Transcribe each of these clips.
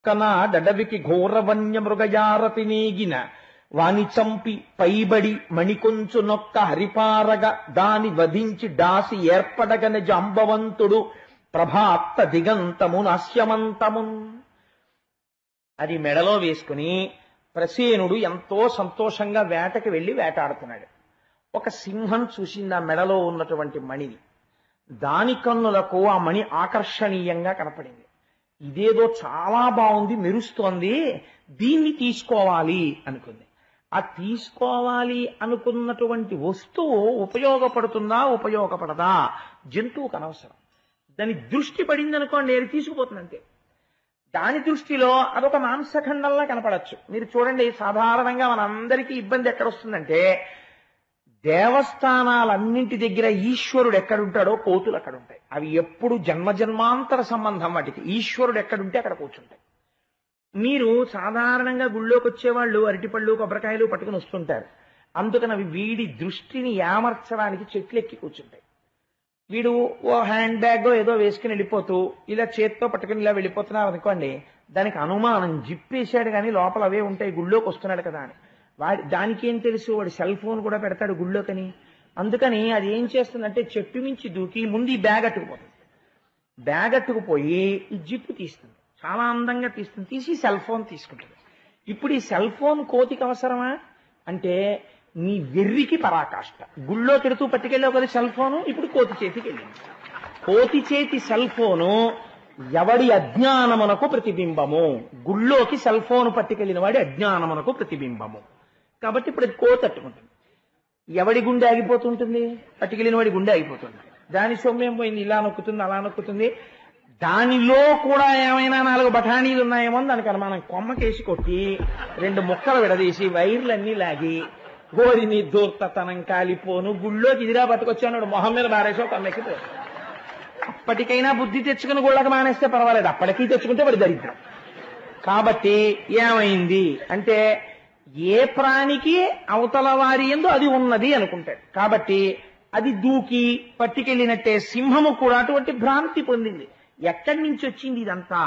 కనాడవికి ఘోరవన్య మృగయారతి నేగిన వాని చంపి పైబడి మణికొంచు నొక్క హరిపారగ దాని వధించి డాసి ఏర్పడగన జాంబవంతుడు ప్రభాత్త దిగంతము నాస్యమంతమున్. అది మెడలో వేసుకుని ప్రసేనుడు ఎంతో సంతోషంగా వేటకి వెళ్లి వేటాడుతున్నాడు. ఒక సింహం చూసింది ఆ మెడలో ఉన్నటువంటి మణిని. దాని కన్నులకు ఆ మణి ఆకర్షణీయంగా కనపడింది. ఇదేదో చాలా బాగుంది, మెరుస్తోంది, దీన్ని తీసుకోవాలి అనుకుంది. ఆ తీసుకోవాలి అనుకున్నటువంటి వస్తువు ఉపయోగపడుతుందా ఉపయోగపడదా జంతువుకు అనవసరం. దాని దృష్టి పడింది అనుకోండి, అది తీసుకుపోతుంది అంతే. దాని దృష్టిలో అదొక మాంసఖండంలా కనపడచ్చు. మీరు చూడండి, సాధారణంగా మనందరికీ ఇబ్బంది ఎక్కడొస్తుందంటే, దేవస్థానాలన్నింటి దగ్గర ఈశ్వరుడు ఎక్కడుంటాడో కోతులు అక్కడ ఉంటాయి. అవి ఎప్పుడు జన్మజన్మాంతర సంబంధం వాటికి. ఈశ్వరుడు ఎక్కడుంటే అక్కడ కూర్చుంటాయి. మీరు సాధారణంగా గుళ్ళోకి వచ్చేవాళ్ళు అరటిపళ్ళు కొబ్బరికాయలు పట్టుకుని వస్తుంటారు. అందుకని అవి వీడి దృష్టిని యామర్చడానికి చెట్లు ఎక్కి కూర్చుంటాయి. వీడు ఓ హ్యాండ్ బ్యాగ్ ఏదో వేసుకుని వెళ్ళిపోతూ ఇలా చేత్తో పట్టుకుని ఇలా వెళ్ళిపోతున్నారు అనుకోండి, దానికి అనుమానం జిప్పేశాడు కానీ లోపల అవే ఉంటాయి, గుళ్ళోకి వస్తున్నాడు కదా అని. దానికి ఏం తెలుసు, వాడు సెల్ ఫోన్ కూడా పెడతాడు గుళ్ళోకని. అందుకని అది ఏం చేస్తుందంటే చెట్టు మించి దూకి ముందు ఈ బ్యాగ్ అట్టుకుపోతుంది. బ్యాగ్ అట్టుకుపోయి ఈ జిప్పు తీస్తుంది, చాలా అందంగా తీస్తుంది, తీసి సెల్ ఫోన్ తీసుకుంటుంది. ఇప్పుడు ఈ సెల్ ఫోన్ కోతికి అవసరమా అంటే నీ వెర్రికి పరాకాష్ట. గుళ్ళో పెడుతూ పట్టుకెళ్ళావు కదా సెల్ ఫోను, ఇప్పుడు కోతి చేతికి వెళ్ళింది. కోతి చేతి సెల్ ఫోను ఎవడి అజ్ఞానమునకు ప్రతిబింబము. గుళ్ళోకి సెల్ ఫోన్ పట్టుకెళ్ళిన వాడి అజ్ఞానమునకు ప్రతిబింబము. కాబట్టి ఇప్పుడు అది కోతి తట్టుకుంటుంది. ఎవడి గుండె ఆగిపోతుంటుంది, పట్టుకెళ్ళిన వాడి గుండె ఆగిపోతుంది. దాని సొమ్మేం పోయింది, ఇలా నొక్కుతుంది అలా నొక్కుతుంది. దానిలో కూడా ఏమైనా 4 బఠానీలు ఉన్నాయేమో దానికి అనుమానం. కొమ్మకేసి కొట్టి 2 ముక్కలు విడదీసి వైర్లన్నీ లాగి గోరిని దూర్తతనం కాలిపోను గుళ్ళోకి ఇదిరా పట్టుకొచ్చాడు, మొహం మీద బారేసో కమ్మెక్కిపో. అప్పటికైనా బుద్ధి తెచ్చుకుని గుళ్ళకి మానేస్తే పర్వాలేదు, అప్పటికీ తెచ్చుకుంటే వాడి దరిద్రం. కాబట్టి ఏమైంది అంటే ఏ ప్రాణికి అవతల వారి యందు అది ఉన్నది అనుకుంటాడు. కాబట్టి అది దూకి పట్టుకెళ్ళినట్టే సింహము కూడా అటువంటి భ్రాంతి పొందింది. ఎక్కడి నుంచి వచ్చింది ఇదంతా?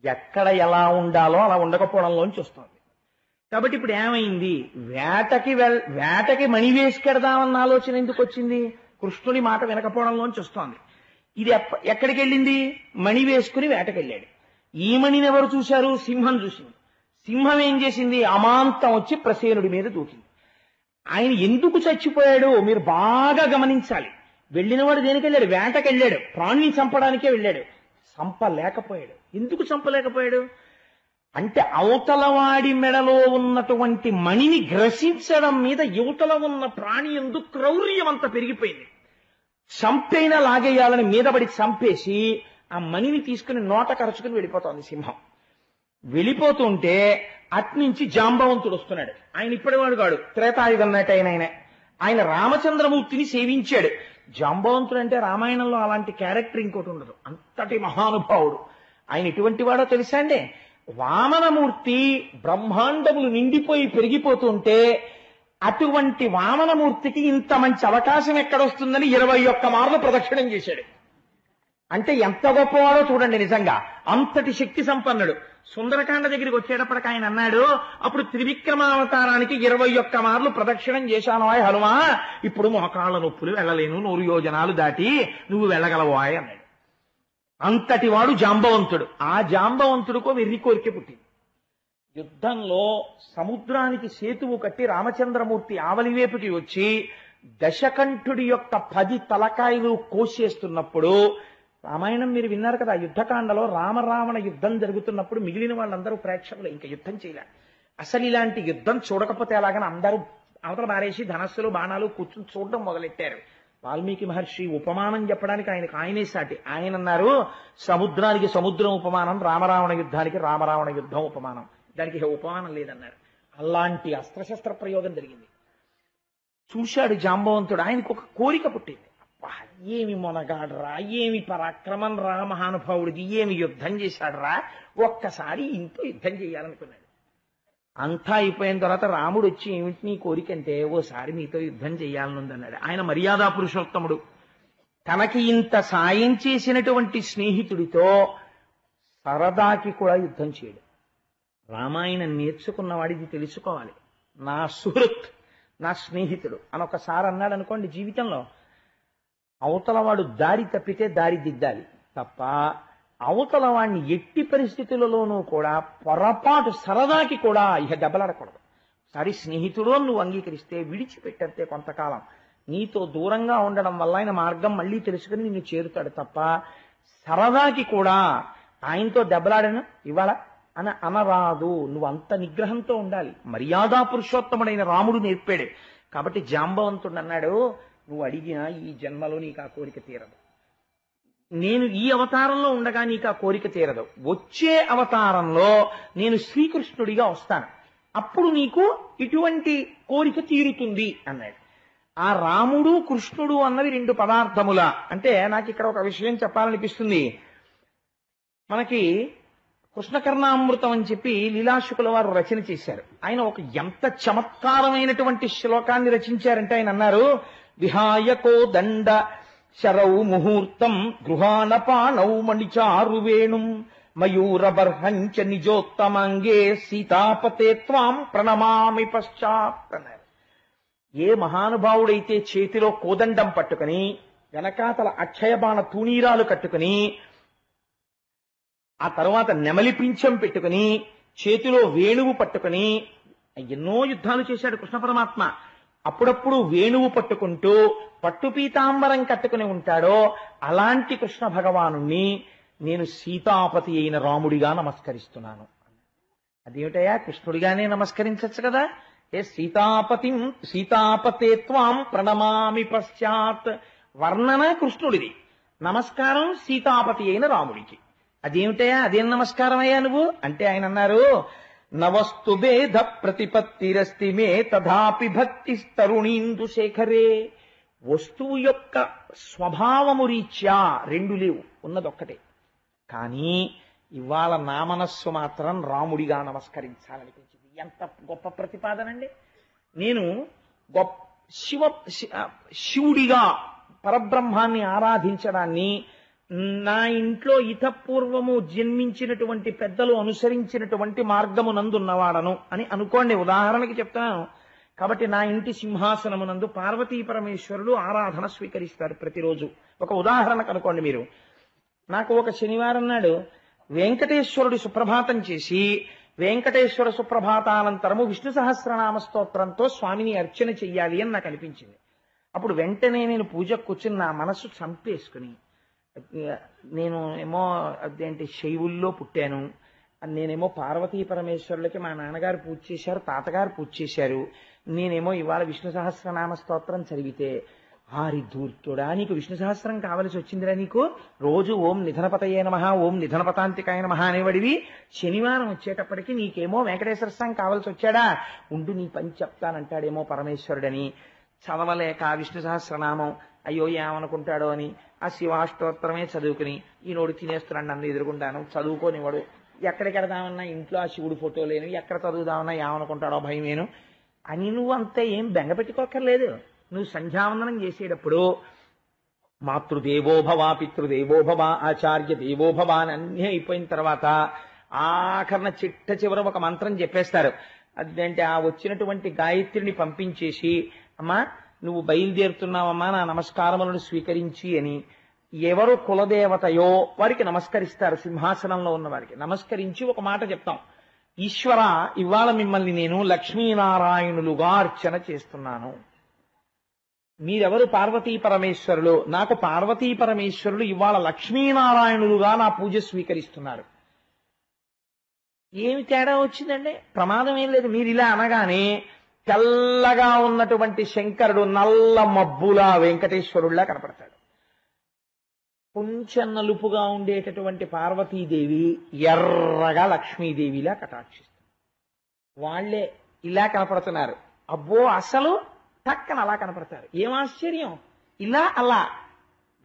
ఎక్కడ ఎలా ఉండాలో అలా ఉండకపోవడంలోంచి వస్తుంది. కాబట్టి ఇప్పుడు ఏమైంది, వేటకి మణి వేసుకెడదామన్న ఆలోచన ఎందుకు వచ్చింది? కృష్ణుడి మాట వినకపోవడంలోంచి వస్తోంది. ఇది ఎక్కడికి వెళ్ళింది? మణి వేసుకుని వేటకెళ్ళాడు. ఈ మణిని ఎవరు చూశారు? సింహం చూసింది. సింహం ఏం చేసింది? అమాంతం వచ్చి ప్రసేనుడి మీద దూకింది. ఆయన ఎందుకు చచ్చిపోయాడు మీరు బాగా గమనించాలి. వెళ్ళినవాడు దేనికి వెళ్ళాడు? వేటకెళ్ళాడు, ప్రాణిని చంపడానికే వెళ్ళాడు. చంపలేకపోయాడు. ఎందుకు చంపలేకపోయాడు అంటే అవతలవాడి మెడలో ఉన్నటువంటి మణిని గ్రసించడం మీద యువతల ఉన్న ప్రాణి యందు క్రౌర్యం అంతా పెరిగిపోయింది. చంపైనా లాగేయాలని మీద పడి చంపేసి ఆ మణిని తీసుకుని నోట కరుచుకుని వెళ్ళిపోతోంది సింహం. వెళ్ళిపోతుంటే అట్నుంచి జాంబవంతుడు వస్తున్నాడు. ఆయన ఇప్పటివాడు కాడు, త్రేతాయుగం నాటి ఆయన రామచంద్రమూర్తిని సేవించాడు. జాంబవంతుడు అంటే రామాయణంలో అలాంటి క్యారెక్టర్ ఇంకోటి ఉండదు, అంతటి మహానుభావుడు. ఆయన ఎటువంటి వాడో తెలుసా అండి? వామనమూర్తి బ్రహ్మాండములు నిండిపోయి పెరిగిపోతుంటే అటువంటి వామనమూర్తికి ఇంత మంచి అవకాశం ఎక్కడొస్తుందని 21 మార్లు ప్రదక్షిణం చేశాడు. అంటే ఎంత గొప్పవాడో చూడండి. నిజంగా అంతటి శక్తి సంపన్నుడు. సుందరకాండ దగ్గరికి వచ్చేటప్పటికి ఆయన అన్నాడు, అప్పుడు త్రివిక్రమావతారానికి 21 మార్లు ప్రదక్షిణం చేశాను ఆయ్ హనుమా, ఇప్పుడు మోకాళ్ళ నొప్పులు వెళ్ళలేను, 100 యోజనాలు దాటి నువ్వు వెళ్ళగలవాయ్ అన్నాడు. అంతటి వాడు జాంబవంతుడు. ఆ జాంబవంతుడికో వెర్రి కోరిక పుట్టింది. యుద్ధంలో సముద్రానికి సేతువు కట్టి రామచంద్రమూర్తి ఆవలివేపుకి వచ్చి దశకంఠుడి యొక్క 10 తలకాయలు కోసేస్తున్నప్పుడు, రామాయణం మీరు విన్నారు కదా, యుద్ధకాండలో రామరావణ యుద్ధం జరుగుతున్నప్పుడు మిగిలిన వాళ్ళందరూ ప్రేక్షకులు ఇంకా యుద్ధం చేయలే. అసలు ఇలాంటి యుద్ధం చూడకపోతే ఎలాగని అందరూ అవతల బారేసి ధనస్సులు బాణాలు కూర్చుని చూడడం మొదలెట్టారు. వాల్మీకి మహర్షి ఉపమానం చెప్పడానికి ఆయనే సాటి. ఆయన అన్నారు, సముద్రానికి సముద్రం ఉపమానం, రామరావణ యుద్ధానికి రామరావణ యుద్ధం ఉపమానం, దానికి ఉపమానం లేదన్నారు. అలాంటి అస్త్రశస్త్ర ప్రయోగం జరిగింది. చూశాడు జాంబవంతుడు. ఆయనకు ఒక కోరిక పుట్టింది, అబ్బా ఏమి మొనగాడరా, ఏమి పరాక్రమం రా మహానుభావుడికి, ఏమి యుద్ధం చేశాడరా, ఒక్కసారి ఇంతో యుద్ధం చేయాలనుకున్నాడు. అంతా అయిపోయిన తర్వాత రాముడు వచ్చి ఏమిటి నీ కోరిక అంటే, ఓసారి మీతో యుద్ధం చేయాలనుందన్నాడు. ఆయన మర్యాదా పురుషోత్తముడు. తనకి ఇంత సాయం చేసినటువంటి స్నేహితుడితో సరదాకి కూడా యుద్ధం చేయడు. రామాయణం నేర్చుకున్నవాడు ఇది తెలుసుకోవాలి. నా సుహృత్, నా స్నేహితుడు అని ఒకసారి అన్నాడు అనుకోండి, జీవితంలో అవతల వాడు దారి తప్పితే దారి దిద్దాలి తప్ప అవతల వాడిని ఎట్టి పరిస్థితులలోనూ కూడా పొరపాటు సరదాకి కూడా ఇక దెబ్బలాడకూడదు. సరి స్నేహితుడు నువ్వు అంగీకరిస్తే విడిచిపెట్టంతే కొంతకాలం. నీతో దూరంగా ఉండడం వల్ల ఆయన మార్గం మళ్ళీ తెలుసుకుని నిన్ను చేరుతాడు తప్ప సరదాకి కూడా ఆయనతో దెబ్బలాడను ఇవాళ అని అనరాదు. నువ్వు అంత నిగ్రహంతో ఉండాలి. మర్యాదా పురుషోత్తముడైన రాముడు నేర్పాడు. కాబట్టి జాంబవంతుడు అన్నాడు, నువ్వు అడిగినా ఈ జన్మలో నీకు ఆ కోరిక తీరదు. నేను ఈ అవతారంలో ఉండగా నీకు ఆ కోరిక తీరదు. వచ్చే అవతారంలో నేను శ్రీకృష్ణుడిగా వస్తాను, అప్పుడు నీకు ఇటువంటి కోరిక తీరుతుంది అన్నాడు. ఆ రాముడు కృష్ణుడు అన్నవి రెండు పదార్థముల అంటే నాకు ఇక్కడ ఒక విషయం చెప్పాలనిపిస్తుంది. మనకి కృష్ణకర్ణామృతం అని చెప్పి లీలాశుకుల వారు రచన చేశారు. ఆయన ఒక ఎంత చమత్కారమైనటువంటి శ్లోకాన్ని రచించారంటే ఆయన అన్నారు, విహాయకో దండ శరౌ ముహూర్తం గృహానపాణౌ మణిచారు వేణుం మయూరబర్హంచ నిజోత్తమాంగే సీతాపతే త్వాం ప్రణమామి పశ్చాత్ అన్నారు. ఏ మహానుభావుడైతే చేతిలో కోదండం పట్టుకుని వెనకాతల అక్షయబాణ తూణీరాలు కట్టుకుని ఆ తర్వాత నెమలి పింఛం పెట్టుకుని చేతిలో వేణువు పట్టుకుని ఎన్నో యుద్ధాలు చేశాడు కృష్ణ పరమాత్మ. అప్పుడప్పుడు వేణువు పట్టుకుంటూ పట్టు పీతాంబరం కట్టుకుని ఉంటాడో అలాంటి కృష్ణ భగవాను నేను సీతాపతి అయిన రాముడిగా నమస్కరిస్తున్నాను. అదేమిటయా కృష్ణుడిగానే నమస్కరించచ్చు కదా. ఏ సీతాపతే త్వాం ప్రణమామి పశ్చాత్ వర్ణన కృష్ణుడిది, నమస్కారం సీతాపతి అయిన రాముడికి. అదేమిటయా అదేం నమస్కారం అయ్యా నువ్వు అంటే ఆయన అన్నారు, నవస్తు భేద ప్రతిపత్తిరస్తి మే తథాపి భక్తి తరుణీందు శేఖరే. వస్తువు యొక్క స్వభావము రీత్యా రెండు లేవు, ఉన్నదొక్కటే. కానీ ఇవాళ నా మనస్సు మాత్రం రాముడిగా నమస్కరించాలనిపించింది. ఎంత గొప్ప ప్రతిపాదనండి. నేను శివుడిగా పరబ్రహ్మాన్ని ఆరాధించడాన్ని నా ఇంట్లో ఇతపూర్వము జన్మించినటువంటి పెద్దలు అనుసరించినటువంటి మార్గము నందున్నవాడను అని అనుకోండి. ఉదాహరణకి చెప్తాను. కాబట్టి నా ఇంటి సింహాసనమునందు పార్వతీ పరమేశ్వరుడు ఆరాధన స్వీకరిస్తారు ప్రతిరోజు. ఒక ఉదాహరణకు అనుకోండి మీరు, నాకు ఒక శనివారం నాడు వెంకటేశ్వరుడి సుప్రభాతం చేసి వెంకటేశ్వర సుప్రభాతానంతరము విష్ణు సహస్రనామ స్తోత్రంతో స్వామిని అర్చన చెయ్యాలి అని నాకు అనిపించింది. అప్పుడు వెంటనే నేను పూజకు కూర్చుని నా మనస్సు చంపేసుకుని, నేను ఏమో అదేంటి శైవుల్లో పుట్టాను, నేనేమో పార్వతీ పరమేశ్వరులకి మా నాన్నగారు పూజ చేశారు, తాతగారు పూజ చేశారు, నేనేమో ఇవాళ విష్ణు సహస్రనామ స్తోత్రం చదివితే, ఆరి దూర్తుడా నీకు విష్ణు సహస్రం కావలసి వచ్చిందిరా, నీకు రోజు ఓం నిధనపతయే నమః ఓం నిధనపతాంతికాయ నమః అనేవాడివి, శనివారం వచ్చేటప్పటికి నీకేమో వెంకటేశ్వర స్వామి కావలసి వచ్చాడా, ఉండు నీ పని చెప్తానంటాడేమో పరమేశ్వరుడని చదవలేక విష్ణు సహస్రనామం అయ్యో ఏమనుకుంటాడో అని ఆ శివాష్టోత్తరమే చదువుకుని ఈనోడు తినేస్తున్నాడు నన్ను ఎదురుకుంటాను, చదువుకోనివాడు, ఎక్కడికి వెడదామన్నా ఇంట్లో ఆ శివుడు ఫోటో లేను, ఎక్కడ చదువుదామన్నా ఏమనుకుంటాడో భయమేను అని నువ్వు అంతా ఏం బెంగ పెట్టుకోక్కర్లేదు. నువ్వు సంధ్యావందనం చేసేటప్పుడు మాతృదేవోభవ పితృదేవోభవ ఆచార్య దేవోభవ అని అన్నీ అయిపోయిన తర్వాత ఆఖరణ చిట్ట చివర ఒక మంత్రం చెప్పేస్తారు. అదేంటే ఆ వచ్చినటువంటి గాయత్రిని పంపించేసి, అమ్మా నువ్వు బయలుదేరుతున్నావమ్మా నా నమస్కారములను స్వీకరించి అని ఎవరు కులదేవతయో వారికి నమస్కరిస్తారు. సింహాసనంలో ఉన్న వారికి నమస్కరించి ఒక మాట చెప్తాం, ఈశ్వర ఇవాళ మిమ్మల్ని నేను లక్ష్మీనారాయణులుగా అర్చన చేస్తున్నాను. మీరెవరు పార్వతీ పరమేశ్వరులు, నాకు పార్వతీ పరమేశ్వరులు ఇవాళ లక్ష్మీనారాయణులుగా నా పూజ స్వీకరిస్తున్నారు. ఏమి తేడా వచ్చిందండి? ప్రమాదం ఏం లేదు. మీరు ఇలా అనగానే తెల్లగా ఉన్నటువంటి శంకరుడు నల్ల మబ్బులా వెంకటేశ్వరుడిలా కనపడతాడు. కొంచెం నలుపుగా ఉండేటటువంటి పార్వతీదేవి ఎర్రగా లక్ష్మీదేవిలా కటాక్షిస్తుంది. వాళ్లే ఇలా కనపడుతున్నారు. అబ్బో అసలు టక్కన అలా కనపడతారు. ఏం ఆశ్చర్యం! ఇలా అలా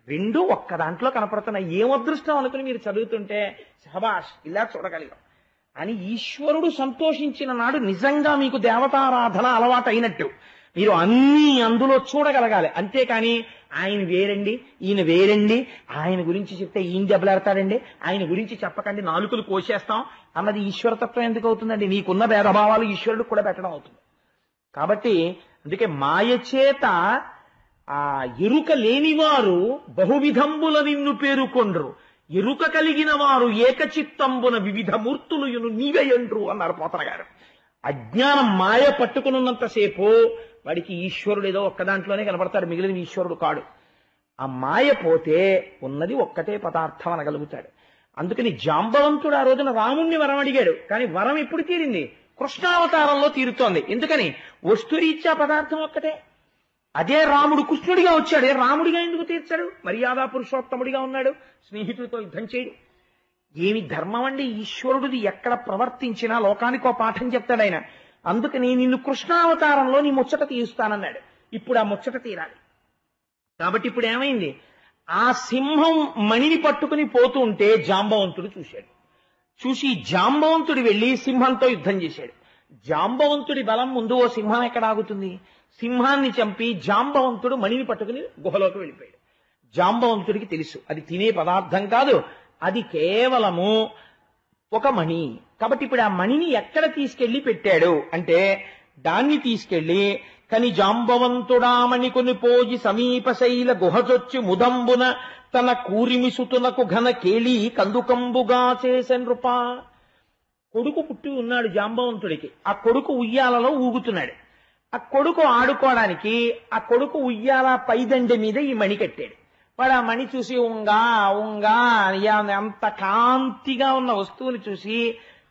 రెండు ఒక్క దాంట్లో కనపడుతున్నాయి. ఏం అదృష్టం అనుకుని మీరు చదువుతుంటే శభాష్ ఇలా చూడగలిగాం అని ఈశ్వరుడు సంతోషించిన నాడు నిజంగా మీకు దేవతారాధన అలవాటు అయినట్టు. మీరు అన్నీ అందులో చూడగలగాలి. అంతేకాని ఆయన వేరండి, ఈయన వేరండి, ఆయన గురించి చెప్తే ఈయన దెబ్బలాడతాడండి, ఆయన గురించి చెప్పకండి నాలుకలు కోసేస్తాం అన్నది ఈశ్వరతత్వం ఎందుకు అవుతుందండి? నీకున్న భేదభావాలు ఈశ్వరుడు కూడా పెట్టడం అవుతుంది. కాబట్టి అందుకే మాయ చేత ఆ ఎరుక లేనివారు బహువిధంబుల నిన్ను పేరుకొండ్రు, ఎరుక కలిగిన వారు ఏకచిత్తంబున వివిధ మూర్తులు నీవేయండ్రు అన్నారు పోతన గారు. అజ్ఞానం మాయ పట్టుకున్నంతసేపు వాడికి ఈశ్వరుడు ఏదో ఒక్క దాంట్లోనే కనపడతాడు, మిగిలిన ఈశ్వరుడు కాడు. ఆ మాయ పోతే ఉన్నది ఒక్కటే పదార్థం అనగలుగుతాడు. అందుకని జాంబవంతుడు ఆ రోజున రాముణ్ణి వరం అడిగాడు, కానీ వరం ఎప్పుడు తీరింది? కృష్ణావతారంలో తీరుతోంది. ఎందుకని? వస్తురీత్యా పదార్థం ఒక్కటే. అదే రాముడు కృష్ణుడిగా వచ్చాడు, రాముడిగా ఎందుకు తీర్చాడు? మర్యాదా పురుషోత్తముడిగా ఉన్నాడు, స్నేహితుడితో యుద్ధం చేయడు. ఏమి ధర్మం అండి ఈశ్వరుడిది? ఎక్కడ ప్రవర్తించినా లోకానికి ఒక పాఠం చెప్తాడు ఆయన. అందుకని నిన్ను కృష్ణావతారంలో నీ ముచ్చట తీరుస్తానన్నాడు. ఇప్పుడు ఆ ముచ్చట తీరాలి. కాబట్టి ఇప్పుడు ఏమైంది? ఆ సింహం మణిని పట్టుకుని పోతూ ఉంటే జాంబవంతుడు చూశాడు. చూసి జాంబవంతుడు వెళ్లి సింహంతో యుద్ధం చేశాడు. జాంబవంతుడి బలం ముందు ఓ సింహం ఎక్కడ ఆగుతుంది? సింహాన్ని చంపి జాంబవంతుడు మణిని పట్టుకుని గుహలోకి వెళ్ళిపోయాడు. జాంబవంతుడికి తెలుసు అది తినే పదార్థం కాదు, అది కేవలము ఒక మణి. కాబట్టి ఇప్పుడు ఆ మణిని ఎక్కడ తీసుకెళ్లి పెట్టాడు అంటే, దాన్ని తీసుకెళ్లి కని జాంబవంతుడామణి కొని పోజి సమీప శైల గుహజొచ్చి ముదంబున తన కూరిమిసుతునకు ఘన కేళి కందుకంబుగా చేసె నృప. కొడుకు పుట్టి ఉన్నాడు జాంబవంతుడికి. ఆ కొడుకు ఉయ్యాలలో ఊగుతున్నాడు. ఆ కొడుకు ఆడుకోవడానికి ఆ కొడుకు ఉయ్యాల పైదండె మీద ఈ మణి కట్టాడు. వాడు ఆ మణి చూసి ఉంగా ఉంగా అంత కాంతిగా ఉన్న వస్తువుని చూసి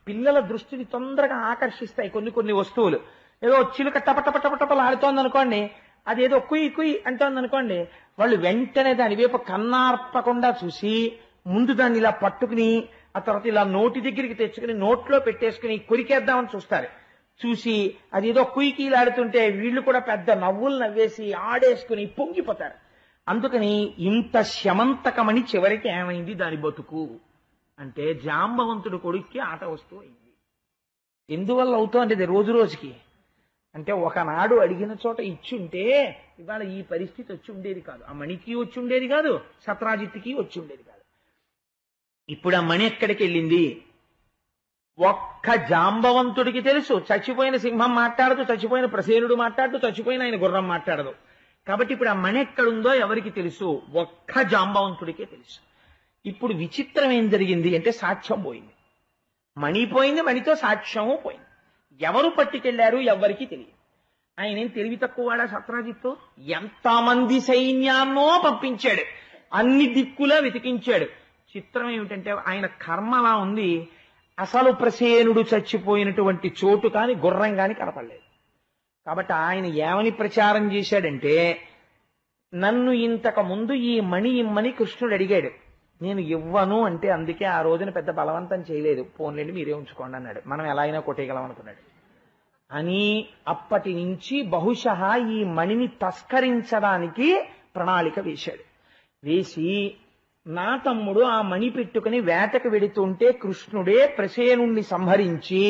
పిల్లల దృష్టిని తొందరగా ఆకర్షిస్తాయి కొన్ని కొన్ని వస్తువులు. ఏదో చిలుక టపటపటపటపలు ఆడుతోంది అనుకోండి, అదేదో కుయ్ కుయ్ అంటోంది అనుకోండి, వాళ్ళు వెంటనే దాని వైపు కన్నార్పకుండా చూసి ముందు దాన్ని ఇలా పట్టుకుని ఆ తర్వాత ఇలా నోటి దగ్గరికి తెచ్చుకుని నోట్లో పెట్టేసుకుని కొరికేద్దామని చూస్తారు. చూసి అదేదో కుయ్కీలాడుతుంటే వీళ్ళు కూడా పెద్ద నవ్వులు నవ్వేసి ఆడేసుకుని పొంగిపోతారు. అందుకని ఇంత శమంతకమని చివరికి ఏమైంది దాని బతుకు అంటే, జాంబవంతుడు కొడుక్కి ఆట వస్తువు అయింది. ఎందువల్ల అవుతోంది ఇది రోజు రోజుకి అంటే, ఒకనాడు అడిగిన చోట ఇచ్చుంటే ఇవాళ ఈ పరిస్థితి వచ్చి ఉండేది కాదు. ఆ మణికి వచ్చి ఉండేది కాదు, సత్రాజిత్తుకి వచ్చి ఉండేది కాదు. ఇప్పుడు ఆ మణి ఎక్కడికి వెళ్ళింది? ఒక్క జాంబవంతుడికి తెలుసు. చచ్చిపోయిన సింహం మాట్లాడదు, చచ్చిపోయిన ప్రసేనుడు మాట్లాడదు, చచ్చిపోయిన ఆయన గుర్రం మాట్లాడదు. కాబట్టి ఇప్పుడు ఆ మణి ఎక్కడుందో ఎవరికి తెలుసు? ఒక్క జాంబవంతుడికే తెలుసు. ఇప్పుడు విచిత్రం ఏం జరిగింది అంటే, సాక్ష్యం పోయింది. మణి పోయింది, మణితో సాక్ష్యము పోయింది. ఎవరు పట్టుకెళ్లారు ఎవరికి తెలియదు. ఆయన ఏం తెలివి తక్కువవాడా సత్రాజిత్తు? ఎంతమంది సైన్యాన్నో పంపించాడు, అన్ని దిక్కులా వెతికించాడు. చిత్రం ఏమిటంటే ఆయన కర్మలా ఉంది. అసలు ప్రసేనుడు చచ్చిపోయినటువంటి చోటు కాని గుర్రం కాని కనపడలేదు. కాబట్టి ఆయన ఏమని ప్రచారం చేశాడంటే, నన్ను ఇంతకు ముందు ఈ మణి ఇమ్మని కృష్ణుడు అడిగాడు, నేను ఇవ్వను అంటే అందుకే ఆ రోజున పెద్ద బలవంతం చేయలేదు, పోన్లేండి మీరే ఉంచుకోండి అన్నాడు. మనం ఎలా అయినా కొట్టేయగలం అనుకున్నాడు. అని అప్పటి నుంచి బహుశా ఈ మణిని తస్కరించడానికి ప్రణాళిక వేశాడు. వేసి నా తమ్ముడు ఆ మణి పెట్టుకుని వేటకు వెడుతుంటే కృష్ణుడే ప్రసేనుణ్ణి సంహరించి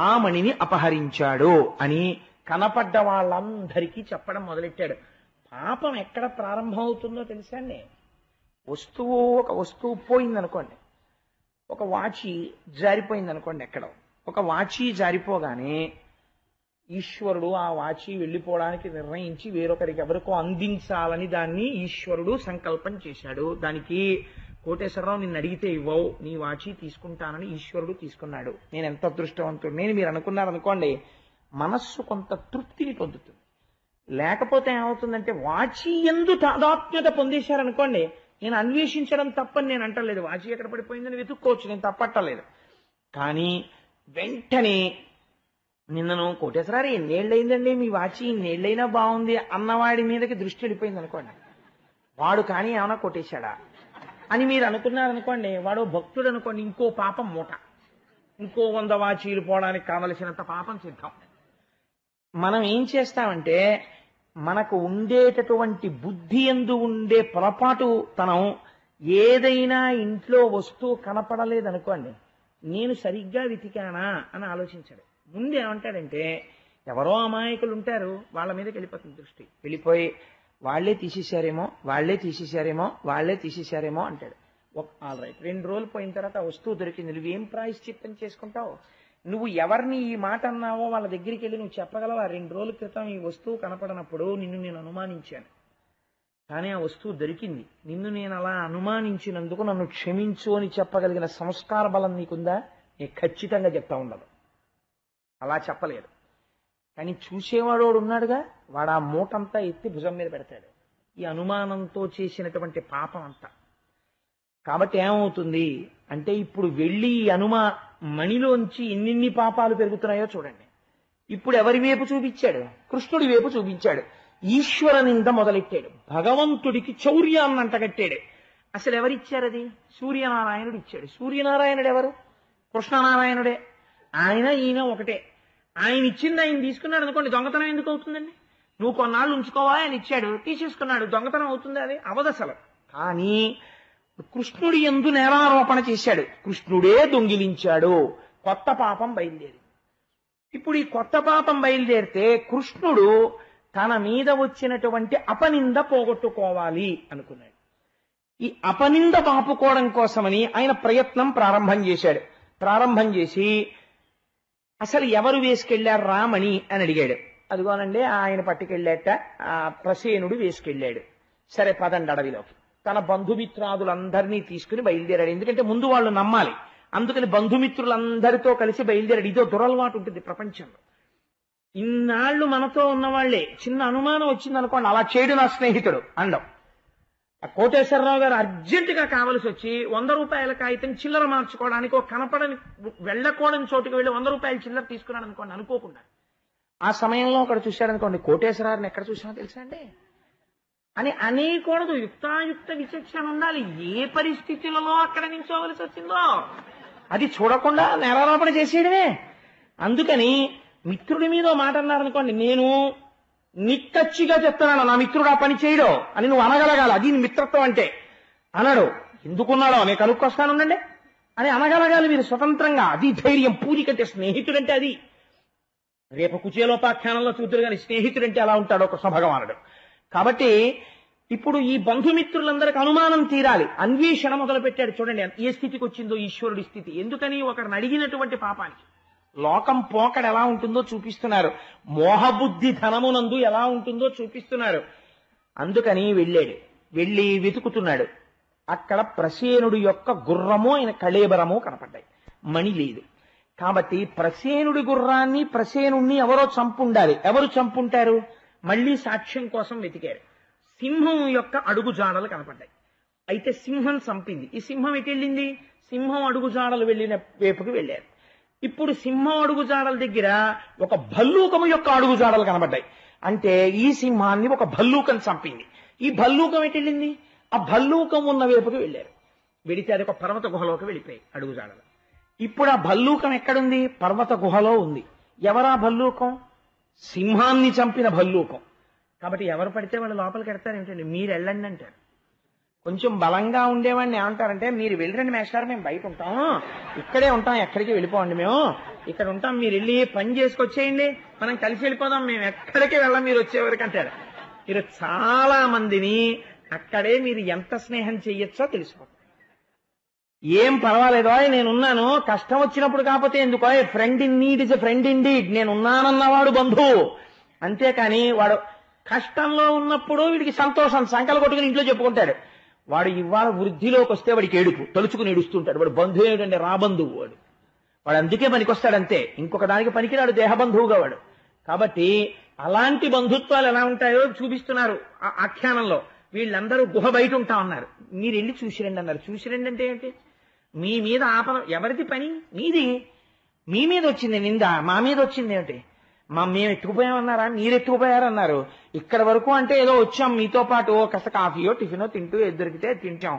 ఆ మణిని అపహరించాడు అని కనపడ్డ వాళ్ళందరికీ చెప్పడం మొదలెట్టాడు. పాపం ఎక్కడ ప్రారంభం అవుతుందో తెలుసా అండి? ఒక వస్తువు పోయిందనుకోండి, ఒక వాచి జారిపోయిందనుకోండి, ఎక్కడో ఒక వాచి జారిపోగానే ఈశ్వరుడు ఆ వాచి వెళ్ళిపోవడానికి నిర్ణయించి వేరొకరికి ఎవరికో అందించాలని దాన్ని ఈశ్వరుడు సంకల్పం చేశాడు. దానికి కోటేశ్వరరావు నిన్ను అడిగితే ఇవ్వవు, నీ వాచి తీసుకుంటానని ఈశ్వరుడు తీసుకున్నాడు. నేను ఎంత అదృష్టవంతుడు నేను మీరు అనుకున్నారనుకోండి, మనస్సు కొంత తృప్తిని పొందుతుంది. లేకపోతే ఏమవుతుందంటే, వాచి ఎందు తాదాత్మ్యత పొందేశారనుకోండి, నేను అన్వేషించడం తప్పని నేను అంటలేదు, వాచి ఎక్కడ పడిపోయిందని వెతుక్కోవచ్చు, నేను తప్పట్టలేదు. కానీ వెంటనే నిన్నను కోటేశ్వరారు ఎన్నేళ్ళయిందండి మీ వాచి, ఇన్నేళ్ళైనా బాగుంది అన్నవాడి మీదకి దృష్టి వెళ్ళిపోయింది అనుకోండి, వాడు కానీ ఏమైనా కొట్టేశాడా అని మీరు అనుకున్నారనుకోండి, వాడు భక్తుడు అనుకోండి, ఇంకో పాపం మూట, ఇంకో 100 వాచీలు పోవడానికి కావలసినంత పాపం సిద్ధం. మనం ఏం చేస్తామంటే, మనకు ఉండేటటువంటి బుద్ధి యందు ఉండే పొరపాటు తనం, ఏదైనా ఇంట్లో వస్తువు కనపడలేదనుకోండి, నేను సరిగ్గా వెతికానా అని ఆలోచించాడు. ముందు ఏమంటాడంటే, ఎవరో అమాయకులు ఉంటారు, వాళ్ళ మీదకి వెళ్ళిపోతుంది దృష్టి. వెళ్ళిపోయి వాళ్లే తీసేశారేమో అంటాడు. ఆల్ రైట్, 2 రోజులు పోయిన తర్వాత ఆ వస్తువు దొరికింది, నువ్వేం ప్రాయశ్చిత్తం చేసుకుంటావు? నువ్వు ఎవరిని ఈ మాట అన్నావో వాళ్ళ దగ్గరికి వెళ్ళి నువ్వు చెప్పగలవా? 2 రోజుల క్రితం ఈ వస్తువు కనపడనప్పుడు నిన్ను నేను అనుమానించాను, కానీ ఆ వస్తువు దొరికింది. నిన్ను నేను అలా అనుమానించినందుకు నన్ను క్షమించు అని చెప్పగలిగిన సంస్కార బలం నీకుందా? నేను ఖచ్చితంగా చెప్తా ఉండదు. అలా చెప్పలేదు. కానీ చూసేవాడు ఉన్నాడుగా, వాడు ఆ మూటంతా ఎత్తి భుజం మీద పెడతాడు, ఈ అనుమానంతో చేసినటువంటి పాపం అంతా. కాబట్టి ఏమవుతుంది అంటే, ఇప్పుడు వెళ్ళి ఈ మణిలోంచి ఎన్నిన్ని పాపాలు పెరుగుతున్నాయో చూడండి. ఇప్పుడు ఎవరి వైపు చూపించాడు? కృష్ణుడి వైపు చూపించాడు. ఈశ్వర నింద మొదలెట్టాడు. భగవంతుడికి చౌర్యాన్ని అంటగట్టాడు. అసలు ఎవరిచ్చారు అది? సూర్యనారాయణుడు ఇచ్చాడు. సూర్యనారాయణుడు ఎవరు? కృష్ణనారాయణుడే. ఈయన ఒకటే. ఆయన ఇచ్చింది ఆయన తీసుకున్నాడు అనుకోండి, దొంగతనం ఎందుకు అవుతుందండి? నువ్వు కొన్నాళ్ళు ఉంచుకోవా, ఆయన ఇచ్చాడు, తీసేసుకున్నాడు, దొంగతనం అవుతుంది? అది అవదసలు. కానీ కృష్ణుడి యందు నేరారోపణ చేశాడు, కృష్ణుడే దొంగిలించాడు, కొత్త పాపం బయలుదేరింది. ఇప్పుడు ఈ కొత్త పాపం బయలుదేరితే కృష్ణుడు తన మీద వచ్చినటువంటి అపనింద పోగొట్టుకోవాలి అనుకున్నాడు. ఈ అపనింద పాపుకోవడం కోసమని ఆయన ప్రయత్నం ప్రారంభం చేశాడు. ప్రారంభం చేసి అసలు ఎవరు వేసుకెళ్లారు రామని అని అడిగాడు. అదిగోనండి ఆయన పట్టుకెళ్ళాట, ఆ ప్రసేనుడు వేసుకెళ్ళాడు. సరే పదండి అడవిలోకి. తన బంధుమిత్రాదులందరినీ తీసుకుని బయలుదేరాడు. ఎందుకంటే ముందు వాళ్ళు నమ్మాలి, అందుకని బంధుమిత్రులందరితో కలిసి బయలుదేరాడు. ఇదో దురలవాటు ఉంటుంది ప్రపంచంలో. ఇన్నాళ్లు మనతో ఉన్నవాళ్లే చిన్న అనుమానం వచ్చిందనుకోండి, అలా చేయడు నా స్నేహితుడు అండం. ఆ కోటేశ్వరరావు గారు అర్జెంటుగా కావలసి వచ్చి 100 రూపాయల కాగితం చిల్లర మార్చుకోవడానికి ఒక కనపడని వెళ్ళకూడని చోటుకు వెళ్ళి 100 రూపాయల చిల్లర తీసుకున్నాడు అనుకోండి, అనుకోకుండా. ఆ సమయంలో ఒకడు చూశాడనుకోండి, కోటేశ్వరారిని ఎక్కడ చూసినా తెలుసా అండి అని అనేకూడదు. యుక్తాయుక్త విచక్షణ ఉండాలి. ఏ పరిస్థితులలో అక్కడ నించోవలసి వచ్చిందో అది చూడకుండా నేరారోపణ చేసేయడమే. అందుకని మిత్రుడి మీద మాట అన్నారనుకోండి, నేను నిక్కచ్చిగా చెప్తున్నాను నా మిత్రుడు ఆ పని చేయడో అని నువ్వు అనగలగాలి. అది మిత్రత్వం అంటే. అనడు, ఎందుకున్నాడో నేను కనుక్కొస్తానుండండి అని అనగలగాలి మీరు స్వతంత్రంగా. అది ధైర్యం. పూరికంటే స్నేహితుడంటే అది. రేపు కుచేలోపాఖ్యానంలో చూద్దరు కానీ స్నేహితుడంటే అలా ఉంటాడు కృష్ణ భగవానుడు. కాబట్టి ఇప్పుడు ఈ బంధుమిత్రులందరికీ అనుమానం తీరాలి, అన్వేషణ మొదలు పెట్టాడు. చూడండి ఏ స్థితికి వచ్చిందో ఈశ్వరుడి స్థితి. ఎందుకని? ఒకరిని అడిగినటువంటి పాపానికి. లోకం పోకడ ఎలా ఉంటుందో చూపిస్తున్నారు, మోహబుద్ధి ధనమునందు ఎలా ఉంటుందో చూపిస్తున్నారు. అందుకని వెళ్ళాడు. వెళ్ళి వెతుకుతున్నాడు. అక్కడ ప్రసేనుడి యొక్క గుర్రము ఆయన కళేబరము కనపడ్డాయి, మణి లేదు. కాబట్టి ప్రసేనుడి గుర్రాన్ని ప్రసేనుణ్ణి ఎవరో చంపుండాలి. ఎవరు చంపుంటారు? మళ్లీ సాక్ష్యం కోసం వెతికారు. సింహం యొక్క అడుగుజాడలు కనపడ్డాయి. అయితే సింహం చంపింది. ఈ సింహం ఎటు వెళ్ళింది? సింహం అడుగుజాడలు వెళ్ళిన వైపుకి వెళ్ళారు. ఇప్పుడు సింహం అడుగుజాడల దగ్గర ఒక భల్లూకము యొక్క అడుగుజాడలు కనబడ్డాయి. అంటే ఈ సింహాన్ని ఒక భల్లూకం చంపింది. ఈ భల్లూకం ఎటు వెళ్ళింది? ఆ భల్లూకం ఉన్న వైపుకి వెళ్ళారు. వెళితే అది ఒక పర్వత గుహలోకి వెళ్ళిపోయి అడుగుజాడలు. ఇప్పుడు ఆ భల్లూకం ఎక్కడుంది? పర్వత గుహలో ఉంది. ఎవరా భల్లూకం? సింహాన్ని చంపిన భల్లూకం. కాబట్టి ఎవరు పడితే వాళ్ళు లోపలికి వెడతారు ఏమిటండి? మీరు వెళ్ళండి అంటారు. కొంచెం బలంగా ఉండేవాడిని ఏమంటారంటే, మీరు వెళ్ళరండి మేస్టారు, మేము బయట ఉంటాం, ఇక్కడే ఉంటాం, ఎక్కడికి వెళ్ళిపోండి, మేము ఇక్కడ ఉంటాం, మీరు వెళ్ళి పని చేసుకొచ్చేయండి, మనం కలిసి వెళ్ళిపోదాం, మేము ఎక్కడికి వెళ్ళాం మీరు వచ్చేవరకు అంటారు. మీరు చాలా మందిని అక్కడే మీరు ఎంత స్నేహం చెయ్యొచ్చో తెలుసుకోండి. ఏం పర్వాలేదో, నేనున్నాను, కష్టం వచ్చినప్పుడు కాకపోతే ఎందుకో, friend in need is a friend in deed, నేనున్నానన్నవాడు బంధువు. అంతేకాని వాడు కష్టంలో ఉన్నప్పుడు వీడికి సంతోషం సంకలు కొట్టుకుని ఇంట్లో చెప్పుకుంటాడు. వాడు ఇవాళ వృద్ధిలోకి వస్తే వాడికి ఏడుపు, తలుచుకుని ఏడుస్తుంటాడు. వాడు బంధువు ఏమిటంటే రాబంధువు. వాడు అందుకే పనికొస్తాడంతే, ఇంకొక దానికి పనికిరాడు, దేహబంధువుగా వాడు. కాబట్టి అలాంటి బంధుత్వాలు ఎలా ఉంటాయో చూపిస్తున్నారు ఆ ఆఖ్యానంలో. వీళ్ళందరూ గుహ బయట ఉంటా ఉన్నారు. మీరు వెళ్ళి చూసిరండి అన్నారు. చూసిరండి అంటే ఏంటి? మీ మీద ఆపద. ఎవరిది పని? మీది. మీ మీద వచ్చింది నింద, మా మీద వచ్చింది ఏమిటి? మేము ఎత్తుకుపోయామన్నారా? మీరు ఎత్తుకుపోయారన్నారు. ఇక్కడ వరకు అంటే ఏదో వచ్చాం మీతో పాటు, కాస్త కాఫీయో టిఫినో తింటూ దొరికితే తింటాం.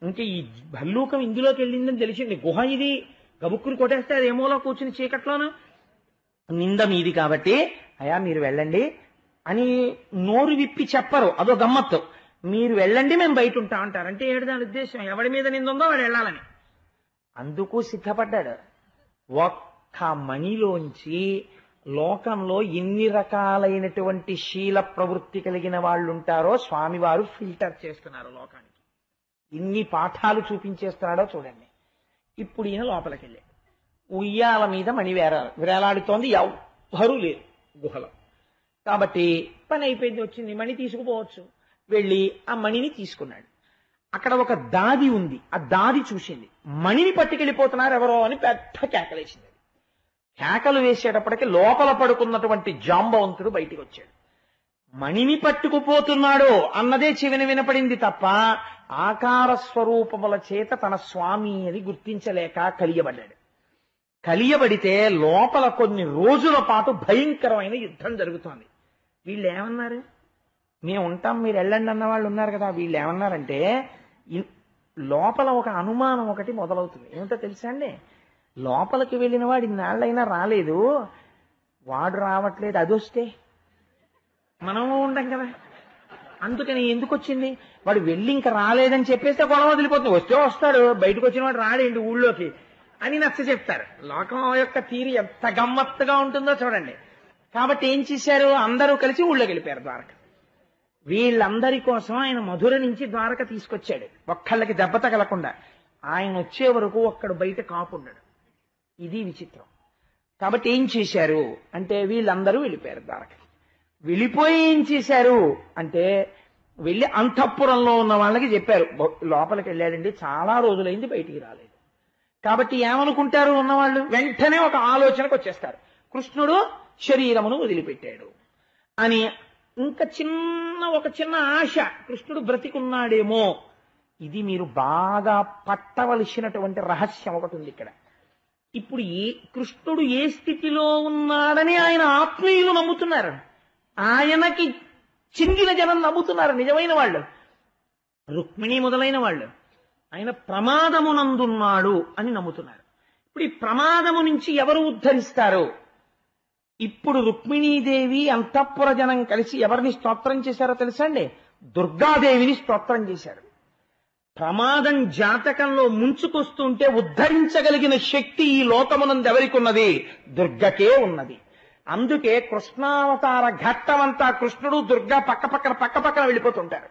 ఇంకా ఈ భల్లూకం ఇందులోకి వెళ్ళిందని తెలిసింది. గుహ ఇది, గబుక్కుని కొట్టేస్తే అది ఏమోలో కూర్చుని చీకట్లోను. నింద మీది కాబట్టి అయ్యా మీరు వెళ్ళండి అని నోరు విప్పి చెప్పరు, అదో గమ్మత్తు. మీరు వెళ్ళండి మేము బయట ఉంటాం అంటారు. అంటే ఏడు దాని ఉద్దేశం, ఎవడి మీద నింద ఉందో వాడు వెళ్ళాలని. అందుకు సిద్ధపడ్డాడు. ఒక్క మణిలోంచి లోకంలో ఎన్ని రకాలైనటువంటి శీల ప్రవృత్తి కలిగిన వాళ్ళు ఉంటారో స్వామివారు ఫిల్టర్ చేస్తున్నారు లోకానికి. ఇన్ని పాఠాలు చూపించేస్తున్నాడో చూడండి. ఇప్పుడు ఈయన లోపలికి వెళ్ళాడు. ఉయ్యాల మీద మణి వేలాడుతోంది, ఎవ్వరూ లేరు గుహలో. కాబట్టి పని అయిపోయింది, వచ్చింది, మణి తీసుకుపోవచ్చు. వెళ్ళి ఆ మణిని తీసుకున్నాడు. అక్కడ ఒక దాది ఉంది, ఆ దాది చూసింది. మణిని పట్టుకెళ్ళిపోతున్నారు ఎవరో అని పెద్ద కేకలేసింది. కేకలు వేసేటప్పటికి లోపల పడుకున్నటువంటి జాంబవంతుడు బయటికి వచ్చాడు. మణిని పట్టుకుపోతున్నాడో అన్నదే చెవిన వినపడింది తప్ప ఆకార స్వరూపముల చేత తన స్వామి అని గుర్తించలేక కలియబడ్డాడు. కలియబడితే లోపల కొన్ని రోజుల పాటు భయంకరమైన యుద్ధం జరుగుతోంది. వీళ్ళు ఏమన్నారు? మేము ఉంటాం, మీరు వెళ్ళండి అన్న వాళ్ళు ఉన్నారు కదా. వీళ్ళు ఏమన్నారంటే, లోపల ఒక అనుమానం ఒకటి మొదలవుతుంది. ఏమిటో తెలుసా అండి? లోపలికి వెళ్ళిన వాడు ఇన్నాళ్ళైనా రాలేదు, వాడు రావట్లేదు, అది వస్తే మనము ఉండం కదా. అందుకని ఎందుకు వచ్చింది? వాడు వెళ్ళి ఇంకా రాలేదని చెప్పేస్తే గొడవ వదిలిపోతుంది. వస్తే వస్తాడు, బయటకు వచ్చిన వాడు రాడేంటి ఊళ్ళోకి అని నచ్చ చెప్తారు. లోకం యొక్క తీరు ఎంత గమ్మత్తుగా ఉంటుందో చూడండి. కాబట్టి ఏం చేశారు? అందరూ కలిసి ఊళ్ళోకి వెళ్ళిపోయారు ద్వారక. వీళ్ళందరి కోసం ఆయన మధుర నుంచి ద్వారక తీసుకొచ్చాడు, ఒక్కళ్ళకి దెబ్బ తగలకుండా. ఆయన వచ్చే వరకు ఒక్కడు బయట కాపుండడు. ఇది విచిత్రం. కాబట్టి ఏం చేశారు అంటే, వీళ్ళందరూ వెళ్ళిపోయారు ద్వారక. వెళ్ళిపోయి ఏం చేశారు అంటే, వెళ్ళి అంతఃపురంలో ఉన్న వాళ్ళకి చెప్పారు, లోపలికి వెళ్ళాడండి, చాలా రోజులైంది, బయటికి రాలేదు. కాబట్టి ఏమనుకుంటారు ఉన్నవాళ్ళు? వెంటనే ఒక ఆలోచనకు వచ్చేస్తారు, కృష్ణుడు శరీరమును వదిలిపెట్టాడు అని. ఇంకా ఒక చిన్న ఆశ, కృష్ణుడు బ్రతికున్నాడేమో. ఇది మీరు బాగా పట్టవలసినటువంటి రహస్యం ఒకటి ఉంది ఇక్కడ. ఇప్పుడు కృష్ణుడు ఏ స్థితిలో ఉన్నాడని ఆయన ఆత్మీయులు నమ్ముతున్నారు, ఆయనకి చెందిన జనం నమ్ముతున్నారు, నిజమైన వాళ్ళు, రుక్మిణి మొదలైన వాళ్ళు. ఆయన ప్రమాదమునందున్నాడు అని నమ్ముతున్నారు. ఇప్పుడు ఈ ప్రమాదము నుంచి ఎవరు ఉద్ధరిస్తారు? ఇప్పుడు రుక్మిణీదేవి అంతఃపుర జనం కలిసి ఎవరిని స్తోత్రం చేశారో తెలుసా అండి? దుర్గాదేవిని స్తోత్రం చేశారు. ప్రమాదం జాతకంలో ముంచుకొస్తుంటే ఉద్ధరించగలిగిన శక్తి ఈ లోకమునందు ఎవరికి ఉన్నది? దుర్గకే ఉన్నది. అందుకే కృష్ణావతార ఘట్టమంతా కృష్ణుడు దుర్గా పక్కపక్కన వెళ్ళిపోతుంటారు.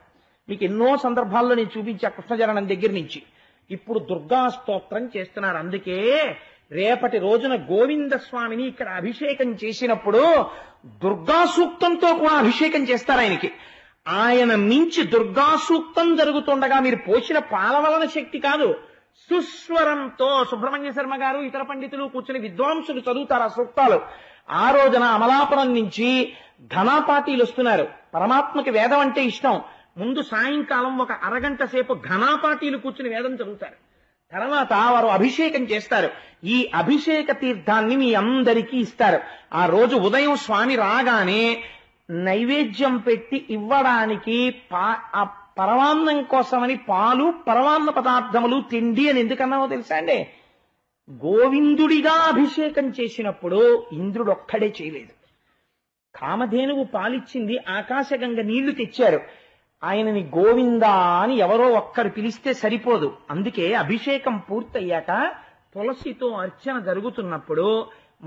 మీకు ఎన్నో సందర్భాల్లో నేను చూపించా కృష్ణజననం దగ్గర నుంచి. ఇప్పుడు దుర్గా స్తోత్రం చేస్తున్నారు. అందుకే రేపటి రోజున గోవింద స్వామిని ఇక్కడ అభిషేకం చేసినప్పుడు దుర్గా సూక్తంతో కూడా అభిషేకం చేస్తారు ఆయనకి. ఆయన మించి దుర్గా సూక్తం జరుగుతుండగా మీరు పోసిన పాల వలన శక్తి కాదు, సుస్వరంతో సుబ్రహ్మణ్య శర్మ గారు ఇతర పండితులు కూర్చుని విద్వాంసులు చదువుతారు ఆ సూక్తాలు. ఆ రోజున అమలాపురం నుంచి ఘనాపాటీలు వస్తున్నారు. పరమాత్మకి వేదం అంటే ఇష్టం. ముందు సాయంకాలం ఒక అరగంట సేపు ఘనాపాటీలు కూర్చుని వేదం చదువుతారు. తర్వాత వారు అభిషేకం చేస్తారు. ఈ అభిషేక తీర్థాన్ని మీ అందరికీ ఇస్తారు. ఆ రోజు ఉదయం స్వామి రాగానే నైవేద్యం పెట్టి ఇవ్వడానికి పరమాన్నం కోసమని పాలు, పరమాన్న పదార్థములు, తిండి అని ఎందుకన్నామో తెలుసా అండి? గోవిందుడిగా అభిషేకం చేసినప్పుడు ఇంద్రుడు ఒక్కడే చేయలేదు. కామధేనువు పాలిచ్చింది, ఆకాశగంగ నీళ్లు తెచ్చారు. ఆయనని గోవిందా అని ఎవరో ఒక్కరు పిలిస్తే సరిపోదు. అందుకే అభిషేకం పూర్తయ్యాక తులసితో అర్చన జరుగుతున్నప్పుడు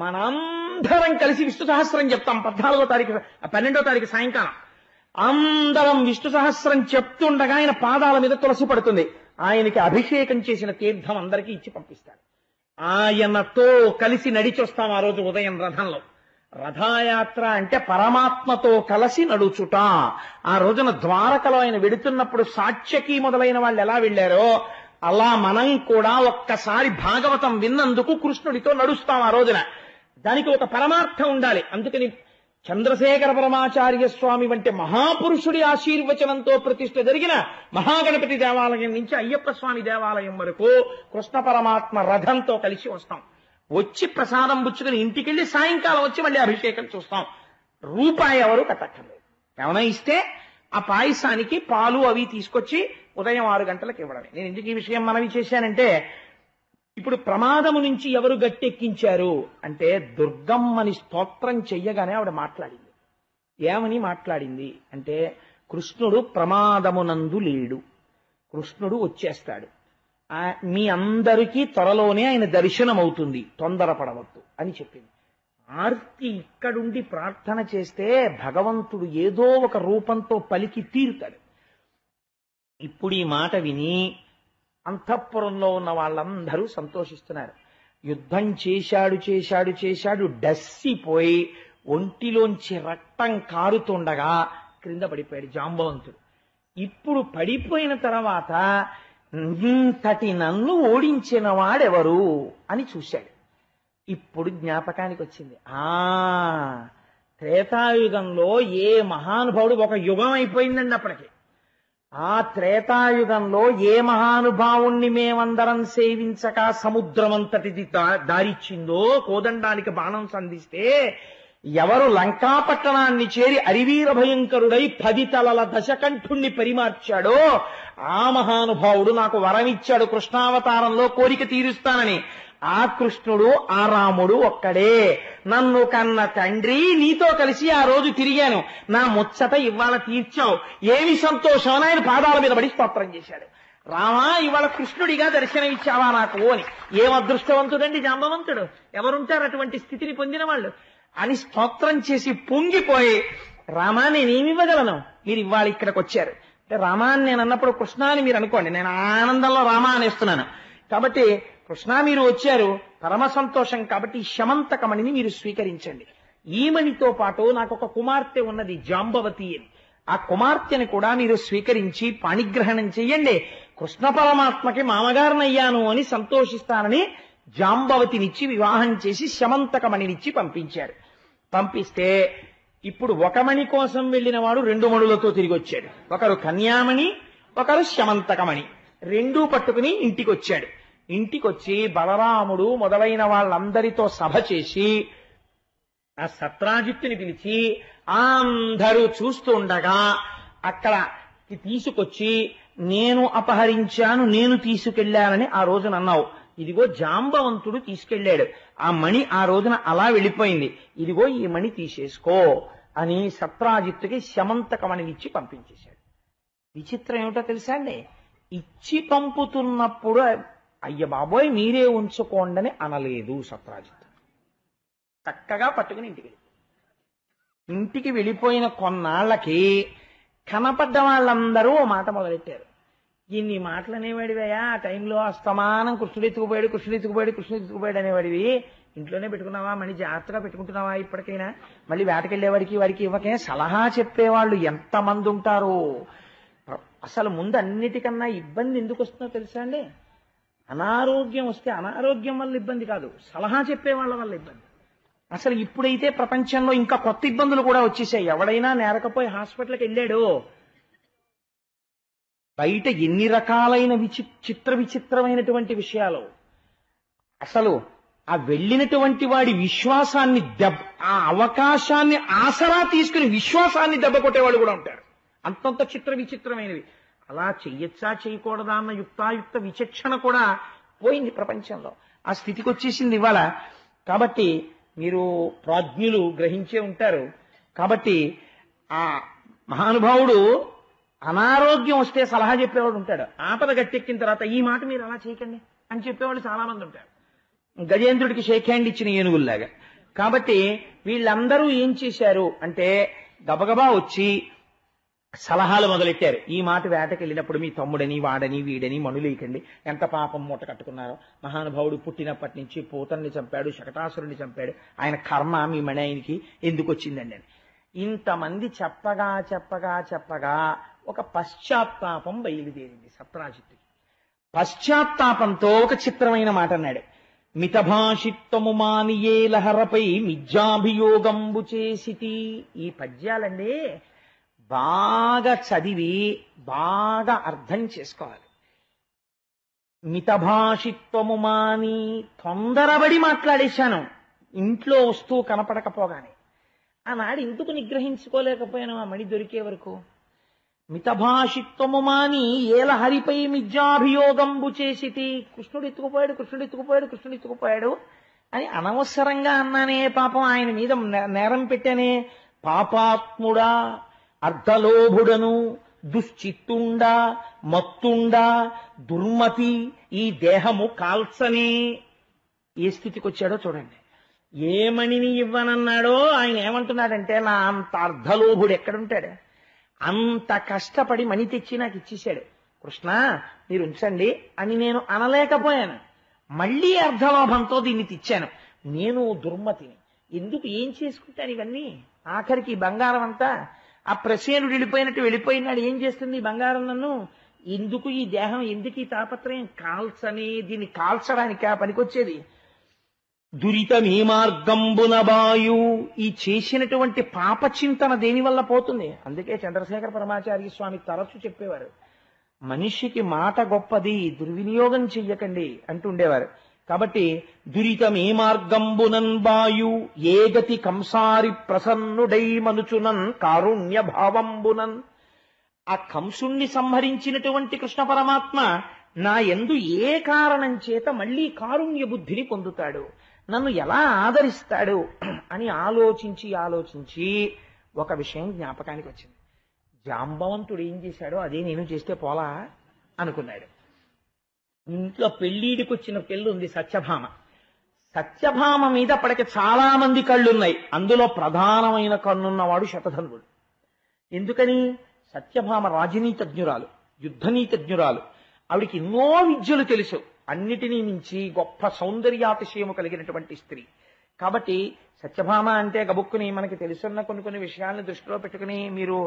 మనందరం కలిసి విష్ణు సహస్రం చెప్తాం. 12వ తారీఖు సాయంకాలం అందరం విష్ణు సహస్రం చెప్తుండగా ఆయన పాదాల మీద తులసి పడుతుంది. ఆయనకి అభిషేకం చేసిన తీర్థం అందరికీ ఇచ్చి పంపిస్తారు. ఆయనతో కలిసి నడిచి వస్తాం ఆ రోజు ఉదయం రథంలో. రథయాత్ర అంటే పరమాత్మతో కలిసి నడుచుట. ఆ రోజున ద్వారకలో ఆయన వెడుతున్నప్పుడు సాత్యకి మొదలైన వాళ్ళు ఎలా వెళ్ళారో అలా మనం కూడా ఒక్కసారి భాగవతం విన్నందుకు కృష్ణుడితో నడుస్తాం ఆ రోజున. దానికి ఒక పరమార్థం ఉండాలి. అందుకని చంద్రశేఖర పరమాచార్య స్వామి వంటి మహాపురుషుడి ఆశీర్వచనంతో ప్రతిష్ఠ జరిగిన మహాగణపతి దేవాలయం నుంచి అయ్యప్ప స్వామి దేవాలయం వరకు కృష్ణ పరమాత్మ రథంతో కలిసి వస్తాం. వచ్చి ప్రసాదం పుచ్చుకుని ఇంటికెళ్ళి సాయంకాలం వచ్చి మళ్ళీ అభిషేకం చూస్తాం. రూపాయి ఎవరు కట్టక్కర్లేదు. ఏమైనా ఇస్తే ఆ పాయసానికి పాలు అవి తీసుకొచ్చి ఉదయం 6 గంటలకు ఇవ్వడమే. నేను ఎందుకు ఈ విషయం మనవి చేశానంటే, ఇప్పుడు ప్రమాదము నుంచి ఎవరు గట్టెక్కించారు అంటే దుర్గమ్మని స్తోత్రం చెయ్యగానే ఆవిడ మాట్లాడింది. ఏమని మాట్లాడింది అంటే, కృష్ణుడు ప్రమాదమునందు లేడు, కృష్ణుడు వచ్చేస్తాడు, మీ అందరికీ త్వరలోనే ఆయన దర్శనం అవుతుంది, తొందరపడవద్దు అని చెప్పింది. ఆర్తి ఇక్కడుండి ప్రార్థన చేస్తే భగవంతుడు ఏదో ఒక రూపంతో పలికి తీరుతాడు. ఇప్పుడు ఈ మాట విని అంతఃపురంలో ఉన్న వాళ్ళందరూ సంతోషిస్తున్నారు. యుద్ధం చేశాడు డస్సిపోయి ఒంటిలోంచి రక్తం కారుతుండగా క్రింద పడిపోయాడు జాంబవంతుడు. ఇప్పుడు పడిపోయిన తర్వాత ఇంతటి నన్ను ఓడించిన వాడెవరు అని చూశాడు. ఇప్పుడు జ్ఞాపకానికి వచ్చింది, త్రేతాయుగంలో ఏ మహానుభావుడు, ఒక యుగం అయిపోయిందండి అప్పటికి, ఆ త్రేతాయుగంలో ఏ మహానుభావుణ్ణి మేమందరం సేవించక సముద్రమంతటిది దారిచ్చిందో, కోదండానికి బాణం సంధిస్తే ఎవరు లంకాపట్టణాన్ని చేరి అరివీర భయంకరుడై 10 తలల దశకంఠుణ్ణి పరిమార్చాడో ఆ మహానుభావుడు నాకు వరమిచ్చాడు కృష్ణావతారంలో కోరిక తీరుస్తానని. ఆ కృష్ణుడు ఆ రాముడు ఒక్కడే. నన్ను కన్న తండ్రి, నీతో కలిసి ఆ రోజు తిరిగాను, నా ముచ్చట ఇవాళ తీర్చావు, ఏమి సంతోషం అని ఆయన పాదాల మీద పడి స్తోత్రం చేశాడు. రామా, ఇవాళ కృష్ణుడిగా దర్శనమిచ్చావా నాకు అని. ఏం అదృష్టవంతుడండి జాంబవంతుడు, ఎవరుంటారు అటువంటి స్థితిని పొందిన వాళ్ళు అని స్తోత్రం చేసి పొంగిపోయి, రామా నేనేమివ్వగలను, మీరు ఇవాళ ఇక్కడికి వచ్చారు అంటే రామా అని నేను అన్నప్పుడు కృష్ణ అని మీరు అనుకోండి, నేను ఆనందంలో రామా అనేస్తున్నాను కాబట్టి కృష్ణ మీరు వచ్చారు, పరమ సంతోషం, కాబట్టి శమంతకమణిని మీరు స్వీకరించండి. ఈ మణితో పాటు నాకు ఒక కుమార్తె ఉన్నది జాంబవతి అని, ఆ కుమార్తెని కూడా మీరు స్వీకరించి పాణిగ్రహణం చెయ్యండి, కృష్ణ పరమాత్మకి మామగారినయ్యాను అని సంతోషిస్తానని జాంబవతినిచ్చి వివాహం చేసి శమంతకమణినిచ్చి పంపించారు. పంపిస్తే ఇప్పుడు ఒక మణి కోసం వెళ్ళిన వాడు 2 మణులతో తిరిగి వచ్చాడు. ఒకరు కన్యామణి, ఒకరు శమంతకమణి, రెండూ పట్టుకుని ఇంటికి వచ్చాడు. ఇంటికొచ్చి బలరాముడు మొదలైన వాళ్ళందరితో సభ చేసి ఆ సత్రాజిత్తుని పిలిచి అందరూ చూస్తుండగా అక్కడ తీసుకొచ్చి, నేను అపహరించాను, నేను తీసుకెళ్లానని ఆ రోజున అన్నావు, ఇదిగో జాంబవంతుడు తీసుకెళ్లాడు, ఆ మణి ఆ రోజున అలా వెళ్ళిపోయింది, ఇదిగో ఈ మణి తీసేసుకో అని సత్రాజిత్తుకి శమంతకమణినిచ్చి పంపించేశాడు. విచిత్రం ఏమిటో తెలుసా అండి, ఇచ్చి పంపుతున్నప్పుడు అయ్య బాబోయ్ మీరే ఉంచుకోండని అనలేదు సత్రాజిత్. చక్కగా పట్టుకుని ఇంటికి వెళ్ళిపోయిన కొన్నాళ్లకి కనపడ్డ వాళ్ళందరూ ఓ మాట మొదలెట్టారు. ఇన్ని మాటలు అనేవాడివయ్యా, ఆ టైంలో అస్తమానం కృష్ణుడు ఎత్తుకుపోయాడు అనేవాడివి, ఇంట్లోనే పెట్టుకున్నావా, మళ్ళీ జాగ్రత్తగా పెట్టుకుంటున్నావా, ఇప్పటికైనా మళ్ళీ వేటకెళ్లేవాడికి వాడికి ఇవ్వకే సలహా చెప్పేవాళ్ళు ఎంతమంది ఉంటారు. అసలు ముందు అన్నిటికన్నా ఇబ్బంది ఎందుకు వస్తుందో తెలుసా అండి, అనారోగ్యం వస్తే అనారోగ్యం వల్ల ఇబ్బంది కాదు, సలహా చెప్పేవాళ్ళ వల్ల ఇబ్బంది. అసలు ఇప్పుడైతే ప్రపంచంలో ఇంకా కొత్త ఇబ్బందులు కూడా వచ్చేసాయి. ఎవడైనా నేరకపోయి హాస్పిటల్కి వెళ్ళాడో బయట ఎన్ని రకాలైన విచిత్రమైనటువంటి విషయాలు. అసలు ఆ వెళ్ళినటువంటి వాడి విశ్వాసాన్ని ఆ అవకాశాన్ని ఆసరా తీసుకుని విశ్వాసాన్ని దెబ్బ కొట్టేవాళ్ళు కూడా ఉంటారు. అంతంత విచిత్రమైనవి. అలా చెయ్యొచ్చా చేయకూడదా అన్న యుక్తాయుక్త విచక్షణ కూడా పోయింది ప్రపంచంలో. ఆ స్థితికి వచ్చేసింది ఇవాళ. కాబట్టి మీరు ప్రాజ్ఞులు గ్రహించే ఉంటారు. కాబట్టి ఆ మహానుభావుడు అనారోగ్యం వస్తే సలహా చెప్పేవాడు ఉంటాడు, ఆపద గట్టెక్కిన తర్వాత ఈ మాట మీరు అలా చేయకండి అని చెప్పేవాళ్ళు చాలా మంది ఉంటారు, గజేంద్రుడికి షేక్ హ్యాండ్ ఇచ్చిన ఏనుగుల్లాగా. కాబట్టి వీళ్ళందరూ ఏం చేశారు అంటే గబగబా వచ్చి సలహాలు మొదలెట్టారు. ఈ మాట వేటకి వెళ్ళినప్పుడు మీ తమ్ముడని వాడని వీడని మణులేకండి, ఎంత పాపం మూట కట్టుకున్నారో, మహానుభావుడు పుట్టినప్పటి నుంచి పూతన్ని చంపాడు, శకటాసురుడిని చంపాడు, ఆయన కర్మ మీ మణి ఆయనకి ఎందుకు వచ్చిందండి అని ఇంతమంది చెప్పగా ఒక పశ్చాత్తాపం బయలుదేరింది సత్రాజిత్తుకి. పశ్చాత్తాపంతో ఒక చిత్రమైన మాట అన్నాడు, మితభాషిత్వము మానియే లహరపై మిథ్యాభియోగంబు చేసితి. ఈ పద్యాలండి బాగా చదివి బాగా అర్థం చేసుకోవాలి. మితభాషిత్వము మాని, తొందరబడి మాట్లాడేశాను ఇంట్లో వస్తూ కనపడకపోగానే. ఆనాడు ఎందుకు నిగ్రహించుకోలేకపోయాను ఆ మణి దొరికే వరకు. మితభాషిత్వము మాని ఏల హరిపై మిథ్యాభియోగంబు చేసితి. కృష్ణుడు ఎత్తుకుపోయాడు అని అనవసరంగా అన్నానే, పాపం ఆయన మీద నేరం పెట్టానే. పాపాత్ముడా, అర్ధలోభుడను, దుశ్చిత్తుండా, మత్తుండా, దుర్మతి, ఈ దేహము కాల్చనే. ఏ స్థితికి వచ్చాడో చూడండి. ఏ మణిని ఇవ్వనన్నాడో ఆయన ఏమంటున్నాడంటే, నా అంత అర్ధలోభుడు ఎక్కడుంటాడు? అంత కష్టపడి మణి తెచ్చి నాకు ఇచ్చేశాడు. కృష్ణ మీరు ఉంచండి అని నేను అనలేకపోయాను. మళ్ళీ అర్ధలోభంతో దీన్ని తెచ్చాను. నేను దుర్మతిని, ఎందుకు ఏం చేసుకుంటాను ఇవన్నీ? ఆఖరికి బంగారం అంతా ఆ ప్రసేనుడు వెళ్ళిపోయినట్టు వెళ్ళిపోయినాడు. ఏం చేస్తుంది ఈ బంగారం నన్ను? ఎందుకు ఈ దేహం, ఎందుకు ఈ తాపత్రయం? కాల్చని, దీన్ని కాల్చడానికి ఆ పనికొచ్చేది. దురితమీ మార్గంబున బాయు, ఈ చేసినటువంటి పాప చింతన దేని వల్ల పోతుంది? అందుకే చంద్రశేఖర పరమాచార్య స్వామి తరచు చెప్పేవారు, మనిషికి మాట గొప్పది, దుర్వినియోగం చెయ్యకండి అంటుండేవారు. కాబట్టి దురితమీ మార్గంబునన్ బాయు, ఏ గతి కంసారి ప్రసన్నుడై మనుచునన్ కారుణ్య భావంబునన్. ఆ కంసుణ్ణి సంహరించినటువంటి కృష్ణ పరమాత్మ నా యందు ఏ కారణం చేత మళ్ళీ కారుణ్య బుద్ధిని పొందుతాడు, నన్ను ఎలా ఆదరిస్తాడు అని ఆలోచించి ఆలోచించి ఒక విషయం జ్ఞాపకానికి వచ్చింది. జాంబవంతుడు ఏం చేశాడో అదే నేను చేస్తే పోలా అనుకున్నాడు. ఇంట్లో పెళ్లిడికి వచ్చిన పెళ్లి ఉంది సత్యభామ. సత్యభామ మీద అప్పటికి చాలా మంది కళ్ళున్నాయి. అందులో ప్రధానమైన కన్నున్నవాడు శతధన్వుడు. ఎందుకని? సత్యభామ రాజనీతజ్ఞురాలు, యుద్ధనీతజ్ఞురాలు. ఆవిడికి ఎన్నో విద్యలు తెలుసు. అన్నిటినీ మించి గొప్ప సౌందర్యాతిశయము కలిగినటువంటి స్త్రీ. కాబట్టి సత్యభామ అంటే గబుక్కుని మనకి తెలుసున్న కొన్ని విషయాలను దృష్టిలో పెట్టుకుని మీరు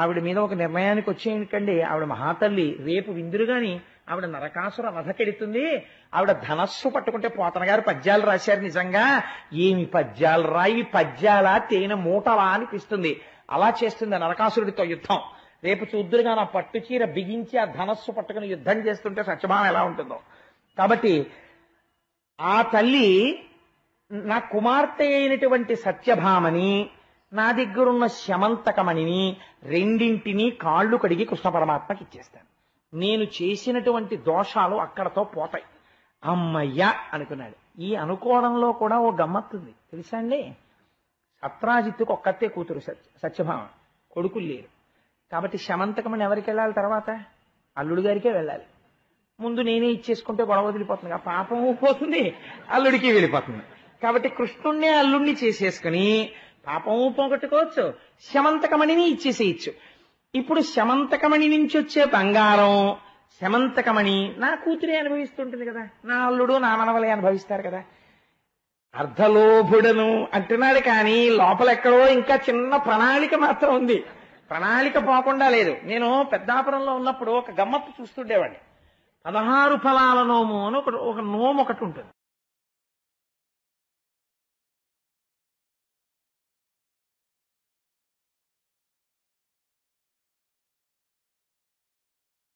ఆవిడ మీద ఒక నిర్ణయానికి వచ్చేయండి. ఆవిడ మహాతల్లి, రేపు విందురుగాని ఆవిడ నరకాసుర వధకెడుతుంది. ఆవిడ ధనస్సు పట్టుకుంటే పోతన గారు పద్యాలు రాశారు. నిజంగా ఏమి పద్యాలు రాయి, పద్యాల తేనె మూటలా అనిపిస్తుంది. అలా చేస్తుంది నరకాసురుడితో యుద్ధం. రేపు చూద్దురుగా నా పట్టు చీర బిగించి ఆ ధనస్సు పట్టుకుని యుద్ధం చేస్తుంటే సత్యభామ ఎలా ఉంటుందో. కాబట్టి ఆ తల్లి నా కుమార్తె అయినటువంటి సత్యభామని, నా దగ్గరున్న శమంతకమణిని రెండింటినీ కాళ్ళు కడిగి కృష్ణ పరమాత్మకి ఇచ్చేస్తాను. నేను చేసినటువంటి దోషాలు అక్కడతో పోతాయి. అమ్మయ్యా అనుకున్నాడు. ఈ అనుకోవడంలో కూడా ఓ గమ్మత్తుంది తెలుసా అండి. సత్రాజిత్తుకు ఒక్కతే కూతురు సత్యభామ, కొడుకులు లేరు. కాబట్టి శమంతకమని ఎవరికి వెళ్ళాలి? తర్వాత అల్లుడు గారికే వెళ్ళాలి. ముందు నేనే ఇచ్చేసుకుంటే గొడవ వదిలిపోతుంది, ఆ పాపము పోతుంది, అల్లుడికి వెళ్ళిపోతుంది. కాబట్టి కృష్ణుణ్ణే అల్లుడిని చేసేసుకుని పాపము పోగొట్టుకోవచ్చు, శమంతకమణిని ఇచ్చేసేయచ్చు. ఇప్పుడు శమంతకమణి నుంచి వచ్చే బంగారం, శమంతకమణి నా కూతురే అనుభవిస్తుంటుంది కదా, నా అల్లుడు నా మనవలే అనుభవిస్తారు కదా. అర్ధలోభుడను అంటున్నాడు కానీ లోపల ఎక్కడో ఇంకా చిన్న ప్రణాళిక మాత్రం ఉంది. ప్రణాళిక పోకుండా లేదు. నేను పెద్దాపురంలో ఉన్నప్పుడు ఒక గమ్మత్తు చూస్తుండేవాడిని. 16 ఫలాల నోము అని ఒక నోము ఒకటి ఉంటుంది.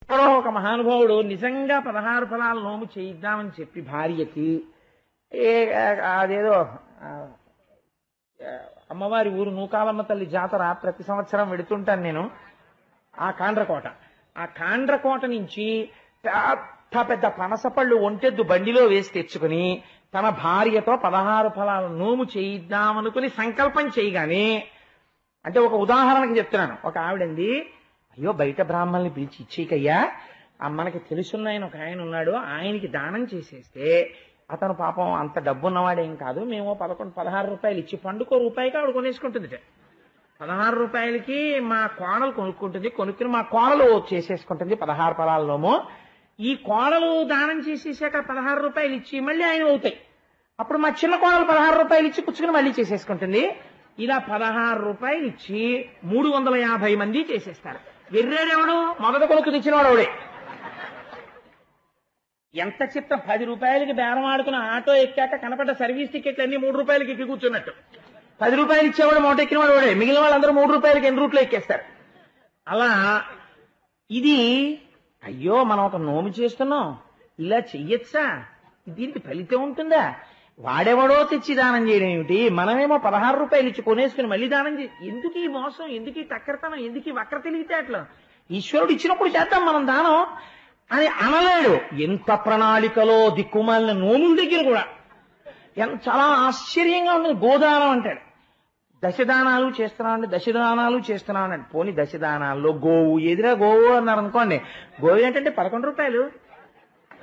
ఎక్కడో ఒక మహానుభావుడు నిజంగా 16 ఫలాల నోము చేయిద్దామని చెప్పి భార్యకి అదేదో అమ్మవారి ఊరు నూకాలమ్మ తల్లి జాతర ప్రతి సంవత్సరం వెడుతుంటాను నేను. ఆ కాండ్రకోట, ఆ కాండ్రకోట నుంచి పెద్ద పనసపళ్ళు ఒంటెద్దు బండిలో వేసి తెచ్చుకుని తన భార్యతో 16 ఫలాల నోము చేయిద్దామనుకుని సంకల్పం చేయగానే, అంటే ఒక ఉదాహరణకి చెప్తున్నాను. ఒక ఆవిడంది, అయ్యో బయట బ్రాహ్మణ్ని పిలిచి ఇచ్చేకయ్యా, మనకి తెలుసున్నాయని ఒక ఆయన ఉన్నాడు, ఆయనకి దానం చేసేస్తే అతను పాపం అంత డబ్బున్నవాడేం కాదు, మేము 16 రూపాయలు ఇచ్చి పండుకో రూపాయికి ఆవిడ కొనేసుకుంటుంది. 16 రూపాయలకి మా కోడలు కొనుక్కుంటుంది, కొనుక్కుని మా కోడలు చేసేసుకుంటుంది 16 ఫలాల్లోమో. ఈ కోడలు దానం చేసేసాక 16 రూపాయలు ఇచ్చి మళ్ళీ ఆయన అవుతాయి. అప్పుడు మా చిన్న కోడలు 16 రూపాయలు ఇచ్చి పుచ్చుకుని మళ్ళీ చేసేసుకుంటుంది. ఇలా 16 రూపాయలు ఇచ్చి 350 మంది చేసేస్తారు. వెర్రేడెవడు? మొదట కొనుక్కు తెచ్చినవాడు అవడే. ఎంత చిత్తం! 10 రూపాయలకి బేరం ఆడుకున్న ఆటో ఎక్కాక కనపడ్డ సర్వీస్ టికెట్లు అన్ని 3 రూపాయలకి ఎక్కి కూర్చున్నట్టు. 10 రూపాయలు ఇచ్చేవాడు మూట ఎక్కిన వాడు వాడే, మిగిలిన వాళ్ళందరూ 3 రూపాయలకి ఎన్ని రూట్లో ఎక్కేస్తారు. అలా ఇది అయ్యో మనం ఒక నోము చేస్తున్నాం, ఇలా చెయ్యొచ్చా, దీనికి ఫలితం ఉంటుందా, వాడెవడో తెచ్చి దానం చేయడం ఏమిటి, మనమేమో 16 రూపాయలు ఇచ్చి కొనేసుకుని మళ్ళీ దానం చేసి, ఎందుకు ఈ మోసం, ఎందుకు ఈ టక్కరతనం, ఎందుకు ఈ వక్ర తెలివితేటలు? ఈశ్వరుడు ఇచ్చినప్పుడు చేద్దాం మనం దానం అని అనలేడు. ఎంత ప్రణాళికలో దిక్కుమాలిన నోముల దగ్గర కూడా చాలా ఆశ్చర్యంగా ఉంటుంది. గోదానం అంటాడు, దశదానాలు చేస్తున్నానండి, దశదానాలు చేస్తున్నానండి. పోనీ దశదానాల్లో గోవు ఎదురా గోవు అన్నారు అనుకోండి, గోవు ఏంటంటే 11 రూపాయలు.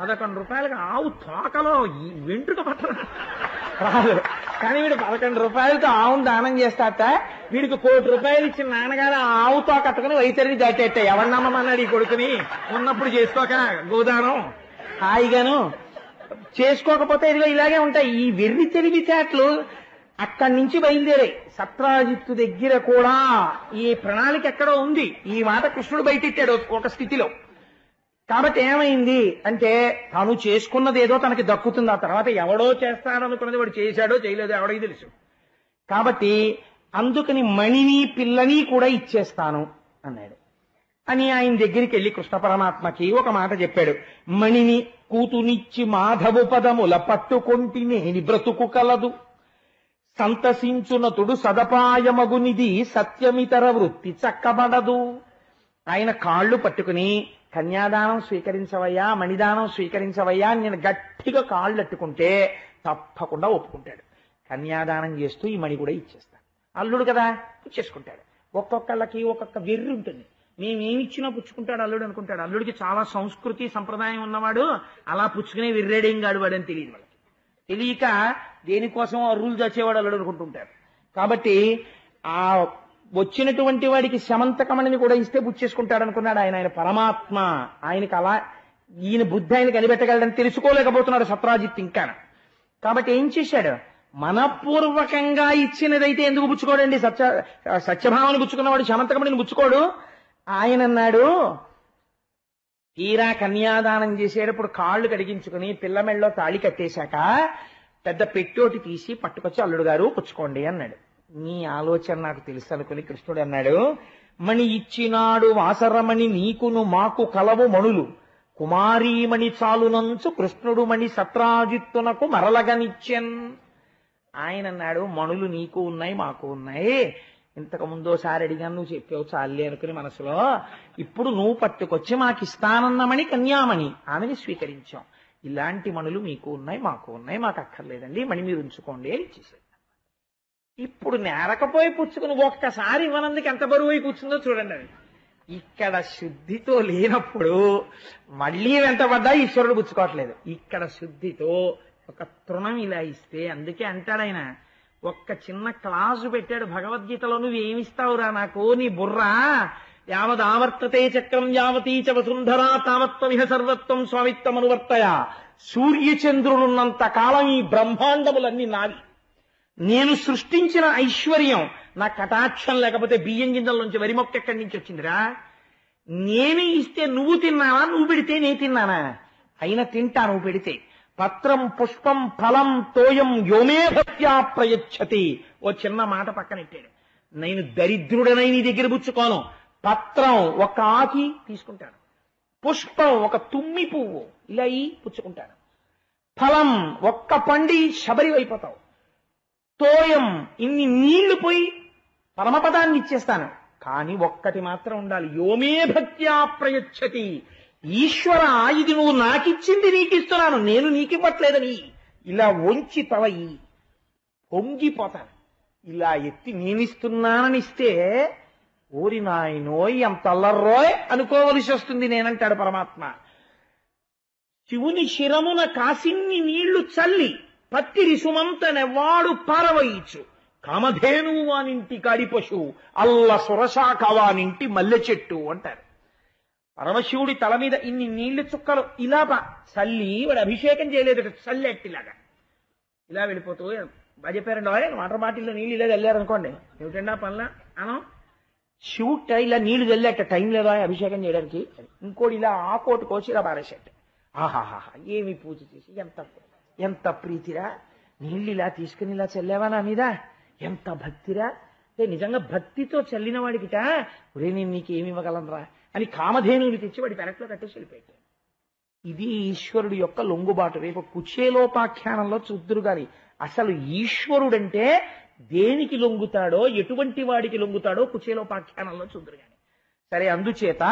11 రూపాయలకి ఆవు తోకలో వెంట్రుక పట్టదు. కానీ వీడు 11 రూపాయలతో ఆవును దానం చేస్తాట. వీడికి 1 కోటి రూపాయలు ఇచ్చిన నాన్నగారు ఆ ఆవుతో కట్టుకుని వైతరిని దాటేట. ఎవరు నమ్మమన్నాడు ఈ కొడుకుని? ఉన్నప్పుడు చేసుకోక గోదానం హాయిగాను, చేసుకోకపోతే ఇదిగో ఇలాగే ఉంటాయి ఈ వెర్రి తెలివితేటలు. అక్కడి నుంచి బయలుదేరాయి. సత్రాజిత్తు దగ్గర కూడా ఈ ప్రణాళిక ఎక్కడో ఉంది. ఈ మాట కృష్ణుడు బయటెట్టాడు ఒక స్థితిలో. కాబట్టి ఏమైంది అంటే తాను చేసుకున్నది ఏదో తనకి దక్కుతుంది. ఆ తర్వాత ఎవడో చేస్తాడనుకున్నది వాడు చేశాడో చేయలేదో ఎవడికి తెలుసు. కాబట్టి అందుకని మణిని పిల్లని కూడా ఇచ్చేస్తాను అన్నాడు. అని ఆయన దగ్గరికి వెళ్ళి కృష్ణ పరమాత్మకి ఒక మాట చెప్పాడు. మణిని కూతునిచ్చి మాధవు పదముల పట్టుకొంటి నేని బ్రతుకు కలదు, సంతసించునతుడు సదపాయమగునిది సత్యమితర వృత్తి చక్కబడదు. ఆయన కాళ్ళు పట్టుకుని కన్యాదానం స్వీకరించవయ్యా, మణిదానం స్వీకరించవయ్యా అని నేను గట్టిగా కాళ్ళు అట్టుకుంటే తప్పకుండా ఒప్పుకుంటాడు. కన్యాదానం చేస్తూ ఈ మణి కూడా ఇచ్చేస్తాను. అల్లుడు కదా ఇచ్చేసుకుంటాడు. ఒక్కొక్కళ్ళకి ఒక్కొక్క వెర్రి ఉంటుంది. మేమేమిచ్చినా పుచ్చుకుంటాడు అల్లుడు అనుకుంటాడు. అల్లుడికి చాలా సంస్కృతి సంప్రదాయం ఉన్నవాడు, అలా పుచ్చుకునే వెర్రేడేం గాడు వాడని తెలియదు వాళ్ళకి. తెలియక దేనికోసం అర్రులు చచ్చేవాడు అల్లుడు అనుకుంటుంటారు. కాబట్టి ఆ వచ్చినటువంటి వాడికి శమంతకమణిని కూడా ఇస్తే పుచ్చేసుకుంటాడు అనుకున్నాడు ఆయన. ఆయన పరమాత్మ, ఆయనకి అలా ఈయన బుద్ధి ఆయన కనిపెట్టగలడని తెలుసుకోలేకపోతున్నాడు సత్రాజిత్ ఇంకా. కాబట్టి ఏం చేశాడు? మనపూర్వకంగా ఇచ్చినదైతే ఎందుకు పుచ్చుకోడండి? సత్యభామని పుచ్చుకున్నవాడు శమంతకమణిని పుచ్చుకోడు. ఆయన అన్నాడు, తీరా కన్యాదానం చేసేటప్పుడు కాళ్ళు కడిగించుకుని పిల్లమెళ్ళలో తాళి కట్టేశాక పెద్ద పెట్టోటి తీసి పట్టుకొచ్చి అల్లుడు గారు పుచ్చుకోండి అన్నాడు. నీ ఆలోచన నాకు తెలుసు అనుకుని కృష్ణుడు అన్నాడు, మణి ఇచ్చినాడు వాసరమణి నీకును మాకు కలవు మణులు, కుమారీమణి చాలునంచు కృష్ణుడు మణి సత్రాజిత్తునకు మరలగనిచ్చెన్. ఆయన అన్నాడు, మణులు నీకు ఉన్నాయి మాకు ఉన్నాయి. ఇంతకు ముందోసారి అడిగాను, నువ్వు చెప్పావు చాలే అనుకుని మనసులో. ఇప్పుడు నువ్వు పట్టుకొచ్చి మాకు ఇస్తానన్నమణి కన్యామణి ఆమెని స్వీకరించాం. ఇలాంటి మణులు మీకు ఉన్నాయి మాకు ఉన్నాయి, మాకు అక్కర్లేదండి, మణి మీరు ఉంచుకోండి అని ఇచ్చేసాడు. ఇప్పుడు నేరకపోయి పుచ్చుకుని ఒక్కసారి ఇవ్వనందుకు ఎంత బరువు అయి కూర్చుందో చూడండి. అది ఇక్కడ శుద్ధితో లేనప్పుడు మళ్ళీ వెంటబడ్డా ఈశ్వరుడు పుచ్చుకోవట్లేదు. ఇక్కడ శుద్ధితో ఒక తృణం ఇలా ఇస్తే, అందుకే అంటాడు ఆయన, ఒక్క చిన్న క్లాసు పెట్టాడు భగవద్గీతలో, నువ్వేమిస్తావురా నాకు, నీ బుర్రా యావదావర్తతే చక్రం యావతీ చ వసుంధరా తావత్వమిహ సర్వత్వం స్వామిత్వం అనువర్తయ. సూర్యచంద్రులున్నంత కాలం ఈ బ్రహ్మాండములన్నీ నావి. నేను సృష్టించిన ఐశ్వర్యం నా కటాక్షం లేకపోతే బియ్యం గింజల్లోంచి వరి మొక్క ఎక్కడి నుంచి వచ్చిందిరా? నేనే ఇస్తే నువ్వు తిన్నావా? నువ్వు పెడితే నేను తిన్నానా? అయినా తింటా నువ్వు పెడితే. పత్రం పుష్పం ఫలం తోయం యోమే భక్త్యా ప్రయచ్చతి. ఓ చిన్న మాట పక్కనెట్టాడు. నేను దరిద్రుడనై నీ దగ్గర పుచ్చుకోను. పత్రం ఒక ఆకి తీసుకుంటాను, పుష్పం ఒక తుమ్మి పువ్వు ఇలా పుచ్చుకుంటాను, ఫలం ఒక్క పండి శబరి అయిపోతావు, తోయం ఇన్ని నీళ్లు పోయి పరమపదాన్ని ఇచ్చేస్తాను. కానీ ఒక్కటి మాత్రం ఉండాలి, యోమే భక్త్యా ప్రయచ్చతి. ఈశ్వర, ఇది నువ్వు నాకిచ్చింది నీకిస్తున్నాను, నేను నీకివ్వట్లేదని ఇలా వంచి తవయి పొంగిపోతాను. ఇలా ఎత్తి నేనిస్తున్నానని ఇస్తే ఓరి నాయనోయ్ ఎంత అల్లర్రోయ్ అనుకోవలసి వస్తుంది నేనంటాడు పరమాత్మ. శివుని శిరమున కాసిన్ని నీళ్లు చల్లి పత్తిరి సుమంతనెవ్వాడు పారవయిచ్చు, కామధేనువు వానింటి కాడి పశువు అల్ల సురశాఖ వానింటి మల్లె చెట్టు అంటారు. పరమశివుడి తల మీద ఇన్ని నీళ్లు చుక్కలు ఇలా చల్లి, వాడు అభిషేకం చేయలేదు, చల్లెట్టిలాగా ఇలా వెళ్ళిపోతూ బాగా చెప్పారండి. వాటర్ బాటిల్లో నీళ్ళు ఇలా చల్లారనుకోండి, ఏమిటండి ఆ పనుల అనం. శివుట ఇలా నీళ్లు చల్లేట టైం లేదా అభిషేకం చేయడానికి. ఇంకోటి ఇలా ఆకోటి కోసి ఇలా పారేసేట. ఆహాహా, ఏమి పూజ చేసి ఎంత ఎంత ప్రీతిరా, నీళ్ళు ఇలా తీసుకుని ఇలా చల్లావా నా మీద, ఎంత భక్తిరా. అంటే నిజంగా భక్తితో చల్లిన వాడికిట ఒరే నేను నీకేమి ఇవ్వగలనరా అని కామధేనువుని తెచ్చి వాడి పెరట్లో కట్టేసి వెళ్ళిపోయాడు. ఇది ఈశ్వరుడు యొక్క లొంగుబాటు. రేపు కుచేలోపాఖ్యానంలో చూద్దురు గాని అసలు ఈశ్వరుడంటే దేనికి లొంగుతాడో, ఎటువంటి వాడికి లొంగుతాడో కుచేలోపాఖ్యానంలో చూద్దురు గాని. సరే, అందుచేత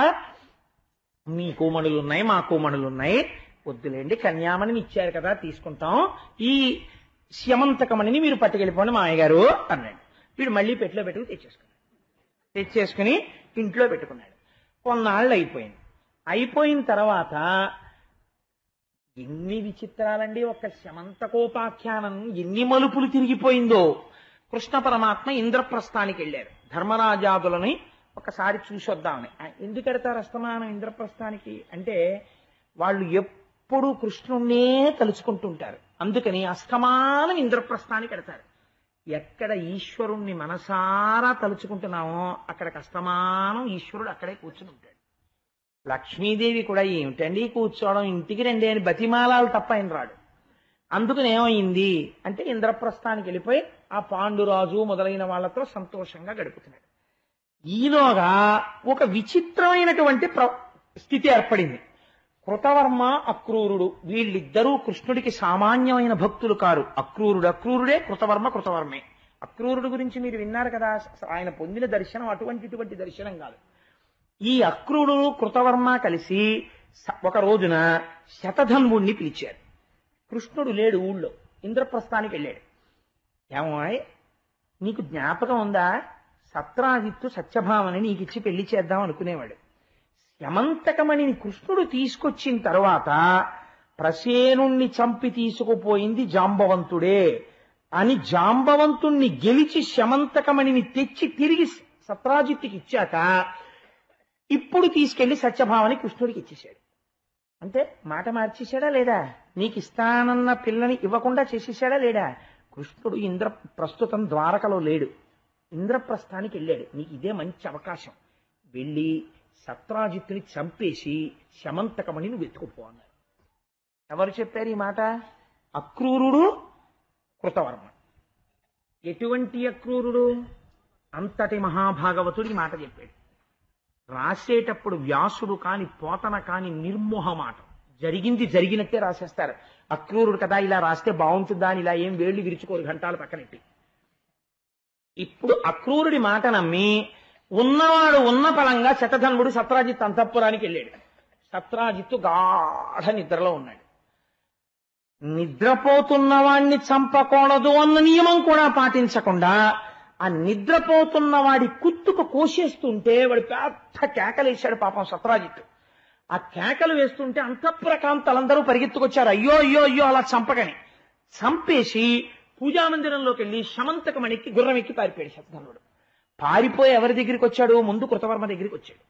మీకు మణులున్నాయి మాకు మణులున్నాయి, వద్దులేండి కన్యామణిని ఇచ్చారు కదా తీసుకుంటాం, ఈ స్యమంతకమణిని మీరు పట్టుకెళ్ళిపోండి మామయ్య గారు అన్నాడు. వీడు మళ్ళీ పెట్టులో పెట్టుకుని తెచ్చేసుకుని ఇంట్లో పెట్టుకున్నాడు. కొన్నాళ్ళు అయిపోయింది. అయిపోయిన తర్వాత ఎన్ని విచిత్రాలండి! ఒక్క శమంతకోపాఖ్యానం ఎన్ని మలుపులు తిరిగిపోయిందో. కృష్ణ పరమాత్మ ఇంద్రప్రస్థానికి వెళ్ళారు. ధర్మరాజాదులని ఒకసారి చూసొద్దామని. ఎందుకు ఎడతారు అస్తమానం ఇంద్రప్రస్థానికి అంటే, వాళ్ళు ఎప్పుడూ కృష్ణుణ్ణే తలుచుకుంటుంటారు. అందుకని అస్తమానం ఇంద్రప్రస్థానికి ఎడతారు. ఎక్కడ ఈశ్వరుణ్ణి మనసారా తలుచుకుంటున్నామో అక్కడికి అస్తమానం ఈశ్వరుడు అక్కడే కూర్చుని ఉంటాడు. లక్ష్మీదేవి కూడా ఏమిటండి కూర్చోవడం, ఇంటికి రండి అని బతిమాలాలు తప్ప ఆయన రాడు. అందుకని ఏమైంది అంటే ఇంద్రప్రస్థానికి వెళ్ళిపోయి ఆ పాండురాజు మొదలైన వాళ్ళతో సంతోషంగా గడుపుతున్నాడు. ఈలోగా ఒక విచిత్రమైనటువంటి స్థితి ఏర్పడింది. కృతవర్మ అక్రూరుడు వీళ్ళిద్దరూ కృష్ణుడికి సామాన్యమైన భక్తులు కారు. అక్రూరుడే, కృతవర్మే. అక్రూరుడు గురించి మీరు విన్నారు కదా, ఆయన పొందిన దర్శనం ఇటువంటి దర్శనం కాదు. ఈ అక్రూరుడు కృతవర్మ కలిసి ఒక రోజున శతధన్వుణ్ణి పిలిచారు. కృష్ణుడు లేడు ఊళ్ళో, ఇంద్రప్రస్థానికి వెళ్ళాడు. ఏమాయ్, నీకు జ్ఞాపకం ఉందా? సత్రాజిత్తు సత్యభామని నీకిచ్చి పెళ్లి చేద్దాం అనుకునేవాడు. శమంతకమణిని కృష్ణుడు తీసుకొచ్చిన తరువాత ప్రసేనుణ్ణి చంపి తీసుకుపోయింది జాంబవంతుడే అని జాంబవంతుణ్ణి గెలిచి శమంతకమణిని తెచ్చి తిరిగి సత్రాజిత్తుకి ఇచ్చాక ఇప్పుడు తీసుకెళ్లి సత్యభామని కృష్ణుడికి ఇచ్చేశాడు. అంటే మాట మార్చేశాడా లేదా? నీకు ఇస్తానన్న పిల్లని ఇవ్వకుండా చేసేశాడా లేడా? కృష్ణుడు ప్రస్తుతం ద్వారకలో లేడు, ఇంద్రప్రస్థానికి వెళ్ళాడు. నీకు ఇదే మంచి అవకాశం, వెళ్ళి సత్రాజిత్తుని చంపేసి శమంతకమణి నువ్వు వెతుకుపో అన్నారు. ఎవరు చెప్పారు ఈ మాట? అక్రూరుడు, కృతవర్మ. ఎటువంటి అక్రూరుడు? అంతటి మహాభాగవతుడు ఈ మాట చెప్పాడు. రాసేటప్పుడు వ్యాసుడు కాని పోతన కాని నిర్మోహమాటం, జరిగింది జరిగినట్టే రాసేస్తారు. అక్రూరుడు కదా ఇలా రాస్తే బాగుంటుందా అని ఇలా ఏం వేళ్లు విరుచుకోరు గంటాలు పక్కనెట్టి. ఇప్పుడు అక్రూరుడి మాట నమ్మి ఉన్నవాడు ఉన్న పలంగా శతధన్వుడు సత్రాజిత్ అంతఃపురానికి వెళ్ళాడు. సత్రాజిత్తు గాఢ నిద్రలో ఉన్నాడు. నిద్రపోతున్నవాణ్ణి చంపకూడదు అన్న నియమం కూడా పాటించకుండా ఆ నిద్రపోతున్న వాడి కుత్తుకు కోసేస్తుంటే వాడు పెద్ద కేకలేశాడు పాపం సత్రాజిత్తు. ఆ కేకలు వేస్తుంటే అంతఃపురకాంతలందరూ పరిగెత్తుకొచ్చారు. అయ్యో అయ్యో అయ్యో అలా చంపకని. చంపేసి పూజామందిరంలోకి వెళ్ళి శమంతకమణికి గుర్రం ఎక్కి పారిపోయాడు శతధన్వుడు. పారిపోయి ఎవరి దగ్గరికి వచ్చాడు? ముందు కృతవర్మ దగ్గరికి వచ్చాడు.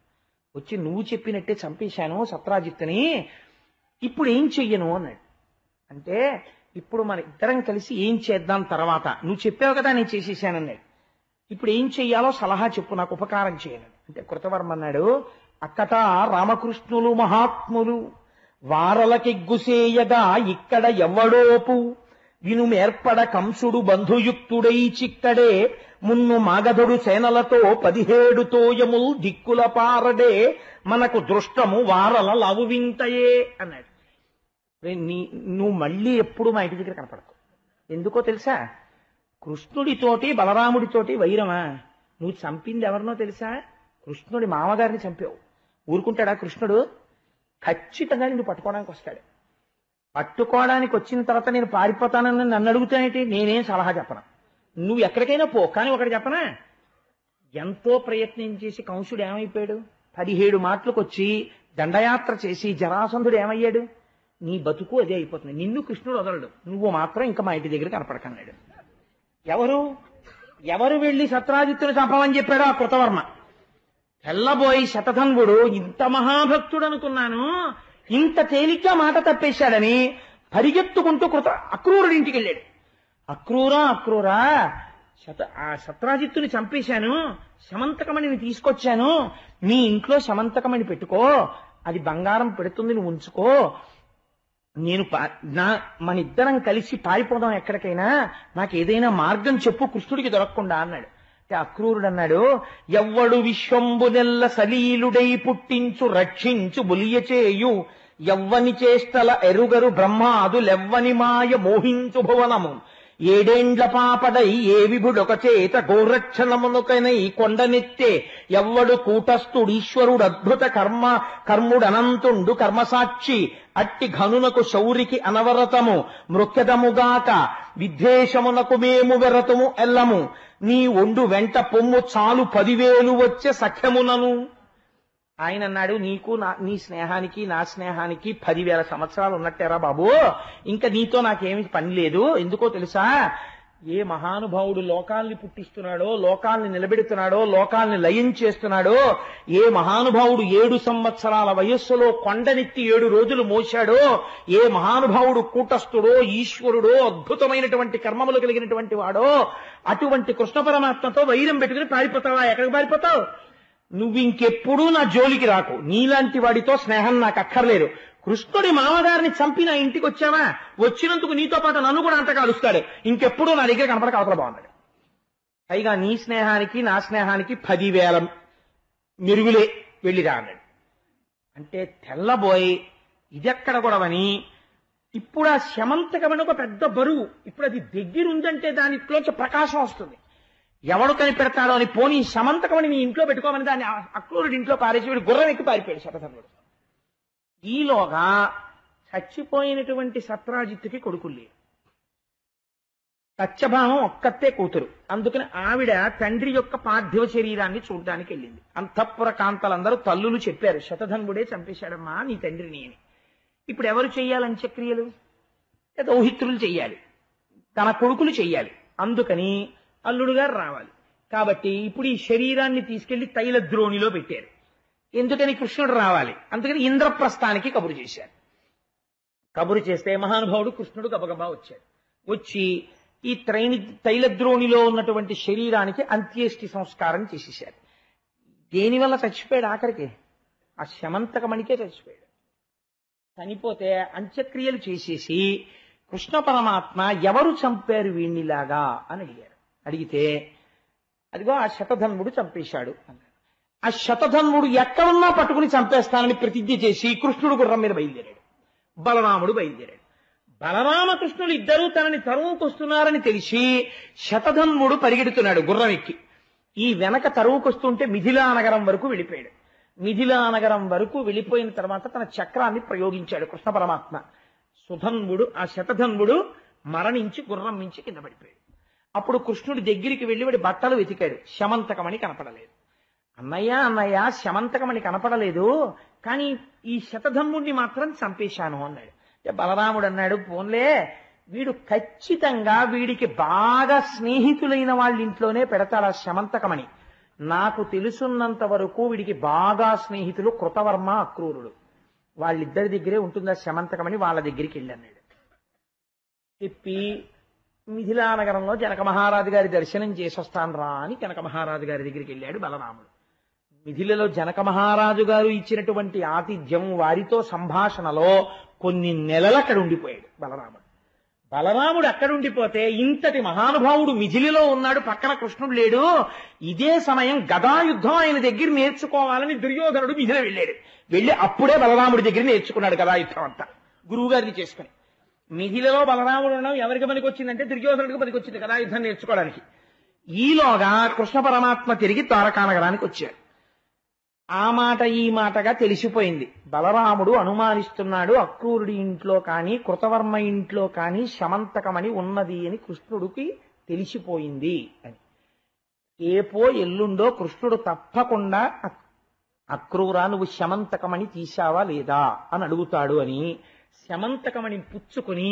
వచ్చి నువ్వు చెప్పినట్టే చంపేశాను సత్రాజిత్తుని, ఇప్పుడు ఏం చెయ్యను అన్నాడు. అంటే ఇప్పుడు మన ఇద్దరం కలిసి ఏం చేద్దాం తర్వాత, నువ్వు చెప్పావు కదా నేను చేసేసానన్నాడు. ఇప్పుడు ఏం చెయ్యాలో సలహా చెప్పు, నాకు ఉపకారం చేయను అంటే కృతవర్మ అన్నాడు, అక్కట రామకృష్ణులు మహాత్ములు వారలకెగ్గుసేయగా ఇక్కడ ఎవ్వడోపు వినుమేర్పడ కంసుడు బంధుయుక్తుడై చిక్కడే మున్ను మాగధుడు సేనలతో 17 తోయముల్ దిక్కుల పారడే మనకు దృష్టము వారల లవు వింతయే అన్నాడు. నువ్వు మళ్ళీ ఎప్పుడు మా ఇంటి దగ్గర కనపడతావు. ఎందుకో తెలుసా? కృష్ణుడితోటి బలరాముడితోటి వైరమా? నువ్వు చంపింది ఎవరినో తెలుసా? కృష్ణుడి మామగారిని చంపావు. ఊరుకుంటాడా కృష్ణుడు? ఖచ్చితంగా నిన్ను పట్టుకోవడానికి వస్తాడు. పట్టుకోవడానికి వచ్చిన తర్వాత నేను పారిపోతానని నన్ను అడుగుతానేంటి? నేనేం సలహా చెప్పను. నువ్వు ఎక్కడికైనా పో, కానీ ఒకటి చెప్పనా? ఎంతో ప్రయత్నం చేసి కంసుడు ఏమైపోయాడు? 17 మాటలకు వచ్చి దండయాత్ర చేసి జరాసంధుడు ఏమయ్యాడు? నీ బతుకు అదే అయిపోతుంది. నిన్ను కృష్ణుడు వదలడు, నువ్వు మాత్రం ఇంకా మా ఇంటి దగ్గర కనపడకన్నాడు. ఎవరు వెళ్లి సత్రాజిత్తుని చంపమని చెప్పాడు? ఆ కృతవర్మ. తెల్లబోయి శతధన్వుడు ఇంత మహాభక్తుడు అనుకున్నాను, ఇంత తేలిగ్గా మాట తప్పేశాడని పరిగెత్తుకుంటూ అక్రూరుడి ఇంటికి వెళ్ళాడు. అక్రూరా ఆ సత్రాజిత్తుని చంపేశాను, శమంతకమణిని తీసుకొచ్చాను, నీ ఇంట్లో శమంతకమణి పెట్టుకో, అది బంగారం పెడుతుంది, నువ్వు ఉంచుకో, నేను మన ఇద్దరం కలిసి పారిపోదాం ఎక్కడికైనా, నాకు ఏదైనా మార్గం చెప్పు కృష్ణుడికి దొరకకుండా అన్నాడు. అంటే అక్రూరుడు అన్నాడు, ఎవ్వడు విశ్వంబునెల్ల సలీలుడై పుట్టించు రక్షించు బులియచేయు ఎవ్వని చేష్టల ఎరుగరు బ్రహ్మాదులెవ్వని మాయ మోహించు భువనము ఏడేండ్ల పాపడై ఏ విభుడొక చేత గోరక్షణమునుకనై కొండనెత్తే ఎవ్వడు కూటస్థుడీశ్వరుడు అద్భుత కర్ముడనంతుండు కర్మసాక్షి అట్టి ఘనునకు శౌరికి అనవరతము మృక్యదముగాక విద్వేషమునకు మేము వెరతము ఎల్లము నీ ఒండు వెంట పొమ్ము చాలు 10,000 వచ్చే సఖ్యమునను. ఆయన అన్నాడు, నీకు నీ స్నేహానికి నా స్నేహానికి 10,000 సంవత్సరాలు ఉన్నట్టేరా బాబు, ఇంకా నీతో నాకేమి పని లేదు. ఎందుకో తెలుసా, ఏ మహానుభావుడు లోకాల్ని పుట్టిస్తున్నాడో, లోకాల్ని నిలబెడుతున్నాడో, లోకాల్ని లయం చేస్తున్నాడో, ఏ మహానుభావుడు 7 సంవత్సరాల వయస్సులో కొండనెత్తి 7 రోజులు మోశాడో, ఏ మహానుభావుడు కూటస్థుడో ఈశ్వరుడో అద్భుతమైనటువంటి కర్మములు కలిగినటువంటి వాడో, అటువంటి కృష్ణ పరమాత్మతో వైరం పెట్టుకుని పారిపోతావా? ఎక్కడికి పారిపోతావు? నువ్వు ఇంకెప్పుడూ నా జోలికి రాకు, నీలాంటి వాడితో స్నేహం నాకు అక్కర్లేదు. కృష్ణుడి మామగారిని చంపి నా ఇంటికి వచ్చావా, వచ్చినందుకు నీతో పాటు నన్ను కూడా అంత కాలుస్తాడు, ఇంకెప్పుడు నా దగ్గర కనపడక అవతల బాగున్నాడు. పైగా నీ స్నేహానికి నా స్నేహానికి 10,000 మెరుగులే, వెళ్ళిరా అన్నాడు. అంటే తెల్లబోయి ఇదెక్కడ గొడవని, ఇప్పుడు ఆ శమంతకమని ఒక పెద్ద బరువు, ఇప్పుడు అది దగ్గరుందంటే దానిలోంచి ప్రకాశం వస్తుంది. ఎవడు కనిపెడతాడో అని, పోనీ శమంతకమని నీ ఇంట్లో పెట్టుకోమని దాన్ని అక్రూరుడి ఇంట్లో పారేసి వీడు గుర్రం ఎక్కి పారిపోయాడు శతధన్వుడు. ఈలోగా చచ్చిపోయినటువంటి సత్రాజిత్తుకి కొడుకులు లేరు, సత్యభామం ఒక్కతే కూతురు. అందుకని ఆవిడ తండ్రి యొక్క పార్థివ శరీరాన్ని చూడడానికి వెళ్ళింది. అంతఃపుర కాంతలందరూ తల్లులు చెప్పారు, శతధన్వుడే చంపేశాడమ్మా నీ తండ్రిని అని. ఇప్పుడు ఎవరు చెయ్యాలి అంత్యక్రియలు? దౌహిత్రులు చెయ్యాలి, తన కొడుకులు చెయ్యాలి. అందుకని అల్లుడు గారు రావాలి. కాబట్టి ఇప్పుడు ఈ శరీరాన్ని తీసుకెళ్లి తైలద్రోణిలో పెట్టారు. ఎందుకని? కృష్ణుడు రావాలి. అందుకని ఇంద్రప్రస్థానికి కబురు చేశారు. కబురు చేస్తే మహానుభావుడు కృష్ణుడు గబగబా వచ్చాడు. వచ్చి ఈ తైలద్రోణిలో ఉన్నటువంటి శరీరానికి అంత్యేష్టి సంస్కారం చేసేశారు. దేనివల్ల చచ్చిపోయాడు? ఆఖరికి ఆ శమంతకమణికే చచ్చిపోయాడు. చనిపోతే అంత్యక్రియలు చేసేసి కృష్ణ పరమాత్మ ఎవరు చంపారు వీణ్ణిలాగా అని అడిగారు. అడిగితే అదిగో ఆ శతధన్వుడు చంపేశాడు అన్నాడు. ఆ శతధన్వుడు ఎక్కడున్నా పట్టుకుని చంపేస్తానని ప్రతిజ్ఞ చేసి కృష్ణుడు గుర్రం మీద బయలుదేరాడు. బలరాముడు బయలుదేరాడు. బలరామకృష్ణులు ఇద్దరూ తనని తరువుకొస్తున్నారని తెలిసి శతధన్వుడు పరిగెడుతున్నాడు గుర్రం ఎక్కి. ఈ వెనక తరువుకొస్తుంటే మిథిలా నగరం వరకు వెళ్ళిపోయాడు. మిథిలా నగరం వరకు వెళ్ళిపోయిన తర్వాత తన చక్రాన్ని ప్రయోగించాడు కృష్ణ పరమాత్మ. సుధన్వుడు, ఆ శతధన్వుడు మరణించి గుర్రం మించి కింద పడిపోయాడు. అప్పుడు కృష్ణుడి దగ్గరికి వెళ్ళి వాడి బట్టలు వెతికాడు, శమంతకమణి కనపడలేదు. అన్నయ్య శమంతకమణి కనపడలేదు, కానీ ఈ శతధన్వుడిని మాత్రం చంపేశాను అన్నాడు. బలరాముడు అన్నాడు, పోన్లే, వీడు ఖచ్చితంగా వీడికి బాగా స్నేహితులైన వాళ్ళ ఇంట్లోనే పెడతాడు ఆ శమంతకమణి. నాకు తెలుసున్నంత వరకు వీడికి బాగా స్నేహితులు కృతవర్మ, అక్రూరుడు. వాళ్ళిద్దరి దగ్గరే ఉంటుందా శమంతకమణి, వాళ్ళ దగ్గరికి వెళ్ళి అన్నాడు. చెప్పి మిథిలా నగరంలో జనక మహారాజు గారి దర్శనం చేసొస్తాను రా అని జనక మహారాజు గారి దగ్గరికి వెళ్ళాడు బలరాముడు. మిథిలలో జనక మహారాజు గారు ఇచ్చినటువంటి ఆతిథ్యం, వారితో సంభాషణలో కొన్ని నెలలు అక్కడ ఉండిపోయాడు బలరాముడు. బలరాముడు అక్కడుండిపోతే ఇంతటి మహానుభావుడు మిథిలిలో ఉన్నాడు, పక్కన కృష్ణుడు లేడు. ఇదే సమయం గదాయుద్ధం ఆయన దగ్గర నేర్చుకోవాలని దుర్యోధనుడు మిథిల వెళ్ళాడు. వెళ్ళి అప్పుడే బలరాముడి దగ్గర నేర్చుకున్నాడు గదాయుద్ధం అంతా గురువు గారిని చేసుకుని. మిథిలలో బలరాముడు ఉండడం ఎవరికి పనికి వచ్చిందంటే దుర్యోధనుడికి పనికి వచ్చింది గదాయుద్ధం నేర్చుకోవడానికి. ఈలోగా కృష్ణ పరమాత్మ తిరిగి ద్వారకానగరానికి వచ్చాడు. ఆ మాట ఈ మాటగా తెలిసిపోయింది. బలరాముడు అనుమానిస్తున్నాడు, అక్రూరుడి ఇంట్లో కానీ కృతవర్మ ఇంట్లో కానీ శమంతకమణి ఉన్నది అని కృష్ణుడికి తెలిసిపోయింది అని. ఏపో ఎల్లుండో కృష్ణుడు తప్పకుండా అక్రూరా నువ్వు శమంతకమణి తీశావా లేదా అని అడుగుతాడు అని శమంతకమణి పుచ్చుకుని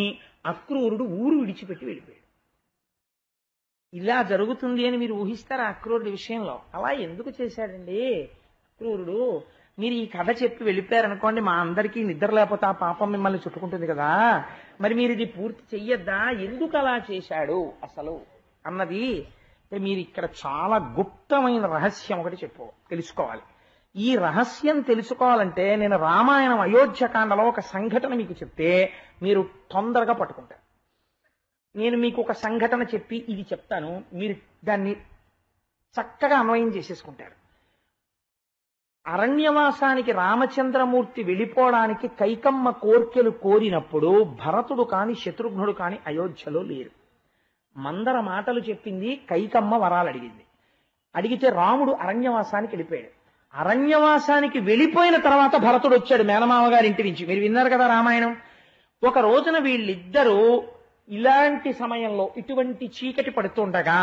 అక్రూరుడు ఊరు విడిచిపెట్టి వెళ్ళిపోయాడు. ఇలా జరుగుతుంది అని మీరు ఊహిస్తారా? అక్రూరుడి విషయంలో అలా ఎందుకు చేశాడండి అక్రూరుడు? మీరు ఈ కథ చెప్పి వెళ్ళిపోయారనుకోండి, మా అందరికీ నిద్ర లేకపోతే ఆ పాపం మిమ్మల్ని చుట్టుకుంటుంది కదా, మరి మీరు ఇది పూర్తి చెయ్యొద్దా? ఎందుకు అలా చేశాడు అసలు అన్నది మీరు ఇక్కడ చాలా గుప్తమైన రహస్యం ఒకటి తెలుసుకోవాలి. ఈ రహస్యం తెలుసుకోవాలంటే నేను రామాయణం అయోధ్యకాండలో ఒక సంఘటన మీకు చెప్తే మీరు తొందరగా పట్టుకుంటారు. నేను మీకు ఒక సంఘటన చెప్పి ఇది చెప్తాను, మీరు దాన్ని చక్కగా అన్వయం చేసేసుకుంటారు. అరణ్యవాసానికి రామచంద్రమూర్తి వెళ్ళిపోవడానికి కైకమ్మ కోర్కెలు కోరినప్పుడు భరతుడు కాని శత్రుఘ్నుడు కాని అయోధ్యలో లేరు. మందర మాటలు చెప్పింది, కైకమ్మ వరాలు అడిగింది. అడిగితే రాముడు అరణ్యవాసానికి వెళ్ళిపోయాడు. అరణ్యవాసానికి వెళ్ళిపోయిన తర్వాత భరతుడు వచ్చాడు మేనమామ గారి ఇంటి నుంచి. మీరు విన్నారు కదా రామాయణం. ఒక రోజున వీళ్ళిద్దరూ ఇలాంటి సమయంలో ఇటువంటి చీకటి పడుతుండగా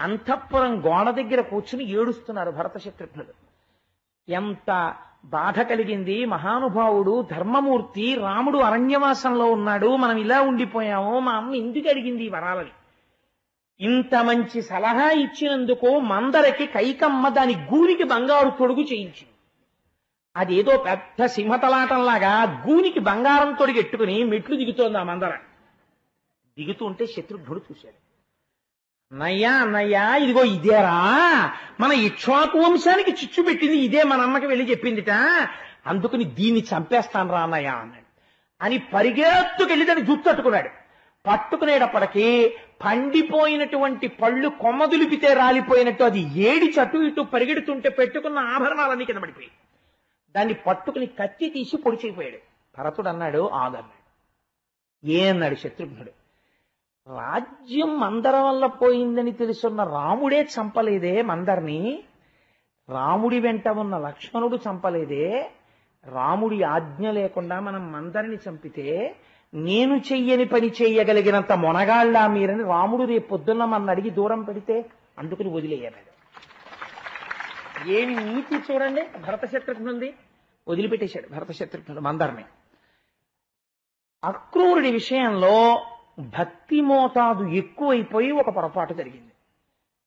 అంతఃపురం గోడ దగ్గర కూర్చుని ఏడుస్తున్నారు భరత శత్రుఘ్నులు. ఎంత బాధ కలిగింది. మహానుభావుడు ధర్మమూర్తి రాముడు అరణ్యవాసంలో ఉన్నాడు, మనం ఇలా ఉండిపోయాము, మా అమ్మ ఎందుకు అడిగింది ఈ వరాలని. ఇంత మంచి సలహా ఇచ్చినందుకు మందరకి కైకమ్మ దాని గూనికి బంగారు తొడుగు చేయించింది. అదేదో పెద్ద సింహతలాటంలాగా గూనికి బంగారం తొడిగెట్టుకుని మెట్లు దిగుతోంది ఆ మందర. దిగుతూ ఉంటే శత్రుఘ్నుడు చూశాడు. అన్నయ్యా అన్నయ్యా, ఇదిగో ఇదేరా మన ఇక్ష్వాకు వంశానికి చిచ్చు పెట్టింది, ఇదే మన అమ్మకి వెళ్ళి చెప్పిందిట, అందుకని దీన్ని చంపేస్తాను రా అన్నయ్య అన్నాడు. అని పరిగెత్తుకెళ్ళి దాన్ని జుత్తట్టుకున్నాడు. పట్టుకునేటప్పటికీ పండిపోయినటువంటి పళ్ళు కొమ్మదులిపితే రాలిపోయినట్టు అది ఏడి చట్టు ఇటు పరిగెడుతుంటే పెట్టుకున్న ఆభరణాలన్నీ కింద పడిపోయి దాన్ని పట్టుకుని కత్తి తీసి పొడిచిపోయాడు. భరతుడు అన్నాడు ఆగన్నాడు. అన్నాడు శత్రుఘ్నుడు. రాజ్యం మందర వల్ల పోయిందని తెలుసున్న రాముడే చంపలేదే మందర్ని, రాముడి వెంట ఉన్న లక్ష్మణుడు చంపలేదే, రాముడి ఆజ్ఞ లేకుండా మనం మందరిని చంపితే నేను చెయ్యని పని చెయ్యగలిగినంత మొనగాళ్ళ మీరని రాముడు రేపు పొద్దున్న మన అడిగి దూరం పెడితే అందుకుని వదిలేయన్నాడు. ఏమి నీతి చూడండి భరత శత్రుఘ్నుంది. వదిలిపెట్టేశాడు భరత శత్రుఘ్నుడు మందరిని. అక్రూరుడి విషయంలో భక్తి మోతాదు ఎక్కువైపోయి ఒక పొరపాటు జరిగింది.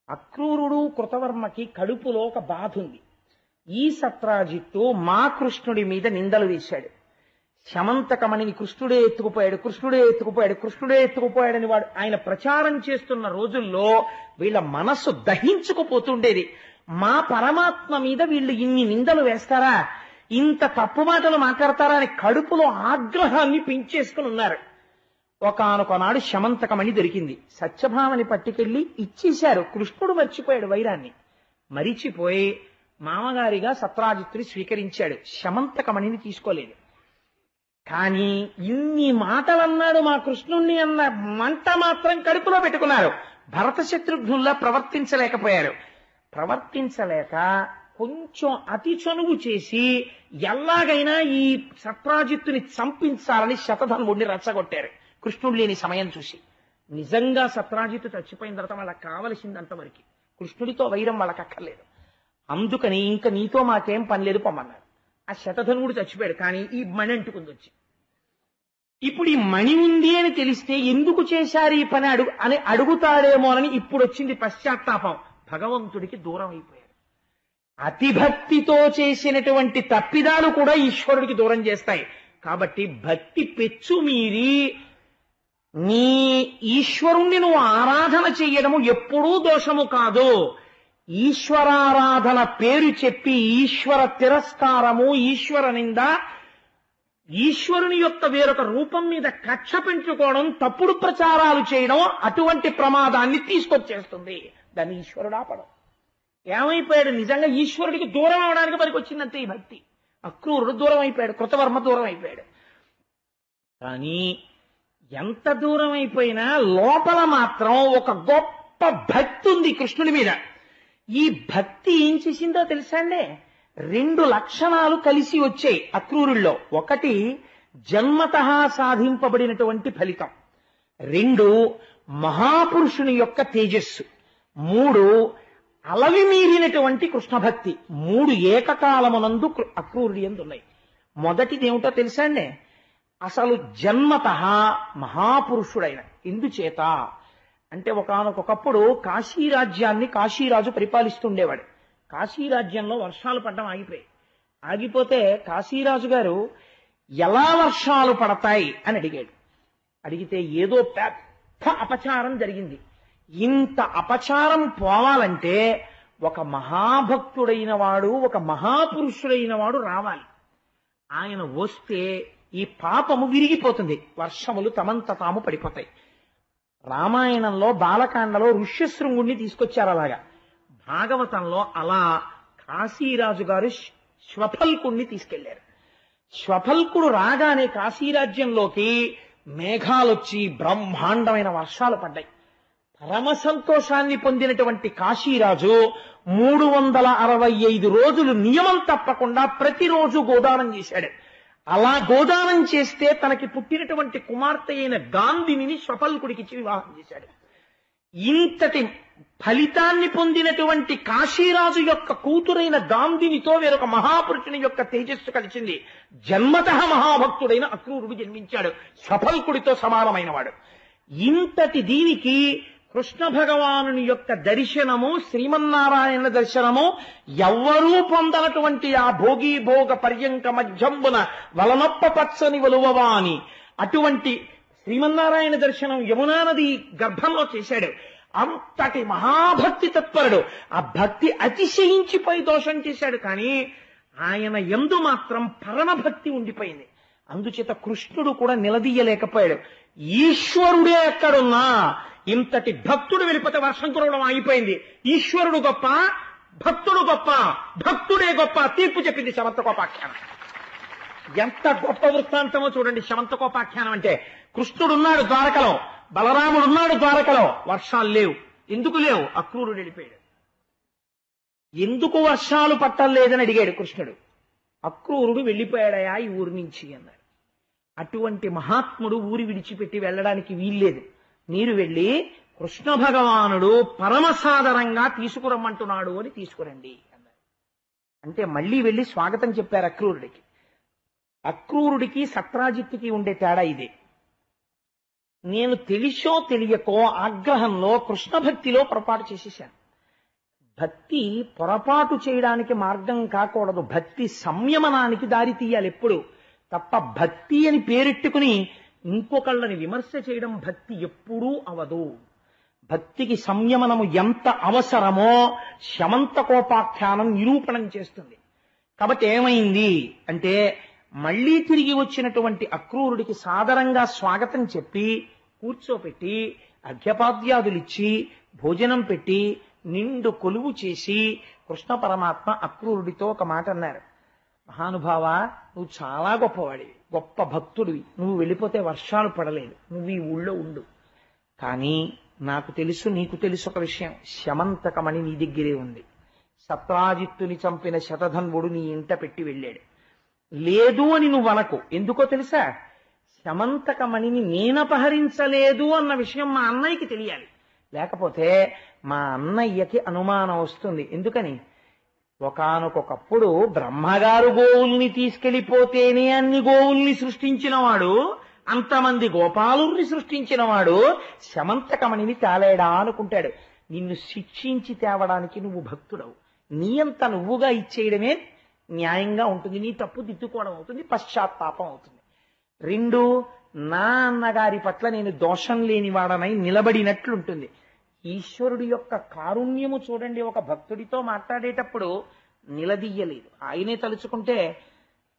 అక్రూరుడు కృతవర్మకి కడుపులో ఒక బాధ ఉంది. ఈ సత్రాజిత్తు మా కృష్ణుడి మీద నిందలు వేశాడు. శమంతకమణిని కృష్ణుడే ఎత్తుకుపోయాడు, కృష్ణుడే ఎత్తుకుపోయాడు, కృష్ణుడే ఎత్తుకుపోయాడని వాడు ఆయన ప్రచారం చేస్తున్న రోజుల్లో వీళ్ళ మనస్సు దహించుకుపోతుండేది. మా పరమాత్మ మీద వీళ్ళు ఇన్ని నిందలు వేస్తారా, ఇంత తప్పు మాటలు మాట్లాడతారా అని కడుపులో ఆగ్రహాన్ని పెంచేసుకుని ఉన్నారు. ఒకానొకనాడు శమంతకమణి దొరికింది. సత్యభామని పట్టుకెళ్లి ఇచ్చేశారు. కృష్ణుడు మర్చిపోయాడు వైరాన్ని. మరిచిపోయి మామగారిగా సత్రాజిత్తుని స్వీకరించాడు. శమంతకమణిని తీసుకోలేదు. కానీ ఇన్ని మాటలన్నాడు మా కృష్ణుణ్ణి అన్న మంట మాత్రం కడుపులో పెట్టుకున్నారు. భరత శత్రుఘ్నుల్లా ప్రవర్తించలేకపోయారు. ప్రవర్తించలేక కొంచెం అతి చనువు చేసి ఎలాగైనా ఈ సత్రాజిత్తుని చంపించాలని శతధన్వుడిని రెచ్చగొట్టారు. కృష్ణుడు లేని సమయం చూసి. నిజంగా సత్రాజిత్తు చచ్చిపోయిన తర్వాత వాళ్ళకి కావలసింది అంతవరకు, కృష్ణుడితో వైరం వాళ్ళకి అక్కర్లేదు. అందుకని ఇంకా నీతో మాకేం పని లేదు పొమ్మన్నారు. ఆ శతధన్వుడు చచ్చిపోయాడు. కానీ ఈ మణి అంటుకుంది వచ్చి. ఇప్పుడు ఈ మణి ఉంది అని తెలిస్తే ఎందుకు చేశారు ఈ పని అని అడుగుతాడేమోనని ఇప్పుడు వచ్చింది పశ్చాత్తాపం. భగవంతుడికి దూరం అయిపోయారు. అతిభక్తితో చేసినటువంటి తప్పిదాలు కూడా ఈశ్వరుడికి దూరం చేస్తాయి. కాబట్టి భక్తి పెచ్చు మీరి నీ ఈశ్వరుణ్ణి నువ్వు ఆరాధన చెయ్యడము ఎప్పుడూ దోషము కాదు. ఈశ్వరారాధన పేరు చెప్పి ఈశ్వర తిరస్కారము, ఈశ్వర నింద, ఈశ్వరుని యొక్క వేరొక రూపం మీద కక్ష పెంచుకోవడం, తప్పుడు ప్రచారాలు చేయడం అటువంటి ప్రమాదాన్ని తీసుకొచ్చేస్తుంది. దాన్ని ఈశ్వరుడు ఆపడం. ఏమైపోయాడు? నిజంగా ఈశ్వరుడికి దూరం అవడానికి పనికి వచ్చిందంతే ఈ భక్తి. అక్రూరుడు దూరం అయిపోయాడు, కృతవర్మ దూరం అయిపోయాడు. కానీ ఎంత దూరం అయిపోయినా లోపల మాత్రం ఒక గొప్ప భక్తి ఉంది కృష్ణుడి మీద. ఈ భక్తి ఏం చేసిందో తెలుసా అండి? 2 లక్షణాలు కలిసి వచ్చాయి అక్రూరుల్లో. ఒకటి జన్మతః సాధింపబడినటువంటి ఫలితం, 2 మహాపురుషుని యొక్క తేజస్సు, 3 అలవి మీరినటువంటి కృష్ణ భక్తి. 3 ఏకకాలమునందు అక్రూరుడి యందు ఉన్నాయి. మొదటిది ఏమిటో తెలుసా అండి? అసలు జన్మతః మహాపురుషుడైన. ఎందుచేత అంటే ఒకానొకప్పుడు కాశీరాజ్యాన్ని కాశీరాజు పరిపాలిస్తుండేవాడు. కాశీరాజ్యంలో వర్షాలు పడడం ఆగిపోయాయి. ఆగిపోతే కాశీరాజు గారు ఎలా వర్షాలు పడతాయి అని అడిగాడు. అడిగితే ఏదో పెద్ద అపచారం జరిగింది. ఇంత అపచారం పోవాలంటే ఒక మహాభక్తుడైన వాడు, ఒక మహాపురుషుడైన వాడు రావాలి. ఆయన వస్తే ఈ పాపము విరిగిపోతుంది, వర్షములు తమంత తాము పడిపోతాయి. రామాయణంలో బాలకాండలో ఋష్యశృంగుణ్ణి తీసుకొచ్చారు అలాగా. భాగవతంలో అలా కాశీరాజు గారు శ్వఫల్కుణ్ణి తీసుకెళ్లారు. శ్వఫల్కుడు రాగానే కాశీరాజ్యంలోకి మేఘాలొచ్చి బ్రహ్మాండమైన వర్షాలు పడ్డాయి. పరమ సంతోషాన్ని పొందినటువంటి కాశీరాజు 365 రోజులు నియమం తప్పకుండా ప్రతిరోజు గోదానం చేశాడు. అలా గోదానం చేస్తే తనకి పుట్టినటువంటి కుమార్తె అయిన గాంధిని శ్వఫల్కుడికిచ్చి వివాహం చేశాడు. ఇంతటి ఫలితాన్ని పొందినటువంటి కాశీరాజు యొక్క కూతురైన గాంధినితో వేరొక మహాపురుషుని యొక్క తేజస్సు కలిసింది. జన్మతః మహాభక్తుడైన అక్రూరుడు జన్మించాడు. సఫల్కుడితో సమానమైన వాడు. ఇంతటి దీనికి కృష్ణ భగవానుని యొక్క దర్శనము, శ్రీమన్నారాయణ దర్శనము ఎవ్వరూ పొందనటువంటి ఆ భోగి భోగ పర్యంక మధ్యంబున వలనొప్ప పచ్చని వలువవాని అటువంటి శ్రీమన్నారాయణ దర్శనం యమునా నది గర్భంలో చేశాడు. అంతటి మహాభక్తి తత్పరుడు. ఆ భక్తి అతిశయించిపోయి దోషం చేశాడు. కానీ ఆయన యందు మాత్రం పరమభక్తి ఉండిపోయింది. అందుచేత కృష్ణుడు కూడా నిలదీయలేకపోయాడు. ఈశ్వరుడే ఎక్కడున్నా ఇంతటి భక్తుడు వెళ్ళిపోతే వర్షం కురవడం ఆగిపోయింది. ఈశ్వరుడు గొప్ప, భక్తుడు గొప్ప, భక్తుడే గొప్ప తీర్పు చెప్పింది శమంతకోపాఖ్యానం. ఎంత గొప్ప వృత్తాంతమో చూడండి శమంతకోపాఖ్యానం అంటే. కృష్ణుడున్నాడు ద్వారకలో, బలరాముడున్నాడు ద్వారకలో, వర్షాలు లేవు. ఎందుకు లేవు? అక్రూరుడు వెళ్ళిపోయాడు. ఎందుకు వర్షాలు పట్టలేదని అడిగాడు కృష్ణుడు. అక్రూరుడు వెళ్ళిపోయాడయా ఈ ఊరి నుంచి అన్నాడు. అటువంటి మహాత్ముడు ఊరి విడిచిపెట్టి వెళ్ళడానికి వీల్లేదు. మీరు వెళ్ళి కృష్ణ భగవానుడు పరమసాదరంగా తీసుకురమ్మంటున్నాడు అని తీసుకురండి అన్నారు. అంటే మళ్ళీ వెళ్ళి స్వాగతం చెప్పారు అక్రూరుడికి. అక్రూరుడికి సత్రాజిత్తుకి ఉండే తేడా ఇదే. నేను తెలిసో తెలియకో ఆగ్రహంలో కృష్ణ భక్తిలో పొరపాటు చేసేశాను. భక్తి పొరపాటు చేయడానికి మార్గం కాకూడదు. భక్తి సంయమనానికి దారి తీయాలి ఎప్పుడు తప్ప. భక్తి అని పేరెట్టుకుని ఇంకొకళ్ళని విమర్శ చేయడం భక్తి ఎప్పుడూ అవదు. భక్తికి సంయమనము ఎంత అవసరమో శమంతకోపాఖ్యానం నిరూపణం చేస్తుంది. కాబట్టి ఏమైంది అంటే మళ్లీ తిరిగి వచ్చినటువంటి అక్రూరుడికి సాదరంగా స్వాగతం చెప్పి కూర్చోపెట్టి అర్ఘ్యపాద్యాదులిచ్చి భోజనం పెట్టి నిండు కొలువు చేసి కృష్ణ పరమాత్మ అక్రూరుడితో ఒక మాట అన్నారు. మహానుభావ, నువ్వు చాలా గొప్పవాడివి, గొప్ప భక్తుడివి. నువ్వు వెళ్ళిపోతే వర్షాలు పడలేదు. నువ్వు ఈ ఊళ్ళో ఉండు. కానీ నాకు తెలుసు, నీకు తెలుసు ఒక విషయం. శమంతకమణి నీ దగ్గరే ఉంది. సత్రాజిత్తుని చంపిన శతధన్వుడు నీ ఇంట పెట్టి వెళ్ళాడు. లేదు అని నువ్వు అనకు. ఎందుకో తెలుసా? శమంతకమణిని నేనపహరించలేదు అన్న విషయం మా అన్నయ్యకి తెలియాలి. లేకపోతే మా అన్నయ్యకి అనుమానం వస్తుంది. ఎందుకని? ఒకానొకప్పుడు బ్రహ్మగారు గోవుల్ని తీసుకెళ్లిపోతేనే అన్ని గోవుల్ని సృష్టించిన వాడు, అంతమంది గోపాలుల్ని సృష్టించిన వాడు శమంతకమణిని తేలేడా అనుకుంటాడు. నిన్ను శిక్షించి తేవడానికి నువ్వు భక్తుడవు. నీ అంత నువ్వుగా ఇచ్చేయడమే న్యాయంగా ఉంటుంది. నీ తప్పు దిద్దుకోవడం అవుతుంది, పశ్చాత్తాపం అవుతుంది. రెండు, నా అన్నగారి పట్ల నేను దోషం లేనివాడనై నిలబడినట్లుంటుంది. ఈశ్వరుడి యొక్క కారుణ్యము చూడండి. ఒక భక్తుడితో మాట్లాడేటప్పుడు నిలదీయలేదు. ఆయనే తలుచుకుంటే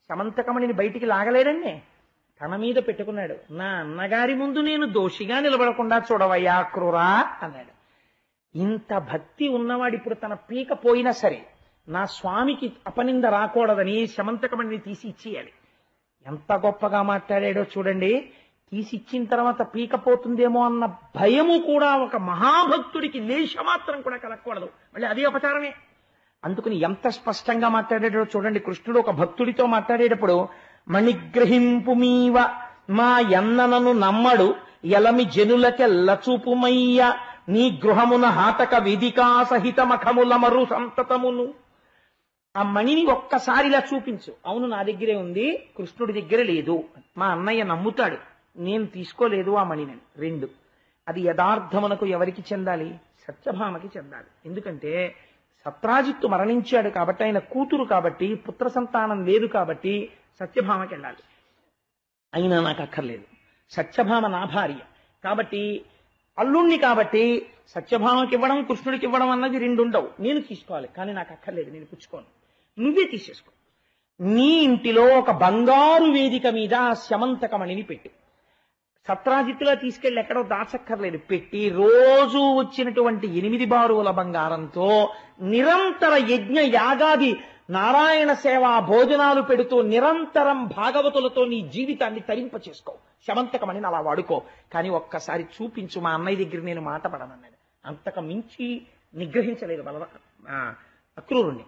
శమంతకమణిని బయటికి లాగలేడండి. తన మీద పెట్టుకున్నాడు. నా అన్నగారి ముందు నేను దోషిగా నిలబడకుండా చూడవయ్యా క్రూరా అన్నాడు. ఇంత భక్తి ఉన్నవాడు ఇప్పుడు తన పీక పోయినా సరే నా స్వామికి అపనింద రాకూడదని శమంతకమణిని తీసి ఇచ్చేయాలి. ఎంత గొప్పగా మాట్లాడాడో చూడండి. తీసి ఇచ్చిన తర్వాత పీక పోతుందేమో అన్న భయము కూడా ఒక మహాభక్తుడికి లేశమాత్రం కూడా కలగకూడదు. మళ్ళీ అది అపచారమే. అందుకని ఎంత స్పష్టంగా మాట్లాడాడో చూడండి. కృష్ణుడు ఒక భక్తుడితో మాట్లాడేటప్పుడు మణిగ్రహింపుమీవ మా ఎన్ననను నమ్మడు ఎలమి జనులకెల్ల చూపుమయ్య నీ గృహమున హాటక వేదికా సహిత మఖముల మరు సంతతమును. ఆ మణిని ఒక్కసారి ఇలా చూపించు. అవును, నా దగ్గరే ఉంది, కృష్ణుడి దగ్గర లేదు. మా అన్నయ్య నమ్ముతాడు, నేను తీసుకోలేదు ఆ మణిని. రెండు, అది యథార్థమునకు ఎవరికి చెందాలి? సత్యభామకి చెందాలి. ఎందుకంటే సత్రాజిత్తు మరణించాడు కాబట్టి, ఆయన కూతురు కాబట్టి, పుత్ర సంతానం లేదు కాబట్టి సత్యభామకి వెళ్ళాలి. అయినా నాకు అక్కర్లేదు. సత్యభామ నా భార్య కాబట్టి, అల్లుణ్ణి కాబట్టి సత్యభామకి ఇవ్వడం కృష్ణుడికి ఇవ్వడం అన్నది రెండు ఉండవు. నేను తీసుకోవాలి, కానీ నాకు అక్కర్లేదు, నేను పుచ్చుకోను, నువ్వే తీసేసుకో. నీ ఇంటిలో ఒక బంగారు వేదిక మీద శమంతకమణిని పెట్టి, సత్రాజిత్తులా తీసుకెళ్లి ఎక్కడో దాచక్కర్లేదు, పెట్టి రోజు వచ్చినటువంటి 8 బారువుల బంగారంతో నిరంతర యజ్ఞ యాగాది నారాయణ సేవ భోజనాలు పెడుతూ నిరంతరం భాగవతులతో నీ జీవితాన్ని తరింప చేసుకో. శమంతకమణిని అలా వాడుకో. కానీ ఒక్కసారి చూపించు, మా అన్నయ్య దగ్గర నేను మాట పడనన్నాడు. అంతకు మించి నిగ్రహించలేదు అక్రూరుణ్ణి.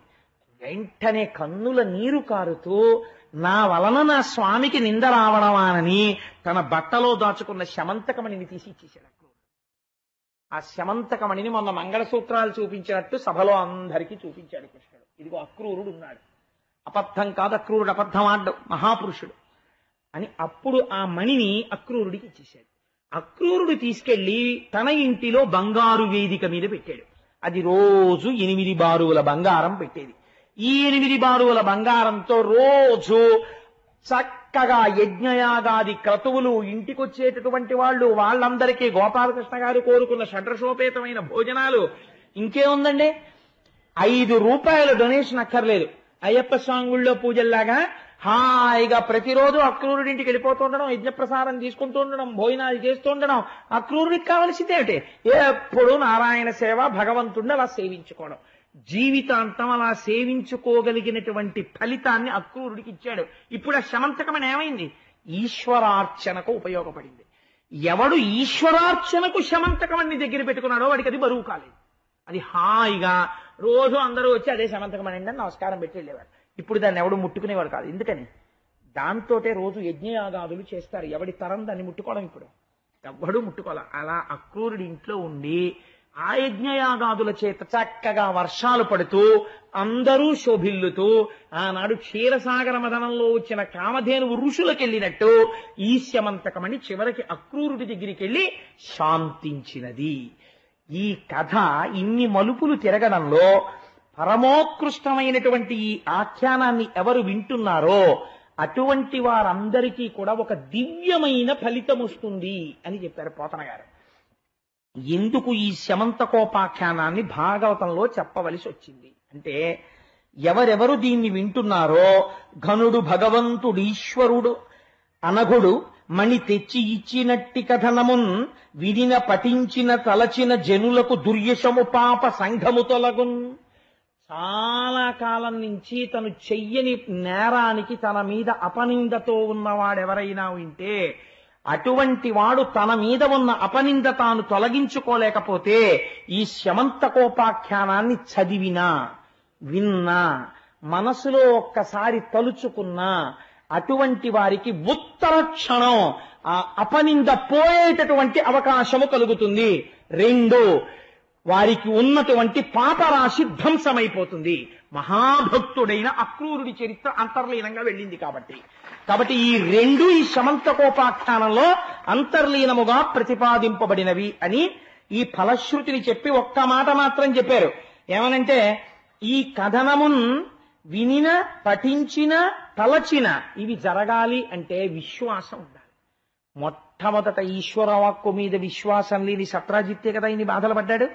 వెంటనే కన్నుల నీరు కారుతూ నా వలన నా స్వామికి నింద రావడమానని తన బట్టలో దాచుకున్న శమంతకమణిని తీసి ఇచ్చేశాడు. ఆ శమంతకమణిని మొన్న మంగళసూత్రాలు చూపించినట్టు సభలో అందరికీ చూపించాడు కృష్ణుడు. ఇదిగో అక్రూరుడు ఉన్నాడు, అబద్ధం కాదు, అక్రూరుడు అబద్ధం ఆడ్డు, మహాపురుషుడు అని. అప్పుడు ఆ మణిని అక్రూరుడికి ఇచ్చేశాడు. అక్రూరుడు తీసుకెళ్లి తన ఇంటిలో బంగారు వేదిక మీద పెట్టాడు. అది రోజు 8 బారువుల బంగారం పెట్టేది. ఈ 8 బారువుల బంగారంతో రోజు చక్కగా యజ్ఞయాగాది క్రతువులు, ఇంటికొచ్చేటటువంటి వాళ్ళందరికీ గోపాలకృష్ణ గారు కోరుకున్న షడ్రసోపేతమైన భోజనాలు. ఇంకేముందండి, 5 రూపాయల డొనేషన్ అక్కర్లేదు. అయ్యప్ప స్వామి పూజల్లాగా హాయిగా ప్రతిరోజు అక్రూరుడింటికి వెళ్ళిపోతూ ఉండడం, యజ్ఞప్రసారం తీసుకుంటూ ఉండడం, భోజనాలు చేస్తూ ఉండడం. అక్రూరుడికి కావలసిందేమిటి? ఎప్పుడు నారాయణ సేవ, భగవంతుడిని అలా సేవించుకోవడం. జీవితాంతం అలా సేవించుకోగలిగినటువంటి ఫలితాన్ని అక్రూరుడికి ఇచ్చాడు. ఇప్పుడు ఆ శమంతకమణి ఏమైంది? ఈశ్వరార్చనకు ఉపయోగపడింది. ఎవడు ఈశ్వరార్చనకు శమంతకమణి దగ్గర పెట్టుకున్నాడో వాడికి అది బరువు కాలేదు. అది హాయిగా రోజు అందరూ వచ్చి అదే శమంతకమణి అని నమస్కారం పెట్టి వెళ్ళేవాడు. ఇప్పుడు దాన్ని ఎవడు ముట్టుకునేవాడు కాదు. ఎందుకని? దాంతోటే రోజు యజ్ఞయాగాదులు చేస్తారు. ఎవడి తరం దాన్ని ముట్టుకోవడం ఇప్పుడు ఎవడు ముట్టుకోవాలి. అలా అక్రూరుడి ఇంట్లో ఉండి ఆ యజ్ఞయాగాదుల చేత చక్కగా వర్షాలు పడుతూ అందరూ శోభిల్లుతూ ఆనాడు క్షీరసాగర మదనంలో వచ్చిన కామధేనువు ఋషులకెళ్ళినట్టు ఈ శమంతకమణి చివరికి అక్రూరుడి దగ్గరికి వెళ్ళి శాంతించినది. ఈ కథ ఇన్ని మలుపులు తిరగడంలో పరమోత్కృష్టమైనటువంటి ఈ ఆఖ్యానాన్ని ఎవరు వింటున్నారో అటువంటి వారందరికీ కూడా ఒక దివ్యమైన ఫలితం వస్తుంది అని చెప్పారు పోతన గారు. ఎందుకు ఈ శమంతకోపాఖ్యానాన్ని భాగవతంలో చెప్పవలసి వచ్చింది అంటే, ఎవరెవరు దీన్ని వింటున్నారో ఘనుడు భగవంతుడు ఈశ్వరుడు అనఘుడు మణి తెచ్చి ఇచ్చినట్టి కథనమున్ వినిన పఠించిన తలచిన జనులకు దుర్యశము పాప సంఘము తొలగున్. చాలా కాలం నుంచి తను చెయ్యని నేరానికి తన మీద అపనిందతో ఉన్నవాడెవరైనా ఉంటే అటువంటి వాడు తన మీద ఉన్న అపనింద తాను తొలగించుకోలేకపోతే ఈ శమంతకోపాఖ్యానాన్ని చదివినా విన్నా మనసులో ఒక్కసారి తలుచుకున్నా అటువంటి వారికి ఉత్తర క్షణం ఆ అపనింద పోయేటటువంటి అవకాశము కలుగుతుంది. 2, వారికి ఉన్నటువంటి పాపరాశి ధ్వంసమైపోతుంది. మహాభక్తుడైన అక్రూరుడి చరిత్ర అంతర్లీనంగా వెళ్ళింది కాబట్టి ఈ 2 ఈ శమంతకోపాఖ్యానంలో అంతర్లీనముగా ప్రతిపాదింపబడినవి అని ఈ ఫలశ్రుతిని చెప్పి ఒక్క మాట మాత్రం చెప్పారు. ఏమనంటే, ఈ కథనమున్ వినిన పఠించిన తలచిన ఇవి జరగాలి అంటే విశ్వాసం ఉండాలి. మొట్టమొదట ఈశ్వర వాక్కు మీద విశ్వాసం లేని సత్రాజిత్తే కదా ఇన్ని బాధలు పడ్డాడు.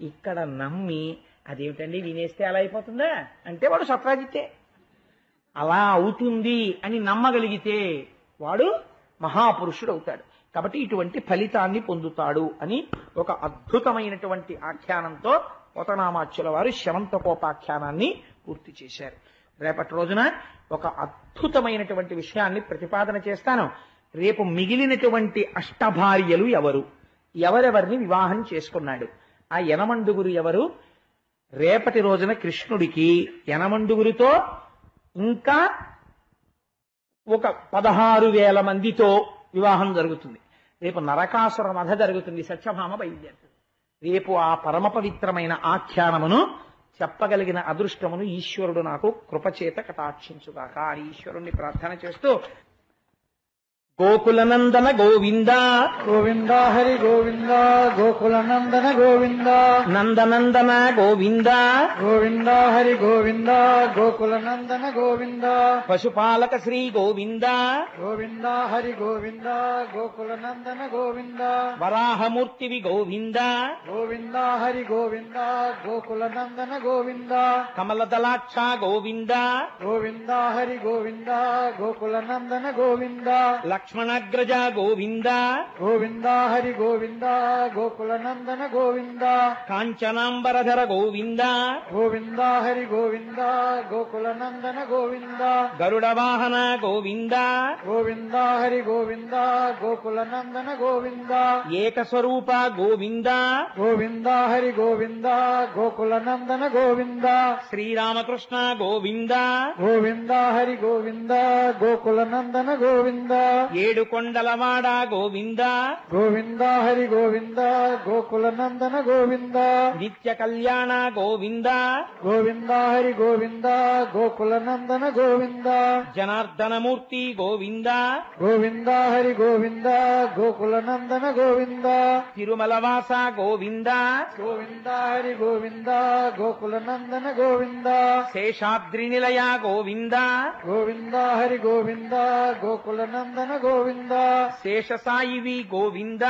ఇక్కడ నమ్మి అదేమిటండి వినేస్తే అలా అయిపోతుందా అంటే వాడు సత్రాజిత్తే. అలా అవుతుంది అని నమ్మగలిగితే వాడు మహాపురుషుడు అవుతాడు. కాబట్టి ఇటువంటి ఫలితాన్ని పొందుతాడు అని ఒక అద్భుతమైనటువంటి ఆఖ్యానంతో పోతనామాచ్యుల వారు శమంతకోపాఖ్యానాన్ని పూర్తి చేశారు. రేపటి రోజున ఒక అద్భుతమైనటువంటి విషయాన్ని ప్రతిపాదన చేస్తాను. రేపు మిగిలినటువంటి అష్టభార్యలు ఎవరెవరిని వివాహం చేసుకున్నాడు, ఆ యనమండుగురు ఎవరు, రేపటి రోజున కృష్ణుడికి యనమండుగురితో ఇంకా ఒక 16,000 మందితో వివాహం జరుగుతుంది. రేపు నరకాసుర వధ జరుగుతుంది, సత్యభామ బయలుదేరుతుంది. రేపు ఆ పరమ పవిత్రమైన ఆఖ్యానమును చెప్పగలిగిన అదృష్టమును ఈశ్వరుడు నాకు కృపచేత కటాక్షించుగాక అని ఈశ్వరుణ్ణి ప్రార్థన చేస్తూ, గోకులనందన గోవింద గోవింద హరి గోవింద గోకులనందన గోవింద నందనందన గోవింద గోవింద హరి గోవింద గోకులనందన గోవింద పశుపాలక శ్రీ గోవింద గోవింద హరి గోవింద గోకులనందన గోవింద వరాహమూర్తివి గోవింద గోవింద హరి గోవింద గోకులనందన గోవింద కమలదలాక్ష గోవింద గోవింద హరి గోవింద గోకులనందన గోవింద లక్ష్మణాగ్రజ గోవింద గోవింద హరి గోవింద గోకులనందన గోవింద కాంచనాంబరధర గోవింద గోవింద హరి గోవింద గోకులనందన గోవింద గరుడ వాహన గోవింద గోవింద హరి గోవింద గోకులనందన గోవింద ఏకస్వరూప గోవింద గోవింద హరి గోవింద గోకులనందన గోవింద శ్రీరామకృష్ణ గోవింద గోవింద హరి గోవింద గోకులనందన గోవింద ఏడు కొండలవాడ గోవింద గోవింద హరి గోవింద గోకుల నందన గోవింద నిత్య కళ్యాణ గోవింద గోవింద హరి గోవింద గోకుల నందన గోవింద జనార్దనమూర్తి గోవింద గోవింద హరి గోవింద గోకుల నందన గోవింద తిరుమలవాస గోవింద గోవింద హరి గోవింద గోకుల నందన గోవింద శేషాద్రి నిలయ గోవింద గోవింద హరి గోవింద గోకుల నందన గోవింద శేషసాయివి గోవింద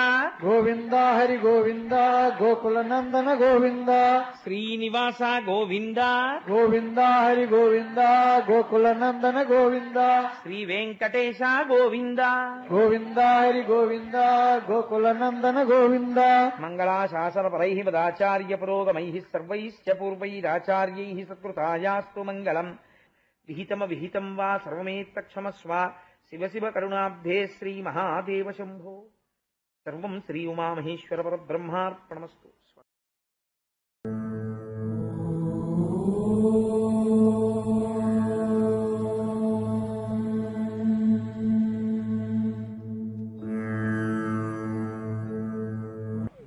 గోవింద హరి గోవింద గోకుల నందన గోవింద శ్రీనివాస గోవింద గోవింద హరి గోవింద గోకుల నందన గోవింద శ్రీ వెంకటేశ గోవింద గోవింద హరి గోవింద గోకుల నందన గోవింద మంగళాశాసనపరై మదాచార్య పురోగమై సర్వైశ్చ పూర్వైరాచార్యై సత్కృతాయాస్తు మంగళం విహితం వా సర్వమేత్తక్షమస్వ శివ శివ కరుణాబ్ధే శ్రీ మహాదేవ శంభో సర్వం శ్రీ ఉమామహేశ్వర పరబ్రహ్మార్పణమస్తు.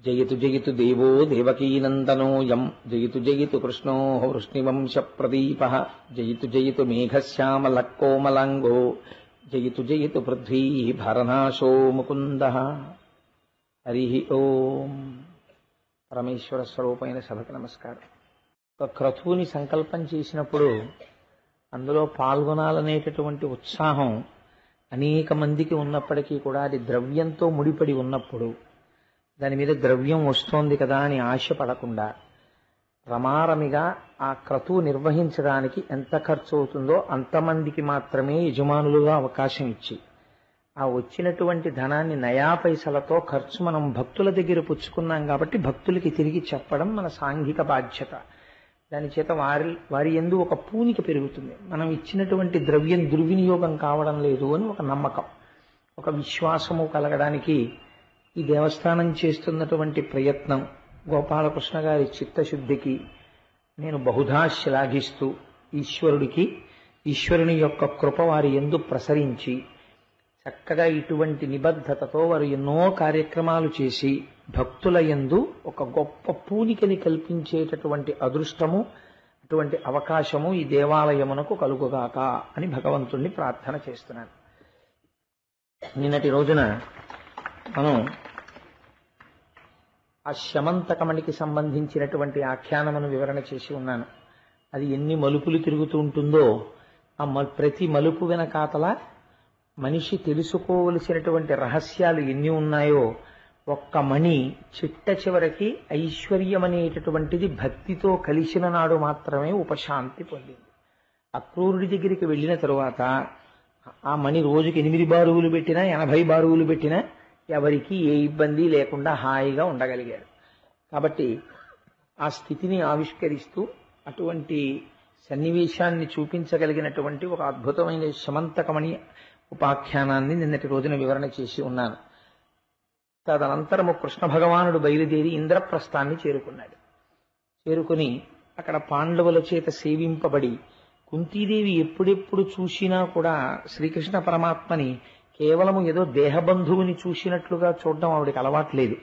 జయతు జయతు దేవో దేవకీనందనోయం జయతు జయతు కృష్ణో వృష్ణివంశ ప్రదీప జయతు జయతు మేఘశ్యామల కోమలాంగో జయతు జయతు పృథ్వీ భరనాశో ముకుంద. హరి ఓం. పరమేశ్వర స్వరూపమైన సభకు నమస్కారం. ఒక క్రతువుని సంకల్పం చేసినప్పుడు అందులో పాల్గొనాలనేటటువంటి ఉత్సాహం అనేక మందికి ఉన్నప్పటికీ కూడా అది ద్రవ్యంతో ముడిపడి ఉన్నప్పుడు దాని మీద ద్రవ్యం వస్తోంది కదా అని ఆశపడకుండా రమారమిగా ఆ క్రతువు నిర్వహించడానికి ఎంత ఖర్చు అవుతుందో అంతమందికి మాత్రమే యజమానులుగా అవకాశం ఇచ్చి ఆ వచ్చినటువంటి ధనాన్ని నయా పైసలతో ఖర్చు మనం భక్తుల దగ్గర పుచ్చుకున్నాం కాబట్టి భక్తులకి తిరిగి చెప్పడం మన సాంఘిక బాధ్యత. దాని చేత వారి యందు ఒక పూనిక పెరుగుతుంది. మనం ఇచ్చినటువంటి ద్రవ్యం దుర్వినియోగం కావడం లేదు అని ఒక నమ్మకం, ఒక విశ్వాసము కలగడానికి ఈ దేవస్థానం చేస్తున్నటువంటి ప్రయత్నం గోపాలకృష్ణ గారి చిత్తశుద్ధికి నేను బహుధా శ్లాఘిస్తూ ఈశ్వరుని యొక్క కృప వారి యందు ప్రసరించి చక్కగా ఇటువంటి నిబద్ధతతో వారు ఎన్నో కార్యక్రమాలు చేసి భక్తుల యందు ఒక గొప్ప పూనికని కల్పించేటటువంటి అదృష్టము అటువంటి అవకాశము ఈ దేవాలయమునకు కలుగుగాక అని భగవంతుణ్ణి ప్రార్థన చేస్తున్నాను. నిన్నటి రోజున మనం ఆ శమంతకమణికి సంబంధించినటువంటి ఆఖ్యానమును వివరణ చేసి ఉన్నాను. అది ఎన్ని మలుపులు తిరుగుతూ ఉంటుందో ఆ ప్రతి మలుపు వెనకాతల మనిషి తెలుసుకోవలసినటువంటి రహస్యాలు ఎన్ని ఉన్నాయో ఒక్క మణి చిట్ట చివరికి ఐశ్వర్యమనేటటువంటిది భక్తితో కలిసిన నాడు మాత్రమే ఉపశాంతి పొందింది. అక్రూరుడి దగ్గరికి వెళ్ళిన తరువాత ఆ మణి రోజుకి 8 బారువులు పెట్టినా 80 బారువులు పెట్టినా ఎవరికి ఏ ఇబ్బంది లేకుండా హాయిగా ఉండగలిగాడు. కాబట్టి ఆ స్థితిని ఆవిష్కరిస్తూ అటువంటి సన్నివేశాన్ని చూపించగలిగినటువంటి ఒక అద్భుతమైన శమంతకమణి ఉపాఖ్యానాన్ని నిన్నటి రోజున వివరణ చేసి ఉన్నాను. తదనంతరము కృష్ణ భగవానుడు బయలుదేరి ఇంద్రప్రస్థాన్ని చేరుకున్నాడు. చేరుకుని అక్కడ పాండవుల చేత సేవింపబడి కుంతీదేవి ఎప్పుడెప్పుడు చూసినా కూడా శ్రీకృష్ణ పరమాత్మని కేవలము ఏదో దేహబంధువుని చూసినట్లుగా చూడడం ఆవిడకి అలవాట్లేదు.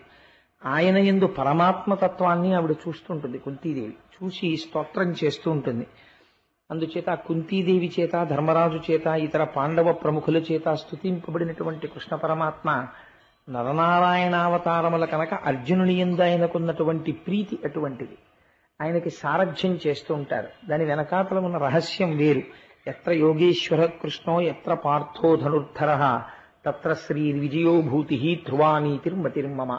ఆయన యందు పరమాత్మతత్వాన్ని ఆవిడ చూస్తుంటుంది. కుంతీదేవి చూసి స్తోత్రం చేస్తూ ఉంటుంది. అందుచేత ఆ కుంతీదేవి చేత ధర్మరాజు చేత ఇతర పాండవ ప్రముఖుల చేత స్తుతింపబడినటువంటి కృష్ణ పరమాత్మ నరనారాయణావతారముల కనుక అర్జునుని యందు ఆయనకున్నటువంటి ప్రీతి అటువంటిది. ఆయనకి సారథ్యం చేస్తూ ఉంటారు. దాని వెనకాతల ఉన్న రహస్యం వేరు. ఎత్ర యోగేశ్వర కృష్ణో ఎత్ర పార్థో ధనుర్ధర తత్ర శ్రీ విజయోభూతి ధ్రువానీతిర్మతిర్మమ.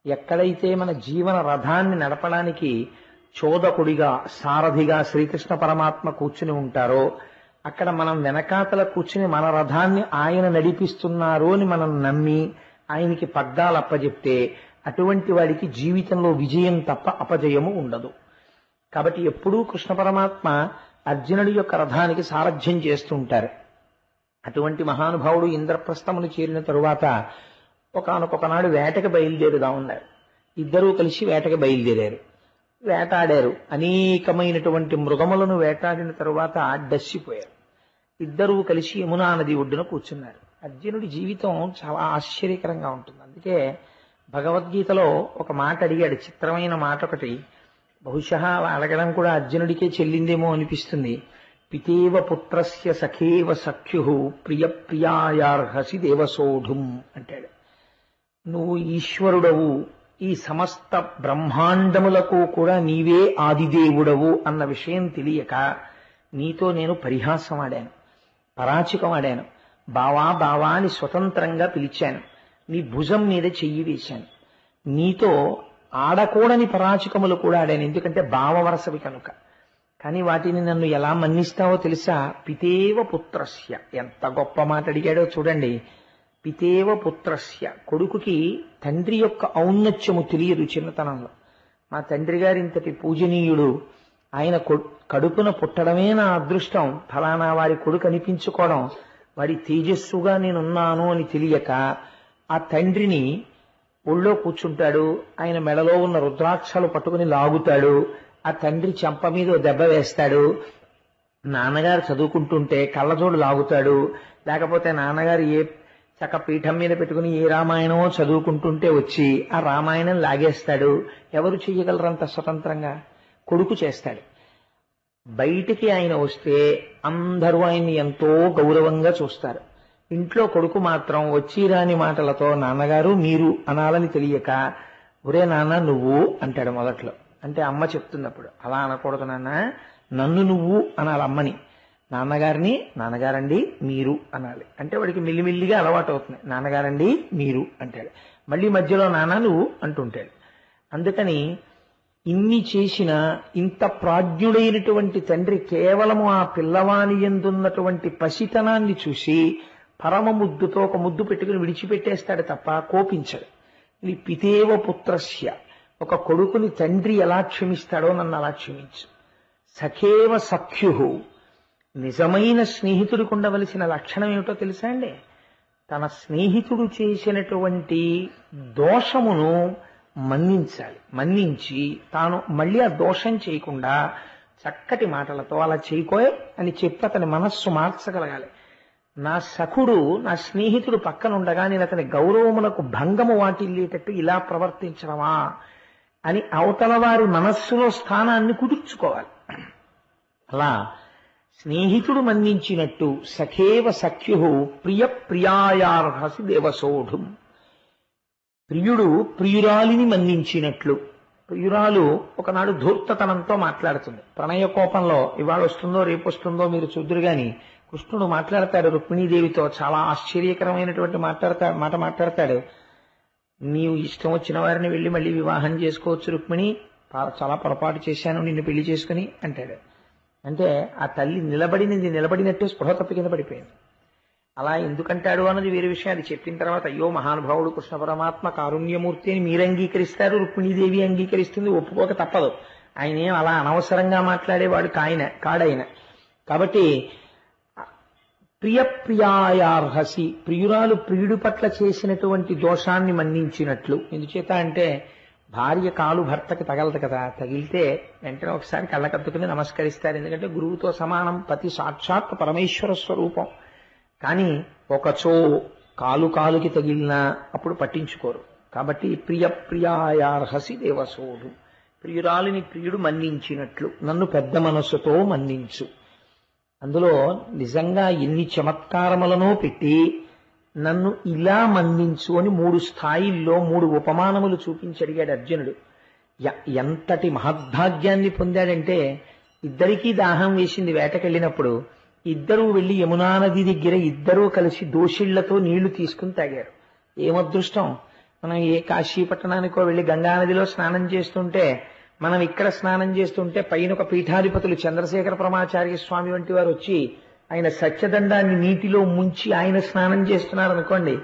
ఎక్కడైతే మన జీవన రథాన్ని నడపడానికి చోదకుడిగా సారథిగా శ్రీకృష్ణ పరమాత్మ కూర్చుని ఉంటారో అక్కడ మనం వెనకాతల కూర్చుని మన రథాన్ని ఆయన నడిపిస్తున్నారు అని మనం నమ్మి ఆయనకి పగ్గాలు అప్పజెప్తే అటువంటి వాడికి జీవితంలో విజయం తప్ప అపజయము ఉండదు. కాబట్టి ఎప్పుడూ కృష్ణ పరమాత్మ అర్జునుడి యొక్క రథానికి సారథ్యం చేస్తూ ఉంటారు. అటువంటి మహానుభావుడు ఇంద్రప్రస్థమును చేరిన తరువాత ఒకానొకనాడు వేటకి బయలుదేరుదామన్నారు. ఇద్దరూ కలిసి వేటకి బయలుదేరారు. వేటాడారు. అనేకమైనటువంటి మృగములను వేటాడిన తరువాత డస్సిపోయారు. ఇద్దరూ కలిసి యమునా నది ఒడ్డున కూర్చున్నారు. అర్జునుడి జీవితం చాలా ఆశ్చర్యకరంగా ఉంటుంది. అందుకే భగవద్గీతలో ఒక మాట అడిగాడు, చిత్రమైన మాట ఒకటి. బహుశా అలా అడగడం కూడా అర్జునుడికే చెల్లిందేమో అనిపిస్తుంది. పితేవ పుత్రస్య సఖేవ సఖ్యు ప్రియ ప్రియాయార్హసి దేవసోఢుం అంటాడు. నువ్వు ఈశ్వరుడవు, ఈ సమస్త బ్రహ్మాండములకు కూడా నీవే ఆదిదేవుడవు అన్న విషయం తెలియక నీతో నేను పరిహాసం ఆడాను, పరాచికం ఆడాను, బావా బావా అని స్వతంత్రంగా పిలిచాను, నీ భుజం మీద చెయ్యి వేశాను. నీతో ఆడకూడని పరాచికములు కూడా ఆడాను, ఎందుకంటే బావ వరసవి కనుక. కానీ వాటిని నన్ను ఎలా మన్నిస్తావో తెలుసా? పితేవ పుత్రస్య. ఎంత గొప్ప మాట అడిగాడో చూడండి. పితేవ పుత్రస్య, కొడుకుకి తండ్రి యొక్క ఔన్నత్యము తెలియదు చిన్నతనంలో. మా తండ్రి గారి ఇంతటి పూజనీయుడు, ఆయన కడుపున పుట్టడమే నా అదృష్టం, ఫలానా వారి కొడుకు అనిపించుకోవడం, వారి తేజస్సుగా నేనున్నాను అని తెలియక ఆ తండ్రిని ఒళ్ళో కూర్చుంటాడు, ఆయన మెడలో ఉన్న రుద్రాక్షలు పట్టుకుని లాగుతాడు, ఆ తండ్రి చెంప మీద దెబ్బ వేస్తాడు, నాన్నగారు చదువుకుంటుంటే కళ్ళజోడు లాగుతాడు, లేకపోతే నాన్నగారు ఏ చక్క పీఠం మీద పెట్టుకుని ఏ రామాయణమో చదువుకుంటుంటే వచ్చి ఆ రామాయణం లాగేస్తాడు. ఎవరు చెయ్యగలరంత స్వతంత్రంగా? కొడుకు చేస్తాడు. బయటికి ఆయన వస్తే అందరూ ఆయన్ని ఎంతో గౌరవంగా చూస్తారు. ఇంట్లో కొడుకు మాత్రం వచ్చి రాని మాటలతో నాన్నగారు మీరు అనాలని తెలియక ఒరే నాన్న నువ్వు అంటాడు మొదట్లో. అంటే అమ్మ చెప్తున్నప్పుడు అలా అనకూడదు నాన్న, నన్ను నువ్వు అనాలి అమ్మని, నాన్నగారిని నాన్నగారండి మీరు అనాలి. అంటే వాడికి మిల్లిమిల్లిగా అలవాటు అవుతుంది. నాన్నగారండి మీరు అంటాడు, మళ్ళీ మధ్యలో నాన్న నువ్వు అంటుంటాడు. అందుకని ఇన్ని చేసిన ఇంత ప్రాజ్ఞుడైనటువంటి తండ్రి కేవలము ఆ పిల్లవాని యందున్నటువంటి పసితనాన్ని చూసి పరమ ముద్దుతో ఒక ముద్దు పెట్టుకుని విడిచిపెట్టేస్తాడు తప్ప కోపించడు. ఇది పితేవ పుత్రస్య, ఒక కొడుకుని తండ్రి ఎలా క్షమిస్తాడో నన్ను అలా క్షమించు. సఖేవ సఖ్యు, నిజమైన స్నేహితుడికి ఉండవలసిన లక్షణం ఏమిటో తెలుసా అండి? తన స్నేహితుడు చేసినటువంటి దోషమును మన్నించాలి, మన్నించి తాను మళ్ళీ ఆ దోషం చేయకుండా చక్కటి మాటలతో అలా చేయకోయ్ అని చెప్పి అతని మనస్సు మార్చగలగాలి. నా సఖుడు, నా స్నేహితుడు పక్కనుండగా నేను అతని గౌరవములకు భంగము వాటిల్లేటట్టు ఇలా ప్రవర్తించడమా అని అవతల వారి మనస్సులో స్థానాన్ని కుదుర్చుకోవాలి. అలా స్నేహితుడు మన్నించినట్టు సఖేవ సఖ్యు ప్రియ ప్రియాయార్హసి దేవసోఢుం, ప్రియుడు ప్రియురాలిని మన్నించినట్లు. ప్రియురాలు ఒకనాడు ధూర్తతనంతో మాట్లాడుతుంది. ప్రణయ కోపంలో ఇవాళ వస్తుందో రేపు వస్తుందో మీరు చూద్దురు గాని కృష్ణుడు మాట్లాడతాడు రుక్మిణీదేవితో, చాలా ఆశ్చర్యకరమైనటువంటి మాట మాట్లాడతాడు. నీవు ఇష్టం వచ్చిన వారిని వెళ్ళి మళ్ళీ వివాహం చేసుకోవచ్చు రుక్మిణి, చాలా పొరపాటు చేశాను నిన్ను పెళ్లి చేసుకుని అంటాడు. అంటే ఆ తల్లి నిలబడినట్టు స్పృహ తప్పి కింద పడిపోయింది. అలా ఎందుకంటాడు అన్నది వేరే విషయం. అది చెప్పిన తర్వాత అయ్యో మహానుభావుడు కృష్ణ పరమాత్మ కారుణ్యమూర్తి అని మీరు అంగీకరిస్తారు, రుక్మిణీదేవి అంగీకరిస్తుంది, ఒప్పుకోక తప్పదు. ఆయన ఏం అలా అనవసరంగా మాట్లాడేవాడు కాడాయన. కాబట్టి ప్రియ ప్రియాయార్హసి, ప్రియురాలు ప్రియుడి పట్ల చేసినటువంటి దోషాన్ని మన్నించినట్లు. ఎందుచేత అంటే భార్య కాలు భర్తకి తగలదు కదా, తగిలితే వెంటనే ఒకసారి కళ్ళకద్దుకుని నమస్కరిస్తారు, ఎందుకంటే గురువుతో సమానం, పతి సాక్షాత్ పరమేశ్వర స్వరూపం. కానీ ఒకచో కాలుకి తగిలినా అప్పుడు పట్టించుకోరు. కాబట్టి ప్రియ ప్రియాయార్హసి దేవసోడు, ప్రియురాలిని ప్రియుడు మన్నించినట్లు నన్ను పెద్ద మనస్సుతో మన్నించు. అందులో నిజంగా ఎన్ని చమత్కారములనో పెట్టి నన్ను ఇలా మన్నించు అని 3 స్థాయిల్లో 3 ఉపమానములు చూపించి అడిగాడు అర్జునుడు. ఎంతటి మహద్భాగ్యాన్ని పొందాడంటే, ఇద్దరికీ దాహం వేసింది వేటకెళ్ళినప్పుడు, ఇద్దరూ వెళ్లి యమునా నది దగ్గర ఇద్దరూ కలిసి దోషిళ్లతో నీళ్లు తీసుకుని తాగారు. ఏమదృష్టం! మనం ఏ కాశీ పట్టణానికో వెళ్లి గంగానదిలో స్నానం చేస్తుంటే, మనం ఇక్కడ స్నానం చేస్తుంటే పైన ఒక పీఠాధిపతులు చంద్రశేఖర పరమాచార్య స్వామి వంటి వారు వచ్చి ఆయన సత్యదండాన్ని నీటిలో ముంచి ఆయన స్నానం చేస్తున్నారనుకోండి,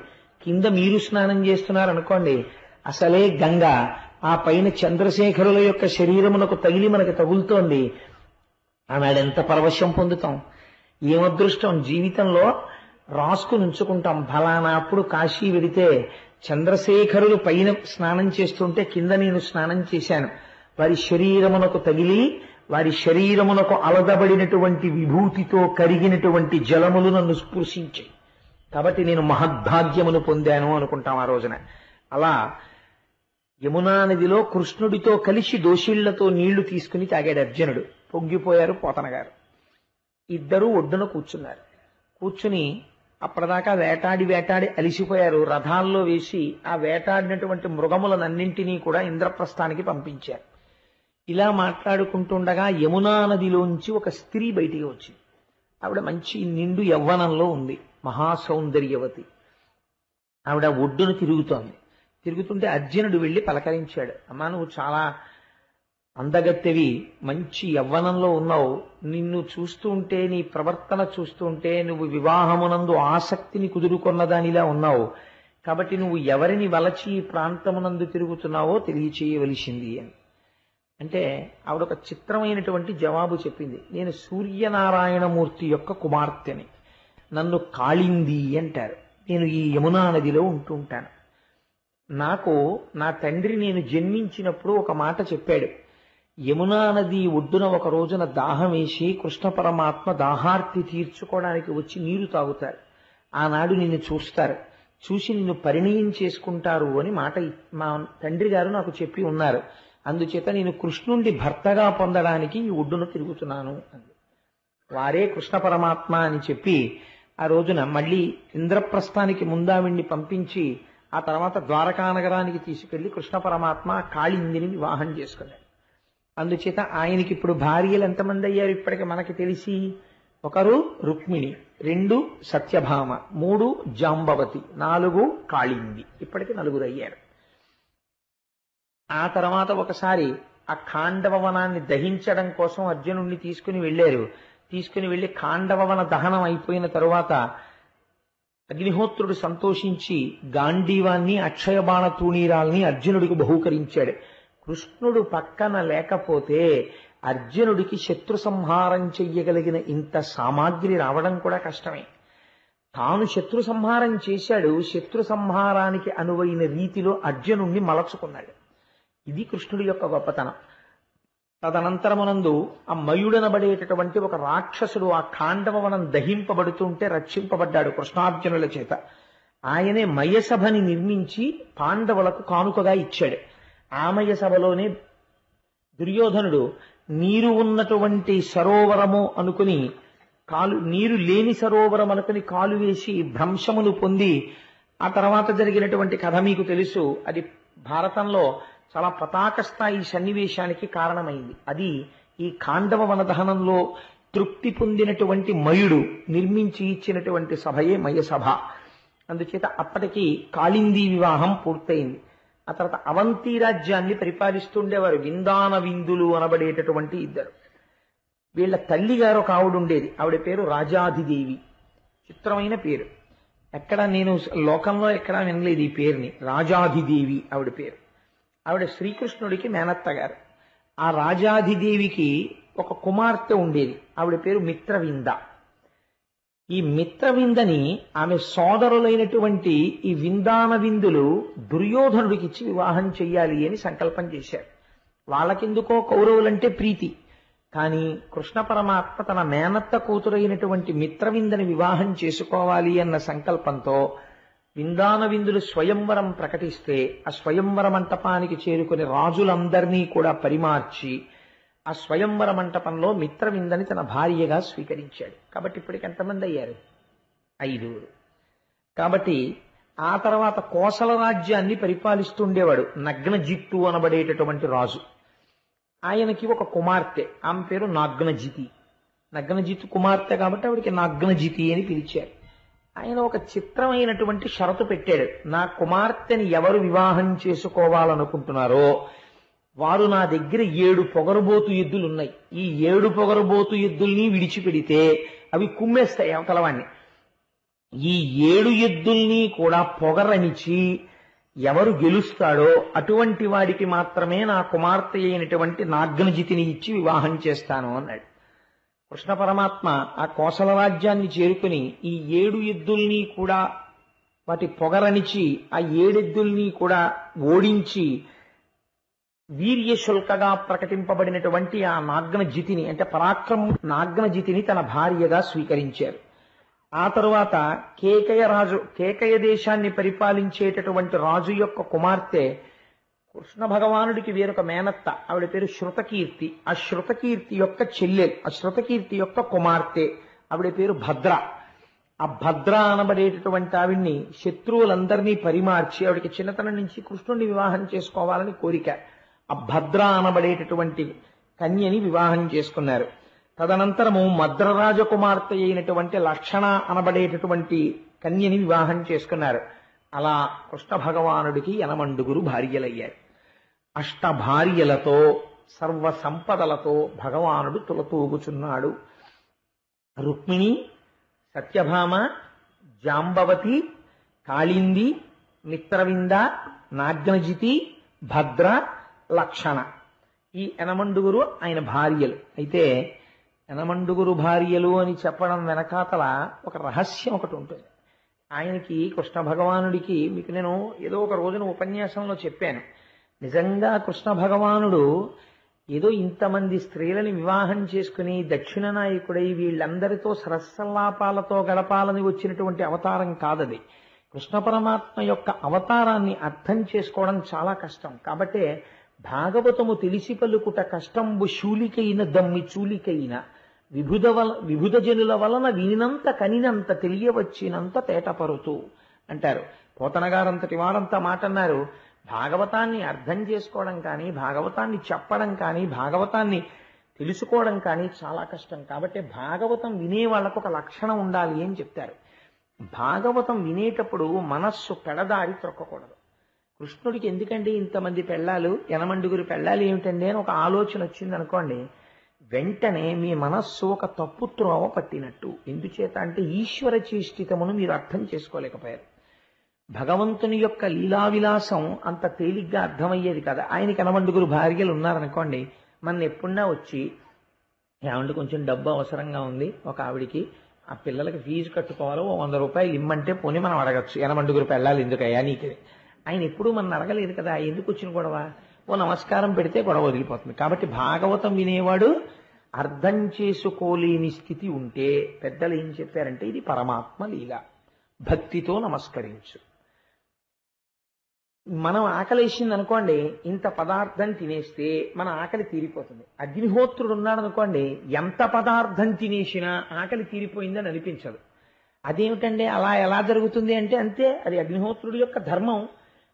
కింద మీరు స్నానం చేస్తున్నారనుకోండి, అసలే గంగ ఆ పైన చంద్రశేఖరుల యొక్క శరీరమునకు తగిలి మనకు తగులుతోంది. ఆనాడెంత పరవశం పొందుతాం! ఏమదృష్టం! జీవితంలో రాసుకుని ఉంచుకుంటాం, ఫలానా అప్పుడు కాశీ వెడితే చంద్రశేఖరులు పైన స్నానం చేస్తుంటే కింద నేను స్నానం చేశాను, వారి శరీరమునకు తగిలి వారి శరీరమునకు అలదబడినటువంటి విభూతితో కరిగినటువంటి జలములు నన్ను స్పృశించాయి. కాబట్టి నేను మహద్భాగ్యమును పొందాను అనుకుంటాం ఆ రోజున. అలా యమునా నదిలో కృష్ణుడితో కలిసి దోషిళ్లతో నీళ్లు తీసుకుని తాగాడు అర్జునుడు. పొంగిపోయారు పోతన గారు. ఇద్దరూ ఒడ్డున కూర్చున్నారు. కూర్చుని అప్పటిదాకా వేటాడి వేటాడి అలిసిపోయారు. రథాల్లో వేసి ఆ వేటాడినటువంటి మృగములనన్నింటినీ కూడా ఇంద్రప్రస్థానికి పంపించారు. ఇలా మాట్లాడుకుంటుండగా యమునా నదిలోంచి ఒక స్త్రీ బయటికి వచ్చింది. ఆవిడ మంచి నిండు యవ్వనంలో ఉంది, మహాసౌందర్యవతి. ఆవిడ ఒడ్డును తిరుగుతుంటే అర్జునుడు వెళ్లి పలకరించాడు. అమ్మా, నువ్వు చాలా అందగత్తెవి, మంచి యవ్వనంలో ఉన్నావు. నిన్ను చూస్తూ ఉంటే, నీ ప్రవర్తన చూస్తూ ఉంటే నువ్వు వివాహమునందు ఆసక్తిని కుదురుకొన్నదానిలా ఉన్నావు. కాబట్టి నువ్వు ఎవరిని వలచి ఈ ప్రాంతమునందు తిరుగుతున్నావో తెలియచేయవలసింది అని అంటే ఆవిడ ఒక చిత్రమైనటువంటి జవాబు చెప్పింది. నేను సూర్యనారాయణమూర్తి యొక్క కుమార్తెని, నన్ను కాళింది అంటారు. నేను ఈ యమునా నదిలో ఉంటుంటాను. నాకు నా తండ్రి నేను జన్మించినప్పుడు ఒక మాట చెప్పాడు. యమునా నది ఒడ్డున ఒక రోజున దాహం వేసి కృష్ణ పరమాత్మ దాహార్తి తీర్చుకోవడానికి వచ్చి నీరు తాగుతారు. ఆనాడు నిన్ను చూస్తారు, చూసి నిన్ను పరిణయం చేసుకుంటారు అని మాట మా తండ్రి గారు నాకు చెప్పి ఉన్నారు. అందుచేత నేను కృష్ణుండి భర్తగా పొందడానికి ఈ ఒడ్డును తిరుగుతున్నాను అంది. వారే కృష్ణ పరమాత్మ అని చెప్పి ఆ రోజున మళ్ళీ ఇంద్రప్రస్థానికి ముందావిణ్ణి పంపించి ఆ తర్వాత ద్వారకా నగరానికి తీసుకెళ్లి కృష్ణ పరమాత్మ కాళిందిని వివాహం చేసుకున్నాడు. అందుచేత ఆయనకి ఇప్పుడు భార్యలు ఎంతమంది అయ్యారు ఇప్పటికి మనకి తెలిసి? 1 రుక్మిణి, 2 సత్యభామ, 3 జాంబవతి, 4 కాళింది. ఇప్పటికి 4 అయ్యారు. ఆ తర్వాత ఒకసారి ఆ ఖాండవవనాన్ని దహించడం కోసం అర్జునుడిని తీసుకుని వెళ్లి ఖాండవవన దహనం అయిపోయిన తరువాత అగ్నిహోత్రుడు సంతోషించి గాంధీవాన్ని అక్షయబాణ తూణీరాల్ని అర్జునుడికి బహూకరించాడు. కృష్ణుడు పక్కన లేకపోతే అర్జునుడికి శత్రు సంహారం చెయ్యగలిగిన ఇంత సామాగ్రి రావడం కూడా కష్టమే. తాను శత్రు సంహారం చేశాడు. శత్రు సంహారానికి అనువైన రీతిలో అర్జునుణ్ణి మలచుకున్నాడు. ఇది కృష్ణుడి యొక్క గొప్పతనం. తదనంతరమునందు ఆ మయుడనబడేటటువంటి ఒక రాక్షసుడు ఆ ఖాండవవనం దహింపబడుతుంటే రక్షింపబడ్డాడు కృష్ణార్జునుల చేత. ఆయనే మయసభని నిర్మించి పాండవులకు కానుకగా ఇచ్చాడు. ఆ మయసభలోనే దుర్యోధనుడు నీరు ఉన్నటువంటి సరోవరము అనుకుని నీరు లేని సరోవరం అనుకుని కాలు వేసి భ్రంశమును పొంది ఆ తర్వాత జరిగినటువంటి కథ మీకు తెలుసు. అది భారతంలో చాలా పతాక స్థాయి సన్నివేశానికి కారణమైంది. అది ఈ ఖాండవ వనదహనంలో తృప్తి పొందినటువంటి మయుడు నిర్మించి ఇచ్చినటువంటి సభయే మయసభ. అందుచేత అప్పటికి కాళిందీ వివాహం పూర్తయింది. ఆ తర్వాత అవంతి రాజ్యాన్ని పరిపాలిస్తుండేవారు విందాన విందులు అనబడేటటువంటి ఇద్దరు. వీళ్ళ తల్లిగారు ఒక ఆవిడ ఉండేది. ఆవిడ పేరు రాజాధిదేవి. చిత్రమైన పేరు. నేను లోకంలో ఎక్కడా వినలేదు ఈ పేరుని. రాజాధిదేవి ఆవిడ పేరు. ఆవిడ శ్రీకృష్ణుడికి మేనత్త గారు. ఆ రాజాధిదేవికి ఒక కుమార్తె ఉండేది. ఆవిడ పేరు మిత్రవింద. ఈ మిత్రవిందని ఆమె సోదరులైనటువంటి ఈ విందాన విందులు దుర్యోధనుడికి ఇచ్చి వివాహం చెయ్యాలి అని సంకల్పం చేశారు. వాళ్ళకెందుకో కౌరవులంటే ప్రీతి. కానీ కృష్ణ పరమాత్మ తన మేనత్త కూతురైనటువంటి మిత్రవిందని వివాహం చేసుకోవాలి అన్న సంకల్పంతో విందాన విందులు స్వయంవరం ప్రకటిస్తే ఆ స్వయంవర మంటపానికి చేరుకుని రాజులందరినీ కూడా పరిమార్చి ఆ స్వయంవర మంటపంలో మిత్రవిందని తన భార్యగా స్వీకరించాడు. కాబట్టి ఇప్పటికి ఎంతమంది అయ్యారు? 5. కాబట్టి ఆ తర్వాత కోసల రాజ్యాన్ని పరిపాలిస్తుండేవాడు నగ్నజిత్తు అనబడేటటువంటి రాజు. ఆయనకి ఒక కుమార్తె, ఆమె పేరు నాగ్నజితి. నగ్నజిత్తు కుమార్తె కాబట్టి ఆవిడికి నాగ్నజితి అని పిలిచారు. ఆయన ఒక చిత్రమైనటువంటి షరతు పెట్టాడు. నా కుమార్తెని ఎవరు వివాహం చేసుకోవాలనుకుంటున్నారో వారు నా దగ్గర 7 పొగరుబోతు ఎద్దులున్నాయి. ఈ 7 పొగరుబోతు ఎద్దుల్ని విడిచిపెడితే అవి కుమ్మేస్తాయి అవతలవాణ్ణి. ఈ 7 ఎద్దుల్ని కూడా పొగరనిచి ఎవరు గెలుస్తాడో అటువంటి వాడికి మాత్రమే నా కుమార్తె అయినటువంటి నాగ్నజితిని ఇచ్చి వివాహం చేస్తాను అన్నాడు. కృష్ణ పరమాత్మ ఆ కోసల రాజ్యాన్ని చేరుకుని ఈ 7 ఎద్దుల్ని కూడా వాటి పొగరనిచి ఆ 7 ఎద్దుల్ని కూడా ఓడించి వీర్యశుల్కగా ప్రకటింపబడినటువంటి ఆ నాగ్నజితిని అంటే పరాక్రమం నాగ్నజితిని తన భార్యగా స్వీకరించారు. ఆ తరువాత కేకయ దేశాన్ని పరిపాలించేటటువంటి రాజు యొక్క కుమార్తె కృష్ణ భగవానుడికి వేరొక మేనత్త, ఆవిడ పేరు శృతకీర్తి. ఆ శృతకీర్తి యొక్క చెల్లెలు, ఆ శృతకీర్తి యొక్క కుమార్తె, ఆవిడ పేరు భద్ర. ఆ భద్ర అనబడేటటువంటి ఆవిడ్ని శత్రువులందరినీ పరిమార్చి ఆవిడకి చిన్నతనం నుంచి కృష్ణుడిని వివాహం చేసుకోవాలని కోరిక. ఆ భద్ర అనబడేటటువంటి కన్యని వివాహం చేసుకున్నారు. తదనంతరము మద్రరాజకుమార్తె అయినటువంటి లక్షణ అనబడేటటువంటి కన్యని వివాహం చేసుకున్నారు. అలా కృష్ణ భగవానుడికి 8 భార్యలయ్యారు. అష్టభార్యలతో సర్వ సంపదలతో భగవానుడు తులతూగుచున్నాడు. రుక్మిణి, సత్యభామ, జాంబవతి, కాళింది, మిత్రవింద, నాగ్నజితి, భద్ర, లక్షణ, ఈ 8 ఆయన భార్యలు. అయితే 8 భార్యలు అని చెప్పడం వెనకాతల ఒక రహస్యం ఒకటి ఉంటుంది. ఆయనకి కృష్ణ భగవానుడికి, మీకు నేను ఏదో ఒక రోజున ఉపన్యాసంలో చెప్పాను, నిజంగా కృష్ణ భగవానుడు ఏదో ఇంతమంది స్త్రీలని వివాహం చేసుకుని దక్షిణ నాయకుడై వీళ్ళందరితో సరస్సల్లాపాలతో గడపాలని వచ్చినటువంటి అవతారం కాదది. కృష్ణ పరమాత్మ యొక్క అవతారాన్ని అర్థం చేసుకోవడం చాలా కష్టం. కాబట్టే భాగవతము తెలిసి పలుకుట కష్టంబు శూలికైన దమ్మి చూలికైన విభుద జనుల వలన వినినంత కనినంత తెలియవచ్చినంత తేటపరుతూ అంటారు. పోతనగారంతటి వారంతా మాట అన్నారు, భాగవతాన్ని అర్థం చేసుకోవడం కానీ, భాగవతాన్ని చెప్పడం కానీ, భాగవతాన్ని తెలుసుకోవడం కానీ చాలా కష్టం. కాబట్టి భాగవతం వినే వాళ్ళకు ఒక లక్షణం ఉండాలి అని చెప్తారు. భాగవతం వినేటప్పుడు మనస్సు పెడదారి త్రొక్కకూడదు. కృష్ణుడికి ఎందుకండి ఇంతమంది పెళ్ళాలు, 8 పెళ్ళాలు ఏమిటండి అని ఒక ఆలోచన వచ్చింది అనుకోండి, వెంటనే మీ మనస్సు ఒక తప్పు త్రోవ పట్టినట్టు. ఎందుచేత అంటే ఈశ్వర చేష్టితమును మీరు అర్థం చేసుకోలేకపోయారు. భగవంతుని యొక్క లీలావిలాసం అంత తేలిగ్గా అర్థమయ్యేది కదా. ఆయనకి 8 భార్యలు ఉన్నారనుకోండి, మన ఎప్పుడన్నా వచ్చి ఏమంటే కొంచెం డబ్బు అవసరంగా ఉంది, ఒక ఆవిడికి ఆ పిల్లలకి ఫీజు కట్టుకోవాలో 100 రూపాయలు ఇమ్మంటే పోనీ మనం అడగచ్చు, 8 పెళ్ళాలి ఎందుకయ్యా నీకు. ఆయన ఎప్పుడూ మనం అడగలేదు కదా, ఎందుకు వచ్చిన గొడవ, ఓ నమస్కారం పెడితే గొడవ వదిలిపోతుంది. కాబట్టి భాగవతం వినేవాడు అర్థం చేసుకోలేని స్థితి ఉంటే పెద్దలు ఏం చెప్పారంటే ఇది పరమాత్మ లీల, భక్తితో నమస్కరించు. మనం ఆకలేసింది అనుకోండి, ఇంత పదార్థం తినేస్తే మన ఆకలి తీరిపోతుంది. అగ్నిహోత్రుడు ఉన్నాడు అనుకోండి, ఎంత పదార్థం తినేసినా ఆకలి తీరిపోయిందని అనిపించదు. అదేమిటండి అలా ఎలా జరుగుతుంది అంటే అంతే, అది అగ్నిహోత్రుడి యొక్క ధర్మం,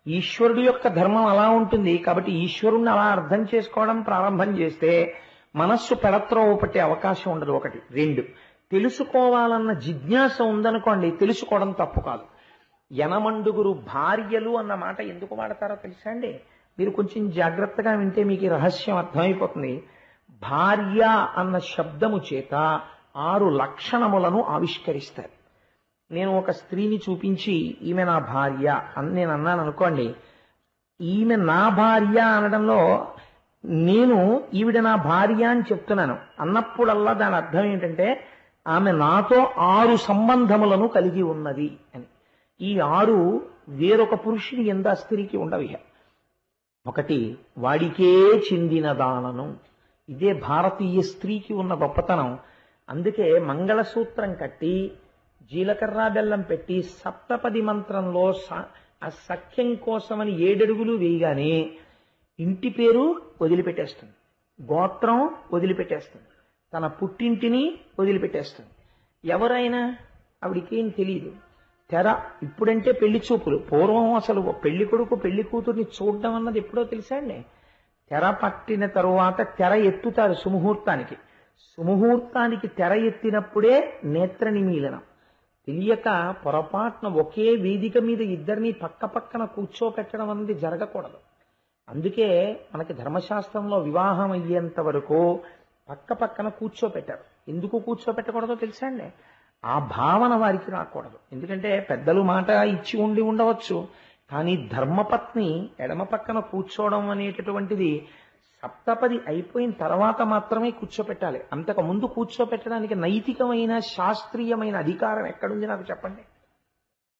ఈశ్వరుడు యొక్క ధర్మం అలా ఉంటుంది. కాబట్టి ఈశ్వరుణ్ణి అలా అర్థం చేసుకోవడం ప్రారంభం చేస్తే మనస్సు పెడత్రోవ పట్టే అవకాశం ఉండదు. 1. 2, తెలుసుకోవాలన్న జిజ్ఞాస ఉందనుకోండి, తెలుసుకోవడం తప్పు కాదు. 8 భార్యలు అన్న మాట ఎందుకు వాడతారో తెలుసా అండి? మీరు కొంచెం జాగ్రత్తగా వింటే మీకు ఈ రహస్యం అర్థమైపోతుంది. భార్య అన్న శబ్దము చేత 6 లక్షణములను ఆవిష్కరిస్తారు. నేను ఒక స్త్రీని చూపించి ఈమె నా భార్య అని నేను అన్నాను అనుకోండి, ఈమె నా భార్య అనడంలో నేను ఈవిడ నా భార్య అని చెప్తున్నాను అన్నప్పుడల్లా దాని అర్థం ఏంటంటే ఆమె నాతో 6 సంబంధములను కలిగి ఉన్నది అని. ఈ 6 వేరొక పురుషుని ఎందా స్త్రీకి ఉండవి. 1, వాడికే చెందిన దానను. ఇదే భారతీయ స్త్రీకి ఉన్న గొప్పతనం. అందుకే మంగళసూత్రం కట్టి జీలకర్ర బెల్లం పెట్టి సప్తపది మంత్రంలో ఆ సఖ్యం కోసమని 7 అడుగులు వేయగానే ఇంటి పేరు వదిలిపెట్టేస్తుంది, గోత్రం వదిలిపెట్టేస్తుంది, తన పుట్టింటిని వదిలిపెట్టేస్తుంది. ఎవరైనా ఆవిడికేం తెలియదు. తెర ఇప్పుడంటే పెళ్లి చూపులు, పూర్వం అసలు పెళ్లి కొడుకు పెళ్లి కూతుర్ని చూడడం అన్నది ఎప్పుడో తెలుసా అండి. తెర పట్టిన తరువాత తెర ఎత్తుతారు సుముహూర్తానికి. సుముహూర్తానికి తెర ఎత్తినప్పుడే నేత్ర నిమీలనం. తెలియక పొరపాటున ఒకే వేదిక మీద ఇద్దరిని పక్క పక్కన కూర్చోపెట్టడం అనేది జరగకూడదు. అందుకే మనకి ధర్మశాస్త్రంలో వివాహం అయ్యేంత వరకు పక్క పక్కన కూర్చోపెట్టారు. ఎందుకు కూర్చోపెట్టకూడదో తెలుసా అండి? ఆ భావన వారికి రాకూడదు. ఎందుకంటే పెద్దలు మాట ఇచ్చి ఉండవచ్చు, కానీ ధర్మపత్ని ఎడమ పక్కన కూర్చోవడం అనేటటువంటిది సప్తపది అయిపోయిన తర్వాత మాత్రమే కూర్చోపెట్టాలి. అంతకు ముందు కూర్చోపెట్టడానికి నైతికమైన శాస్త్రీయమైన అధికారం ఎక్కడుంది నాకు చెప్పండి?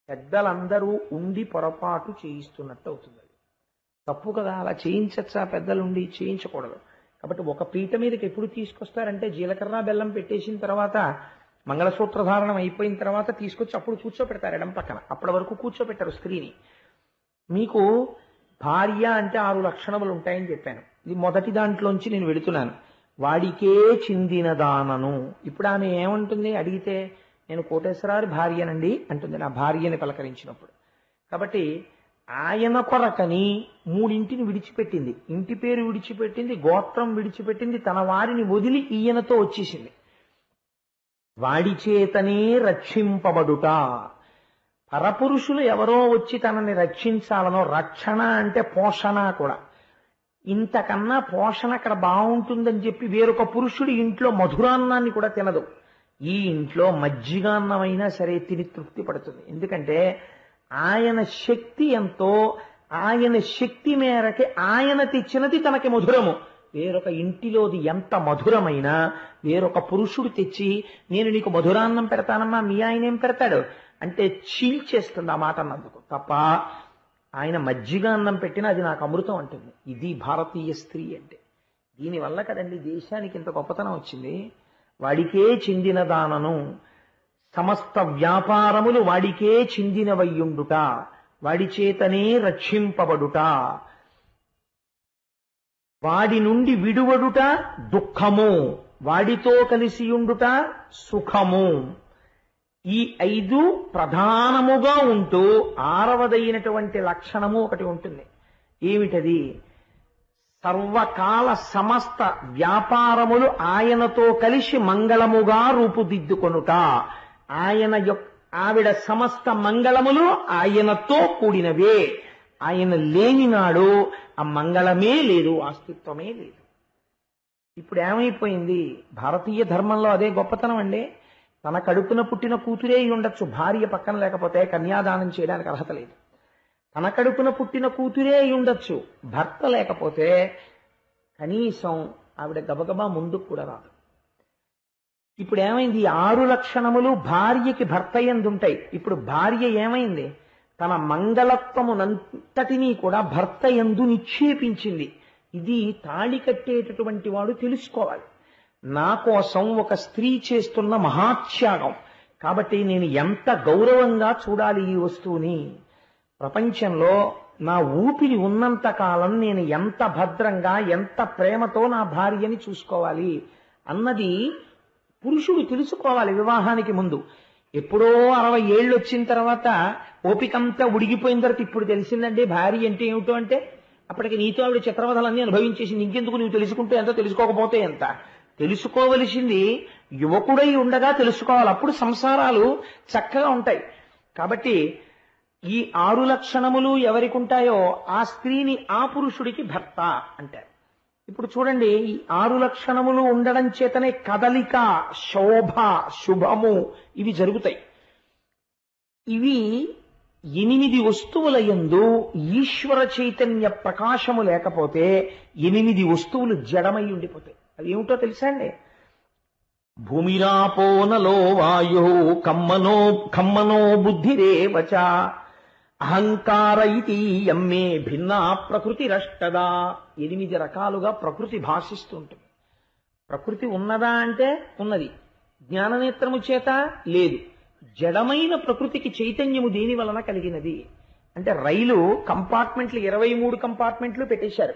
పెద్దలందరూ ఉండి పొరపాటు చేయిస్తున్నట్టు అవుతుంది. తప్పు కదా, అలా చేయించచ్చా? పెద్దలు ఉండి చేయించకూడదు. కాబట్టి ఒక పీట మీదకి ఎప్పుడు తీసుకొస్తారంటే జీలకర్ర బెల్లం పెట్టేసిన తర్వాత మంగళసూత్రధారణం అయిపోయిన తర్వాత తీసుకొచ్చి అప్పుడు కూర్చోపెడతారు ఎడం పక్కన. అప్పటి వరకు కూర్చోపెట్టారు స్త్రీని. మీకు భార్య అంటే 6 లక్షణములు ఉంటాయని చెప్పాను. ఇది మొదటి దాంట్లోంచి నేను వెళుతున్నాను. వాడికే చిందినదానను. ఇప్పుడు ఆమె ఏమంటుంది అడిగితే, నేను కోటేశ్వరారి భార్యనండి అంటుంది, నా భార్యని పలకరించినప్పుడు. కాబట్టి ఆయన కొరకని 3 ఇంటిని విడిచిపెట్టింది. ఇంటి పేరు విడిచిపెట్టింది, గోత్రం విడిచిపెట్టింది, తన వారిని వదిలి ఈయనతో వచ్చేసింది. వాడి చేతనే రక్షింపబడుట. పరపురుషులు ఎవరో వచ్చి తనని రక్షించాలనో, రక్షణ అంటే పోషణ కూడా, ఇంతకన్నా పోషణ అక్కడ బాగుంటుందని చెప్పి వేరొక పురుషుడి ఇంట్లో మధురాన్నాన్ని కూడా తినదు. ఈ ఇంట్లో మజ్జిగాన్నమైనా సరే తిని తృప్తి పడుతుంది. ఎందుకంటే ఆయన శక్తి ఎంతో, ఆయన శక్తి మేరకి ఆయన తెచ్చినది తనకి మధురము. వేరొక ఇంటిలోది ఎంత మధురమైనా వేరొక పురుషుడు తెచ్చి, నేను నీకు మధురాన్నం పెడతానమ్మా, మీ ఆయన ఏం పెడతాడు అంటే చీల్చేస్తుంది ఆ మాట అన్నందుకు. తప్ప ఆయన మజ్జిగా అన్నం పెట్టినా అది నాకు అమృతం అంటుంది. ఇది భారతీయ స్త్రీ అంటే. దీనివల్ల కదండి దేశానికి ఇంత గొప్పతనం వచ్చింది. వాడికే చెందినదానను, సమస్త వ్యాపారములు వాడికే చెందినవయ్యుండుట, వాడి చేతనే రక్షింపబడుట, వాడి నుండి విడువడుట దుఃఖము, వాడితో కలిసియుండుట సుఖము. ఈ 5 ప్రధానముగా ఉంటూ 6వదైనటువంటి లక్షణము ఒకటి ఉంటుంది. ఏమిటది? సర్వకాల సమస్త వ్యాపారములు ఆయనతో కలిసి మంగళముగా రూపుదిద్దుకొనుట. ఆవిడ సమస్త మంగళములు ఆయనతో కూడినవే. ఆయన లేనినాడు ఆ మంగళమే లేదు, అస్తిత్వమే లేదు. ఇప్పుడు ఏమైపోయింది? భారతీయ ధర్మంలో అదే గొప్పతనం అండి. తన కడుపున పుట్టిన కూతురే ఉండొచ్చు, భార్య పక్కన లేకపోతే కన్యాదానం చేయడానికి అర్హత లేదు. తన కడుపున పుట్టిన కూతురే ఉండొచ్చు, భర్త లేకపోతే కనీసం ఆవిడ గబగబా ముందుకు కూడా రాదు. ఇప్పుడు ఏమైంది? 6 లక్షణములు భార్యకి భర్త యందుంటాయి. ఇప్పుడు భార్య ఏమైంది? తన మంగళత్వమునంతటినీ కూడా భర్త యందు నిక్షేపించింది. ఇది తాళి కట్టేటటువంటి వాడు తెలుసుకోవాలి. నా కోసం ఒక స్త్రీ చేస్తున్న మహాత్యాగం, కాబట్టి నేను ఎంత గౌరవంగా చూడాలి ఈ వస్తువుని. ప్రపంచంలో నా ఊపిరి ఉన్నంత కాలం నేను ఎంత భద్రంగా, ఎంత ప్రేమతో నా భార్యని చూసుకోవాలి అన్నది పురుషుడు తెలుసుకోవాలి వివాహానికి ముందు. ఎప్పుడో 60 ఏళ్ళు వచ్చిన తర్వాత ఓపికంతా ఉడిగిపోయిన తర్వాత ఇప్పుడు తెలిసిందండి భార్య అంటే ఏమిటో అంటే, అప్పటికి నీతో ఆవిడ చిత్రవధలన్నీ అనుభవించేసింది, ఇంకెందుకు నువ్వు తెలుసుకుంటే ఎంత, తెలుసుకోకపోతే ఎంత. తెలుసుకోవలసింది యువకుడై ఉండగా తెలుసుకోవాలి, అప్పుడు సంసారాలు చక్కగా ఉంటాయి. కాబట్టి ఈ 6 లక్షణములు ఎవరికి ఉంటాయో ఆ స్త్రీని ఆ పురుషుడికి భర్త అంటారు. ఇప్పుడు చూడండి, ఈ 6 లక్షణములు ఉండడం చేతనే కదలిక, శోభ, శుభము ఇవి జరుగుతాయి. ఇవి 8 వస్తువుల యందు ఈశ్వర చైతన్య ప్రకాశము లేకపోతే 8 వస్తువులు జడమై ఉండిపోతాయి. అది ఏమిటో తెలుసా అండి? భూమిరాపోనలో వాయు కమ్మనో బుద్ధిరేవచ అహంకార ఇతి యమ్మే భిన్నా ప్రకృతి రష్టదా. 8 రకాలుగా ప్రకృతి భాషిస్తుంటుంది. ప్రకృతి ఉన్నదా అంటే ఉన్నది, జ్ఞాననేత్రము చేత లేదు. జడమైన ప్రకృతికి చైతన్యము దేని వలన కలిగినది అంటే, రైలు కంపార్ట్మెంట్లు 23 కంపార్ట్మెంట్లు పెట్టేశారు,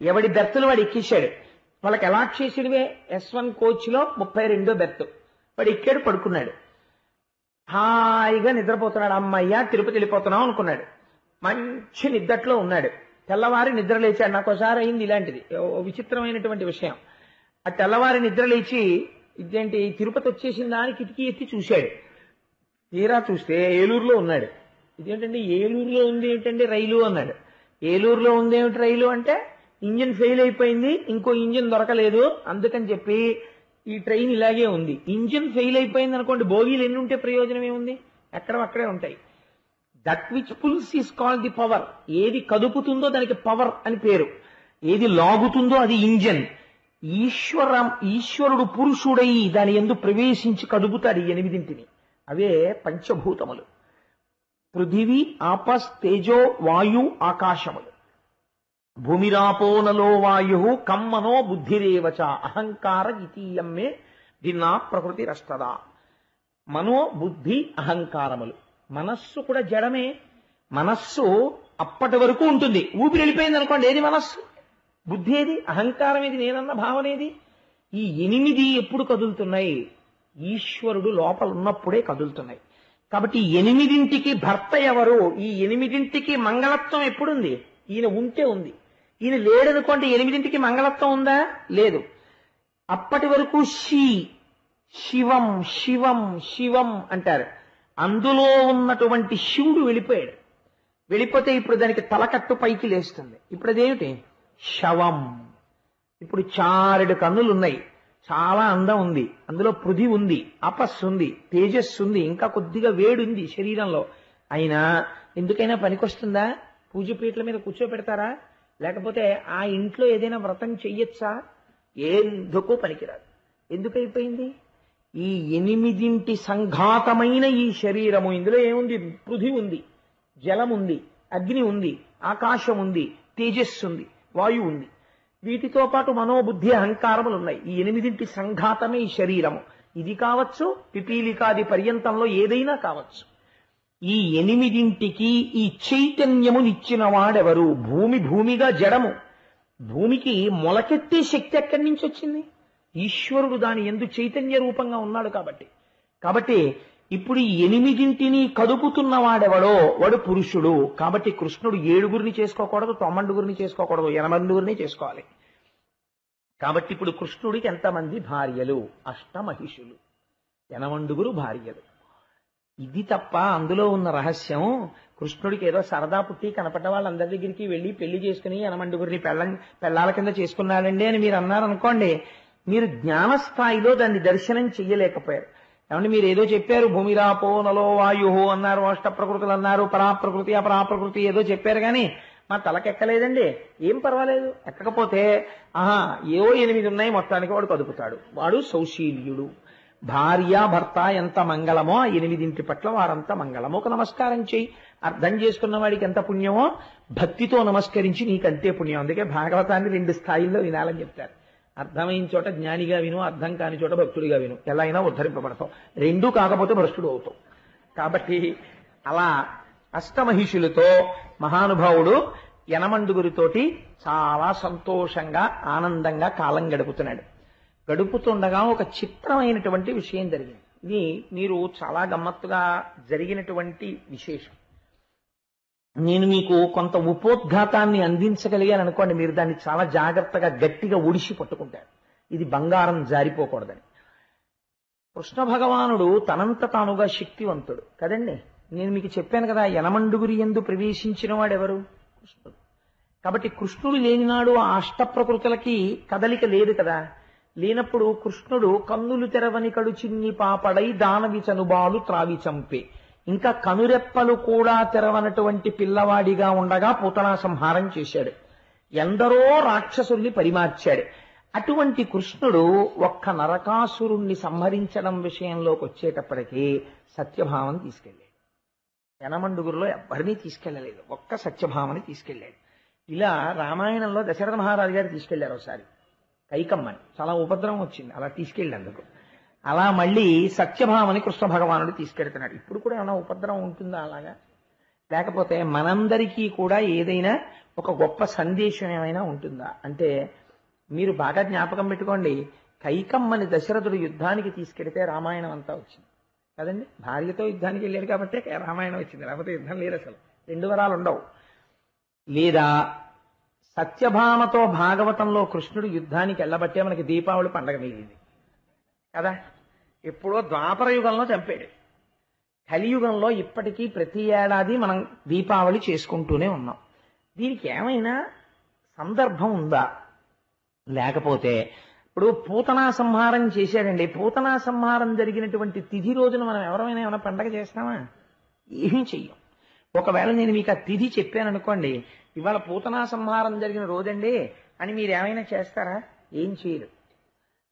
ఎవడి బెర్తులు వాడు ఎక్కేశాడు. వాళ్ళకి ఎలా చేసేడివే, S1 కోచ్లో 32వ బెర్త్, వాడు ఎక్కాడు, పడుకున్నాడు, హాయిగా నిద్రపోతున్నాడు. అమ్మయ్య తిరుపతి వెళ్ళిపోతున్నాం అనుకున్నాడు, మంచి నిద్దట్లో ఉన్నాడు. తెల్లవారి నిద్ర లేచాడు. నాకు ఒకసారి అయింది ఇలాంటిది, విచిత్రమైనటువంటి విషయం. ఆ తెల్లవారి నిద్ర లేచి ఇదేంటి తిరుపతి వచ్చేసిందా అని కిటికీ ఎత్తి చూశాడు. తీరా చూస్తే ఏలూరులో ఉన్నాడు. ఇదేంటండి ఏలూరులో ఉంది ఏమిటండి రైలు అన్నాడు. ఏలూరులో ఉంది ఏమిటి రైలు అంటే, ఇంజిన్ ఫెయిల్ అయిపోయింది, ఇంకో ఇంజిన్ దొరకలేదు, అందుకని చెప్పి ఈ ట్రైన్ ఇలాగే ఉంది. ఇంజిన్ ఫెయిల్ అయిపోయింది అనుకోండి, బోగీలు ఎన్ని ఉంటే ప్రయోజనం ఏముంది, అక్కడే ఉంటాయి. That which pulls is called the power. ఏది కదుపుతుందో దానికి పవర్ అని పేరు, ఏది లాగుతుందో అది ఇంజన్. ఈశ్వరుడు పురుషుడై దాని యందు ప్రవేశించి కదుపుతాడు ఈ 8. అవే పంచభూతములు: పృథివీ, ఆపస్, తేజో, వాయు, ఆకాశములు. భూమిరాపోనలో వాయు కమ్మనో బుద్ధిరేవచ అహంకార ఇతీయమ్మే భిన్నా ప్రకృతి రష్టదా. మనో బుద్ధి అహంకారములు. మనస్సు కూడా జడమే. మనస్సు అప్పటి వరకు ఉంటుంది, ఊపిరి వెళ్ళిపోయింది అనుకోండి, ఏది మనస్సు? బుద్ధి ఏది? అహంకారం ఏది? నేనన్న భావన ఏది? ఈ 8 ఎప్పుడు కదులుతున్నాయి? ఈశ్వరుడు లోపల ఉన్నప్పుడే కదులుతున్నాయి. కాబట్టి 8ంటికి భర్త ఎవరు? ఈ 8ంటికి మంగళత్వం ఎప్పుడుంది? ఈయన ఉంటే ఉంది. ఈయన లేడనుకోండి, 8ంటికి మంగళత్వం ఉందా? లేదు. అప్పటి వరకు శివం శివం శివం అంటారు. అందులో ఉన్నటువంటి శివుడు వెళ్ళిపోయాడు. వెళ్ళిపోతే ఇప్పుడు దానికి తలకట్టు పైకి లేస్తుంది. ఇప్పుడు అదేమిటి? శవం. ఇప్పుడు 4 కన్నులు ఉన్నాయి, చాలా అందం ఉంది, అందులో పృథి ఉంది, అపస్సు ఉంది, తేజస్సు ఉంది, ఇంకా కొద్దిగా వేడుంది శరీరంలో. అయినా ఎందుకైనా పనికొస్తుందా? పూజపీఠల మీద కూర్చోపెడతారా? లేకపోతే ఆ ఇంట్లో ఏదైనా వ్రతం చెయ్యొచ్చా? ఎందుకో పనికిరాదు. ఎందుకైపోయింది? ఈ 8 సంఘాతమైన ఈ శరీరము, ఇందులో ఏముంది? పృథి ఉంది, జలం ఉంది, అగ్ని ఉంది, ఆకాశం ఉంది, తేజస్సు ఉంది, వాయువు ఉంది. వీటితో పాటు మనోబుద్ధి అహంకారములు ఉన్నాయి. ఈ 8 సంఘాతమే ఈ శరీరము. ఇది కావచ్చు, పిపీలికాది పర్యంతంలో ఏదైనా కావచ్చు. ఈ 8ంటికి ఈ చైతన్యమునిచ్చిన వాడెవరు? భూమిగా జడము. భూమికి మొలకెత్తే శక్తి ఎక్కడి నుంచి వచ్చింది? ఈశ్వరుడు దాని యందు చైతన్య రూపంగా ఉన్నాడు కాబట్టి ఇప్పుడు ఈ 8ంటిని కదుపుతున్న వాడెవడో వాడు పురుషుడు. కాబట్టి కృష్ణుడు 7 చేసుకోకూడదు, 9 చేసుకోకూడదు, 8 చేసుకోవాలి. కాబట్టి ఇప్పుడు కృష్ణుడికి ఎంతమంది భార్యలు? 8 మహిషులు, 8 భార్యలు. ఇది తప్ప అందులో ఉన్న రహస్యం. కృష్ణుడికి ఏదో సరదా పుట్టి కనపడ్డ వాళ్ళందరి దగ్గరికి వెళ్ళి పెళ్లి చేసుకుని 8 పెళ్ళాల కింద చేసుకున్నాడండి అని మీరు అన్నారనుకోండి, మీరు జ్ఞానస్థాయిలో దాన్ని దర్శనం చెయ్యలేకపోయారు. ఏమంటే మీరు ఏదో చెప్పారు, భూమిరాపో నలో వాయు అన్నారు, అష్ట ప్రకృతులు అన్నారు, పరాప్రకృతి అపరాప్రకృతి ఏదో చెప్పారు, కానీ మా తలకెక్కలేదండి. ఏం పర్వాలేదు, ఎక్కకపోతే ఏవో 8 ఉన్నాయి, మొత్తానికి వాడు కదుపుతాడు. వాడు సౌశీల్యుడు. భార్య భర్త ఎంత మంగళమో ఆ 8 పట్ల వారంత మంగళమో. ఒక నమస్కారం చెయ్యి, అర్థం చేసుకున్న వాడికి ఎంత పుణ్యమో భక్తితో నమస్కరించి నీకంతే పుణ్యం. అందుకే భాగవతాన్ని 2 స్థాయిల్లో వినాలని చెప్తారు. అర్థమైన చోట జ్ఞానిగా విను, అర్థం కాని చోట భక్తుడిగా విను, ఎలా అయినా ఉద్ధరింపబడతావు. 2 కాకపోతే భ్రష్టుడు అవుతావు. కాబట్టి అలా 8 మహిషులతో మహానుభావుడు 8 చాలా సంతోషంగా ఆనందంగా కాలం గడుపుతున్నాడు. గడుపుతుండగా ఒక చిత్రమైనటువంటి విషయం జరిగింది. ఇది మీరు చాలా గమ్మత్తుగా జరిగినటువంటి విశేషం. నేను మీకు కొంత ఉపోద్ఘాతాన్ని అందించగలిగాను అనుకోండి, మీరు దాన్ని చాలా జాగ్రత్తగా గట్టిగా ఒడిసి పట్టుకుంటారు. ఇది బంగారం జారిపోకూడదని. కృష్ణ భగవానుడు తనంత తానుగా శక్తివంతుడు కదండి. నేను మీకు చెప్పాను కదా, 8 యందు ప్రవేశించిన వాడెవరు? కృష్ణుడు. కాబట్టి కృష్ణుడు లేనినాడు ఆ 8 ప్రకృతులకి కదలిక లేదు కదా. లేనప్పుడు కృష్ణుడు కన్నులు తెరవని కడు చిన్ని పాపడై దానవి చనుబాలు త్రావి చంపే, ఇంకా కనురెప్పలు కూడా తెరవనటువంటి పిల్లవాడిగా ఉండగా పూతనా సంహారం చేశాడు. ఎందరో రాక్షసుల్ని పరిమార్చాడు. అటువంటి కృష్ణుడు ఒక్క నరకాసురుణ్ణి సంహరించడం విషయంలోకి వచ్చేటప్పటికీ సత్యభామని తీసుకెళ్ళాడు. 8 ఎవరినీ తీసుకెళ్ళలేదు, ఒక్క సత్యభామని తీసుకెళ్ళాడు. ఇలా రామాయణంలో దశరథ మహారాజు గారు తీసుకెళ్లారు ఒకసారి కైకమ్మని. చాలా ఉపద్రవం వచ్చింది అలా తీసుకెళ్ళేందుకు. అలా మళ్ళీ సత్యభామని కృష్ణ భగవానుడు తీసుకెళ్తున్నాడు. ఇప్పుడు కూడా ఏమైనా ఉపద్రవం ఉంటుందా అలాగా? లేకపోతే మనందరికీ కూడా ఏదైనా ఒక గొప్ప సందేశం ఏమైనా ఉంటుందా అంటే, మీరు బాగా జ్ఞాపకం పెట్టుకోండి, కైకమ్మని దశరథుడు యుద్ధానికి తీసుకెడితే రామాయణం అంతా వచ్చింది కదండి. భార్యతో యుద్ధానికి వెళ్ళాడు కాబట్టి రామాయణం వచ్చింది, లేకపోతే యుద్ధం లేదు, అసలు 2 వరాలు ఉండవు. లేదా సత్యభామతో భాగవతంలో కృష్ణుడు యుద్ధానికి వెళ్ళబట్టే మనకి దీపావళి పండగ మిగిలింది కదా. ఎప్పుడో ద్వాపర యుగంలో చంపాడు. కలియుగంలో ఇప్పటికీ ప్రతి ఏడాది మనం దీపావళి చేసుకుంటూనే ఉన్నాం. దీనికి ఏమైనా సందర్భం ఉందా? లేకపోతే ఇప్పుడు పూతనా సంహారం చేశాడండి. పూతనా సంహారం జరిగినటువంటి తిథి రోజున మనం ఎవరైనా ఏమైనా పండగ చేస్తామా? ఏమీ చెయ్యం. ఒకవేళ నేను మీకు ఆ తిథి చెప్పాను అనుకోండి, ఇవాళ పూతనా సంహారం జరిగిన రోజండి అని మీరు ఏమైనా చేస్తారా? ఏం చేయరు.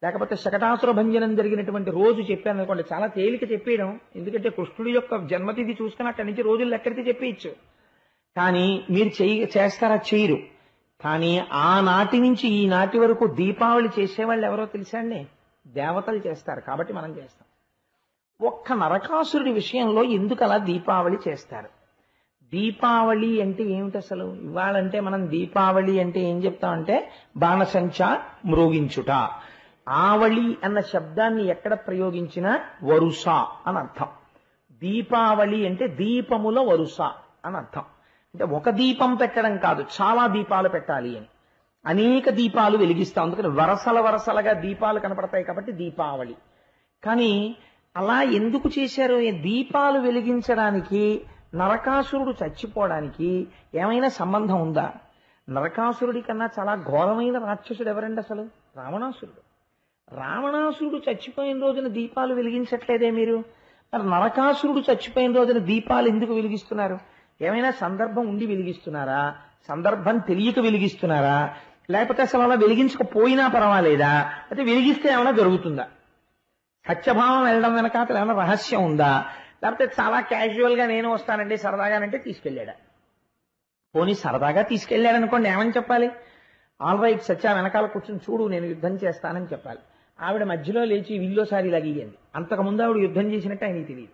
లేకపోతే శకటాసుర భంజనం జరిగినటువంటి రోజు చెప్పాను అనుకోండి, చాలా తేలిక చెప్పేయడం. ఎందుకంటే కృష్ణుడి యొక్క జన్మతిథి చూసుకుని అక్కడి నుంచి రోజులు ఎక్కడికి చెప్పేయచ్చు. కానీ మీరు చేస్తారా? చేయరు. కానీ ఆనాటి నుంచి ఈనాటి వరకు దీపావళి చేసేవాళ్ళు ఎవరో తెలుసా అండి? దేవతలు చేస్తారు, కాబట్టి మనం చేస్తాం. ఒక్క నరకాసురుడి విషయంలో ఎందుకు అలా దీపావళి చేస్తారు? దీపావళి అంటే ఏమిటి అసలు? ఇవాళంటే మనం దీపావళి అంటే ఏం చెప్తామంటే బాణసంచ మ్రోగించుట. ఆవళి అన్న శబ్దాన్ని ఎక్కడ ప్రయోగించినా వరుస అని అర్థం. దీపావళి అంటే దీపముల వరుస అని అర్థం. అంటే ఒక దీపం పెట్టడం కాదు, చాలా దీపాలు పెట్టాలి అని. అనేక దీపాలు వెలిగిస్తాం, అందుకని వరసల వరసలుగా దీపాలు కనపడతాయి కాబట్టి దీపావళి. కానీ అలా ఎందుకు చేశారు? దీపాలు వెలిగించడానికి నరకాసురుడు చచ్చిపోవడానికి ఏమైనా సంబంధం ఉందా? నరకాసురుడి కన్నా చాలా ఘోరమైన రాక్షసుడు ఎవరండి అసలు? రావణాసురుడు. రావణాసురుడు చచ్చిపోయిన రోజున దీపాలు వెలిగించట్లేదే మీరు? మరి నరకాసురుడు చచ్చిపోయిన రోజున దీపాలు ఎందుకు వెలిగిస్తున్నారు? ఏమైనా సందర్భం ఉండి వెలిగిస్తున్నారా? సందర్భం తెలియక వెలిగిస్తున్నారా? లేకపోతే అసలు అలా వెలిగించకపోయినా పర్వాలేదా? అయితే వెలిగిస్తే ఏమైనా జరుగుతుందా? సత్యభావం వెళ్ళడం వెనక అసలు ఏమైనా రహస్యం ఉందా? లేకపోతే చాలా క్యాజువల్ గా నేను వస్తానండి సరదాగానంటే తీసుకెళ్ళాడా? పోనీ సరదాగా తీసుకెళ్ళాడనుకోండి, ఏమని చెప్పాలి? ఆల్ రైట్ సత్య వెనకాల కూర్చొని చూడు నేను యుద్ధం చేస్తానని చెప్పాలి. ఆవిడ మధ్యలో లేచి విల్లోసారి లగియండి. అంతకుముందు ఆవిడ యుద్ధం చేసినట్టు ఆయనకి తెలియదు,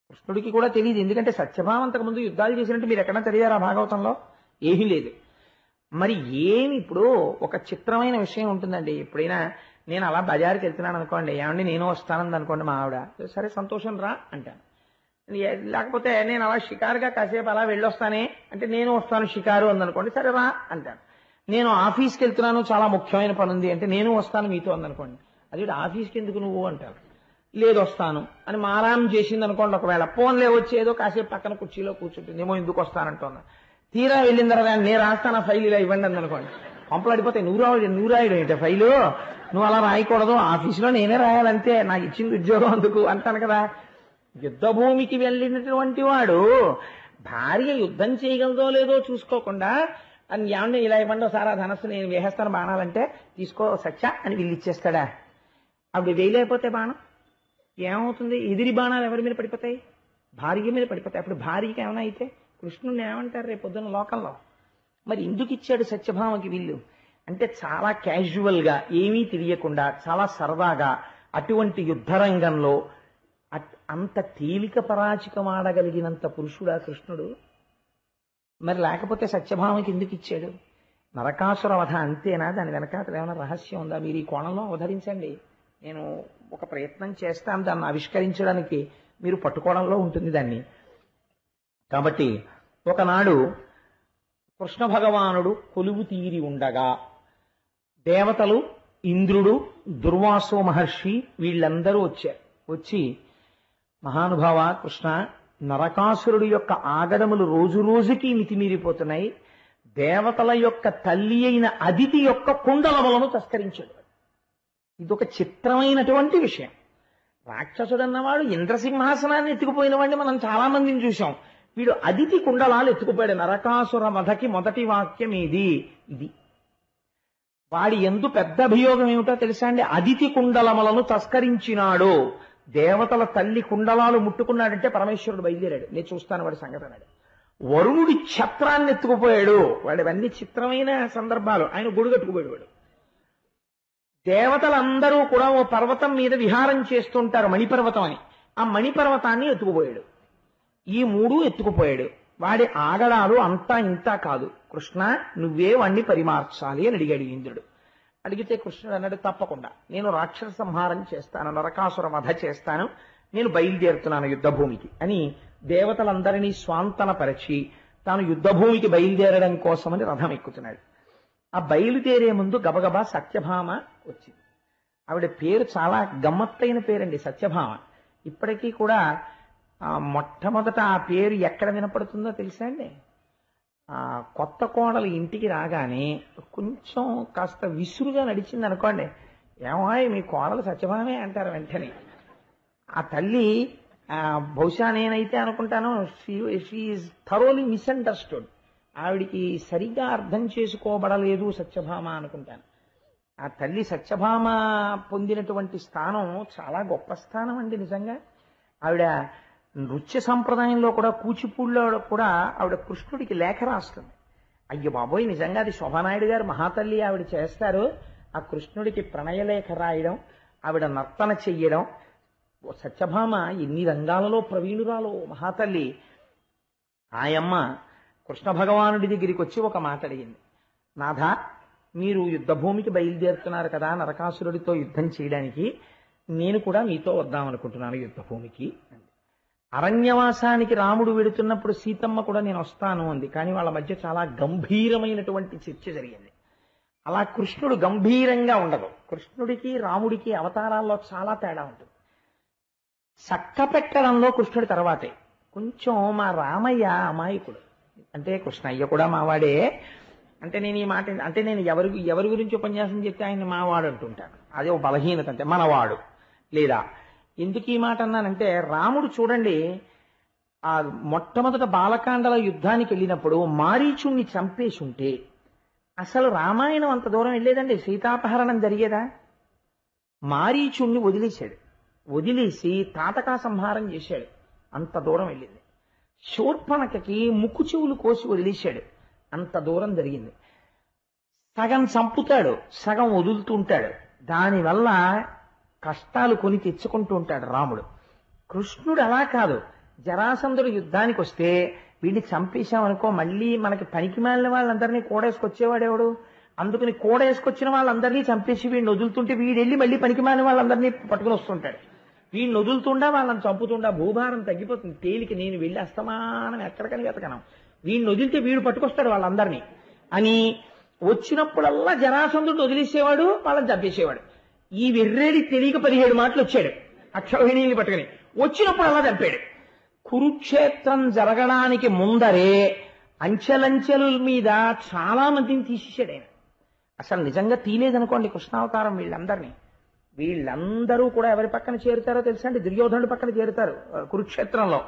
కృష్ణుడికి కూడా తెలియదు. ఎందుకంటే సత్యభావం అంతకుముందు యుద్ధాలు చేసినట్టు మీరు ఎక్కడన్నా చదివారా భాగవతంలో? ఏమీ లేదు. మరి ఏమి ఇప్పుడు ఒక చిత్రమైన విషయం ఉంటుందండి. ఎప్పుడైనా నేను అలా బజారుకి వెళ్తున్నాను అనుకోండి, ఏమండి నేను వస్తానంది అనుకోండి మా ఆవిడ, సరే సంతోషం రా అంటాను. లేకపోతే నేను అలా షికారుగా కాసేపు అలా వెళ్ళొస్తానే అంటే నేను వస్తాను షికారు అందనుకోండి, సరే రా అంటాను. నేను ఆఫీస్కి వెళ్తున్నాను చాలా ముఖ్యమైన పని ఉంది అంటే నేను వస్తాను మీతో అందనుకోండి, అది ఆఫీస్కి ఎందుకు నువ్వు అంటారు. లేదు వస్తాను అని మారాం చేసింది అనుకోండి, ఒకవేళ ఫోన్లే వచ్చి ఏదో కాసేపు పక్కన కుర్చీలో కూర్చుంటుంది, ఏమో ఎందుకు వస్తానంటున్నా. తీరా వెళ్ళిన తర్వాత నేను రాస్తాను ఫైల్ ఇలా ఇవ్వండి అందనుకోండి, పంపలు అడిపోతాయి. నువ్వు రాయడం ఏంటి ఫైలు? నువ్వు అలా రాయకూడదు, ఆఫీసులో నేనే రాయాలంతే, నాకు ఇచ్చింది ఉద్యోగం అందుకు అంటాను కదా. యుద్ధ భూమికి వెళ్ళినటువంటి వాడు భార్య యుద్ధం చేయగలదో లేదో చూసుకోకుండా ఏమన్నా ఇలా ఇవ్వండి సారా ధనస్సు నేను వేసేస్తాను బాణాలంటే తీసుకో సత్య అని వీళ్ళు ఇచ్చేస్తాడా? అప్పుడు వేయలేకపోతే బాణం ఏమవుతుంది? ఎదిరి బాణాలు ఎవరి మీద పడిపోతాయి? భార్య మీద పడిపోతాయి. అప్పుడు భార్యకి ఏమైనా అయితే కృష్ణుని ఏమంటారు రేపు పొద్దున్న లోకంలో? మరి ఎందుకు ఇచ్చాడు సత్యభామకి వీళ్ళు అంటే చాలా క్యాజువల్ గా ఏమీ తెలియకుండా చాలా సరదాగా అటువంటి యుద్ధరంగంలో అంత తేలిక పరాచికం ఆడగలిగినంత పురుషుడా కృష్ణుడు? మరి లేకపోతే సత్యభామకి ఎందుకు ఇచ్చాడు? నరకాసుర వధ అంతేనా? దాని వెనకాతల ఏమైనా రహస్యం ఉందా? మీరు ఈ కోణంలో అవతరించండి, నేను ఒక ప్రయత్నం చేస్తాను దాన్ని ఆవిష్కరించడానికి, మీరు పట్టుకోవడంలో ఉంటుంది దాన్ని. కాబట్టి ఒకనాడు కృష్ణ భగవానుడు కొలువు తీరి ఉండగా దేవతలు, ఇంద్రుడు, దుర్వాసో మహర్షి వీళ్ళందరూ వచ్చారు. వచ్చి మహానుభావ కృష్ణ, నరకాసురుడి యొక్క ఆగడములు రోజు రోజుకి మితిమీరిపోతున్నాయి, దేవతల యొక్క తల్లి అయిన అదితి యొక్క కుండలములను తస్కరించాడు. ఇదొక చిత్రమైనటువంటి విషయం. రాక్షసుడు అన్నవాడు ఇంద్రసింహాసనాన్ని ఎత్తుకుపోయిన వాడిని మనం చాలా మందిని చూశాం. వీడు అదితి కుండలాలు ఎత్తుకుపోయాడు. నరకాసుర వధకి మొదటి వాక్యం ఇది. వాడి ఎందు పెద్ద అభియోగం ఏమిటో తెలుసా అండి? అదితి కుండలములను తస్కరించినాడు. దేవతల తల్లి కుండలాలు ముట్టుకున్నాడంటే పరమేశ్వరుడు బయలుదేరాడు, నేను చూస్తాను వాడి సంగతి అన్నాడు. వరుణుడి ఛత్రాన్ని ఎత్తుకుపోయాడు. వాడివన్నీ చిత్రమైన సందర్భాలు. ఆయన గొడుగు కట్టుకుపోయాడు వాడు. దేవతలందరూ కూడా ఓ పర్వతం మీద విహారం చేస్తుంటారు, మణిపర్వతం అని. ఆ మణిపర్వతాన్ని ఎత్తుకుపోయాడు. ఈ మూడు ఎత్తుకుపోయాడు. వాడి ఆగడాలు అంతా ఇంతా కాదు. కృష్ణ నువ్వే వాణ్ణి పరిమార్చాలి అని అడిగాడు ఇంద్రుడు. అడిగితే కృష్ణుడు అన్నాడు, తప్పకుండా నేను రాక్షస సంహారం చేస్తాను, నరకాసుర వధ చేస్తాను, నేను బయలుదేరుతున్నాను యుద్ధభూమికి అని దేవతలందరినీ స్వాంతనపరిచి తాను యుద్ధభూమికి బయలుదేరడం కోసమని రథం ఎక్కుతున్నాడు. ఆ బయలుదేరే ముందు గబగబా సత్యభామ వచ్చింది. ఆవిడ పేరు చాలా గమ్మత్తైన పేరండి, సత్యభామ. ఇప్పటికీ కూడా మొట్టమొదట ఆ పేరు ఎక్కడ వినపడుతుందో తెలుసా అండి? కొత్త కోడలు ఇంటికి రాగానే కొంచెం కాస్త విసురుగా నడిచింది అనుకోండి, ఏమో మీ కోడలు సత్యభామే అంటారు వెంటనే. ఆ తల్లి బహుశా నేనైతే అనుకుంటాను షీఈస్ థరోలీ మిస్అండర్స్టూడ్, ఆవిడికి సరిగా అర్థం చేసుకోబడలేదు సత్యభామ అనుకుంటాను. ఆ తల్లి సత్యభామ పొందినటువంటి స్థానం చాలా గొప్ప స్థానం అండి నిజంగా. ఆవిడ నృత్య సంప్రదాయంలో కూడా కూచిపూడిలో కూడా ఆవిడ కృష్ణుడికి లేఖ రాస్తుంది. అయ్యో బాబోయ్, నిజంగా అది శోభానాయుడు గారు మహాతల్లి ఆవిడ చేస్తారు. ఆ కృష్ణుడికి ప్రణయలేఖ రాయడం, ఆవిడ నర్తన చెయ్యడం, సత్యభామ ఎన్ని రంగాలలో ప్రవీణురాలో మహాతల్లి. ఆయమ్మ కృష్ణ భగవానుడి దగ్గరికి వచ్చి ఒక మాట అడిగింది. నాథ, మీరు యుద్ధభూమికి బయలుదేరుతున్నారు కదా నరకాసురుడితో యుద్ధం చేయడానికి, నేను కూడా మీతో వద్దామనుకుంటున్నాను యుద్ధభూమికి. అరణ్యవాసానికి రాముడు వెడుతున్నప్పుడు సీతమ్మ కూడా నేను వస్తాను అంది. కానీ వాళ్ళ మధ్య చాలా గంభీరమైనటువంటి చర్చ జరిగింది. అలా కృష్ణుడు గంభీరంగా ఉండదు. కృష్ణుడికి రాముడికి అవతారాల్లో చాలా తేడా ఉంటుంది. చక్క పెట్టడంలో కృష్ణుడి తర్వాతే. కొంచెం మా రామయ్య అమాయకుడు. అంటే కృష్ణయ్య కూడా మావాడే. అంటే నేను ఈ మాట అంటే నేను ఎవరి గురించి ఉపన్యాసం చెప్తే ఆయన మావాడు అంటుంటాను. అదే ఒక బలహీనత. అంటే మనవాడు లేదా ఎందుకు ఈ మాట అన్నానంటే, రాముడు చూడండి, ఆ మొట్టమొదట బాలకాండల యుద్ధానికి వెళ్ళినప్పుడు మారీచుణ్ణి చంపేసి ఉంటే అసలు రామాయణం అంత దూరం వెళ్ళేదండి. సీతాపహరణం జరిగేదా? మారీచుణ్ణి వదిలేశాడు. వదిలేసి తాటకా సంహారం చేశాడు. అంత దూరం వెళ్ళింది. శూర్పణఖకి ముక్కు చెవులు కోసి వదిలేశాడు. అంత దూరం జరిగింది. సగం చంపుతాడు, సగం వదులుతుంటాడు. దానివల్ల కష్టాలు కొని తెచ్చుకుంటూ ఉంటాడు రాముడు. కృష్ణుడు అలా కాదు. జరాసంధుడు యుద్ధానికి వస్తే వీడిని చంపేశామనుకో మళ్ళీ మనకి పనికి మాలిన వాళ్ళందరినీ కూడేసుకొచ్చేవాడెవడు? అందుకని కూడేసుకొచ్చిన వాళ్ళందరినీ చంపేసి వీడిని వదులుతుంటే వీడెళ్ళి మళ్ళీ పనికి మాలిన వాళ్ళందరినీ పట్టుకుని వస్తుంటాడు. వీడిని వదులుతుండా వాళ్ళని చంపుతుండా భూభారం తగ్గిపోతుంది. తేలిక నేను వెళ్ళి అస్తమానం ఎక్కడికని వెతకను, వీడిని వదిలితే వీడు పట్టుకొస్తాడు వాళ్ళందరినీ అని వచ్చినప్పుడల్లా జరాసంధుడిని వదిలేసేవాడు, వాళ్ళని చంపేసేవాడు. ఈ వెర్రేడి తెలియక 17 మాటలు వచ్చాడు అక్షౌహిణీని పట్టుకుని. వచ్చినప్పుడు అలా చంపాడు. కురుక్షేత్రం జరగడానికి ముందరే అంచెలంచెల మీద చాలా మందిని తీసేశాడు ఆయన. అసలు నిజంగా తీలేదనుకోండి కృష్ణావతారం వీళ్ళందరూ కూడా ఎవరి పక్కన చేరుతారో తెలుసా అండి? దుర్యోధనుడి పక్కన చేరుతారు. కురుక్షేత్రంలో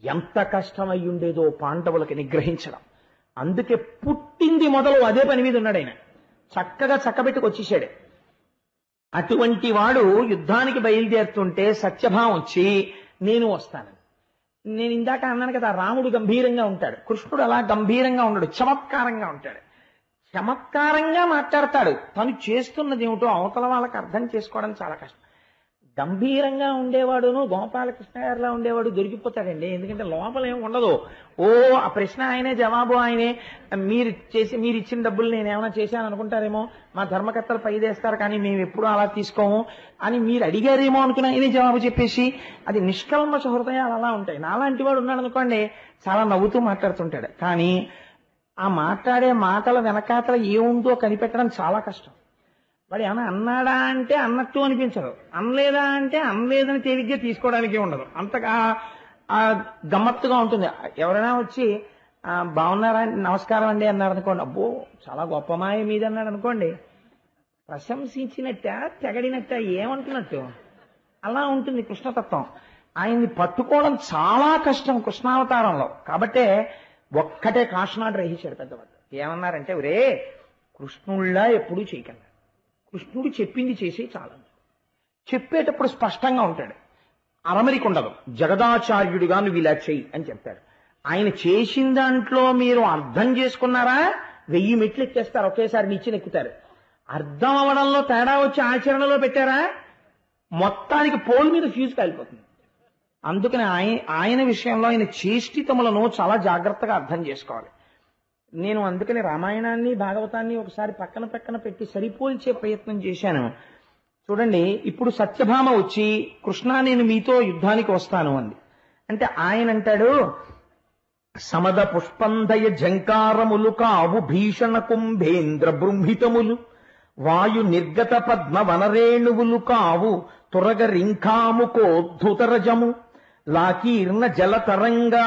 ఎంత కష్టమై ఉండేదో పాండవులకి నిగ్రహించడం. అందుకే పుట్టింది మొదలు అదే పని మీద ఉన్నాడు ఆయన. చక్కగా చక్కబెట్టుకు వచ్చేసాడు. అటువంటి వాడు యుద్ధానికి బయలుదేరుతుంటే సత్యభామ వచ్చి నేను వస్తాను. నేను ఇందాక అన్నాను కదా, రాముడు గంభీరంగా ఉంటాడు, కృష్ణుడు అలా గంభీరంగా ఉండడు, చమత్కారంగా ఉంటాడు. చమత్కారంగా మాట్లాడతాడు. తను చేస్తున్నది ఏమిటో అవతల వాళ్ళకి అర్థం చేసుకోవడం చాలా కష్టం. గంభీరంగా ఉండేవాడును గోపాలకృష్ణ గారిలా ఉండేవాడు దొరికిపోతాడండి. ఎందుకంటే లోపల ఏమి ఉండదు. ఓ ఆ ప్రశ్న ఆయనే, జవాబు ఆయనే. మీరు ఇచ్చిన డబ్బులు నేనేమైనా చేశాను అనుకుంటారేమో, మా ధర్మకర్తలు పైదేస్తారు కానీ మేము ఎప్పుడూ అలా తీసుకోము అని మీరు అడిగారేమో అనుకుని ఆయనే జవాబు చెప్పేసి, అది నిష్కల్మష హృదయాలు అలా ఉంటాయి. నాలాంటి వాడు ఉన్నాడు అనుకోండి, చాలా నవ్వుతూ మాట్లాడుతుంటాడు. కానీ ఆ మాట్లాడే మాటల వెనకాతల ఏముందో కనిపెట్టడం చాలా కష్టం. వాడు ఏమైనా అన్నాడా అంటే అన్నట్టు అనిపించదు, అనలేదా అంటే అనలేదని తేలిగ్గా తీసుకోవడానికి ఉండదు. అంతగా గమ్మత్తుగా ఉంటుంది. ఎవరైనా వచ్చి బాగున్నారా, నమస్కారం అండి అన్నారు అనుకోండి, అబ్బో చాలా గొప్ప మాయ మీద అన్నాడు అనుకోండి, ప్రశంసించినట్ట తెగడినట్ట ఏమంటున్నట్టు అలా ఉంటుంది కృష్ణతత్వం. ఆయన్ని పట్టుకోవడం చాలా కష్టం కృష్ణావతారంలో. కాబట్టే ఒక్కటే కాషనాడు రహించాడు పెద్దవాడు. ఏమన్నారంటే, ఒరే కృష్ణుళ్ళ ఎప్పుడూ చేయకండి, కృష్ణుడు చెప్పింది చేసి చాలా. చెప్పేటప్పుడు స్పష్టంగా ఉంటాడు, అరమరిక ఉండదు. జగదాచార్యుడిగా నువ్వు ఇలా చెయ్యి అని చెప్తాడు. ఆయన చేసిన దాంట్లో మీరు అర్థం చేసుకున్నారా 1000 మెట్లు ఎక్కేస్తారు, ఒకేసారి నిచ్చెన ఎక్కుతారు. అర్థం అవడంలో తేడా వచ్చి ఆచరణలో పెట్టారా మొత్తానికి పోల్ మీద ఫ్యూజ్ కాలిపోతుంది. అందుకని ఆయన విషయంలో ఆయన చేష్టితములను చాలా జాగ్రత్తగా అర్థం చేసుకోవాలి. నేను అందుకని రామాయణాన్ని భాగవతాన్ని ఒకసారి పక్కన పెట్టి సరిపోల్చే ప్రయత్నం చేశాను. చూడండి, ఇప్పుడు సత్యభామ వచ్చి కృష్ణ నేను మీతో యుద్ధానికి వస్తాను అంది. అంటే ఆయన అంటాడు, సమద పుష్పందయ జంకారములు కావు భీషణ కుంభేంద్ర బృంహితములు, వాయు నిర్గత పద్మ వనరేణువులు కావు తురగ రింఖాముకోద్ధుతరజము, లాకీర్ణ జలతరంగా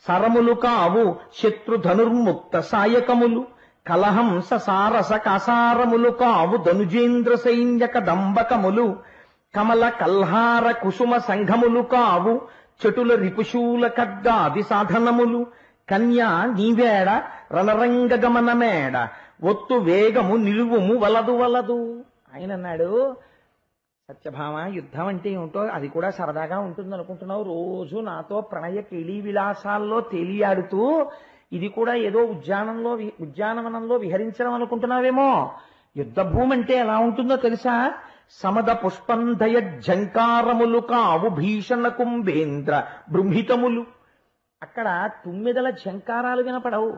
సరములు కావు శత్రుధనుర్ముక్త సాయకములు, కలహంస సారస కసారములు కావు ధనుజేంద్ర సైన్యక దంబకములు, కమల కల్హార కుసుమ సంఘములు కావు చటుల రిపుశూల ఖడ్గాది సాధనములు, కన్యా నీవేడ రణరంగ గమనమేడ ఒత్తు వేగము నిలువుము వలదు. ఆయన అన్నాడు, సత్యభామ యుద్ధం అంటే ఏమిటో అది కూడా సరదాగా ఉంటుంది అనుకుంటున్నావు, రోజు నాతో ప్రణయ కేళీ విలాసాల్లో తేలియాడుతూ ఇది కూడా ఏదో ఉద్యానవనంలో విహరించడం అనుకుంటున్నావేమో. యుద్ధ భూమి అంటే ఎలా ఉంటుందో తెలుసా? సమద పుష్పంధయ ఝంకారములు కావు భీషణ కుంభేంద్ర బృంహితములు. అక్కడ తుమ్మెదల ఝంకారాలు వినపడవు.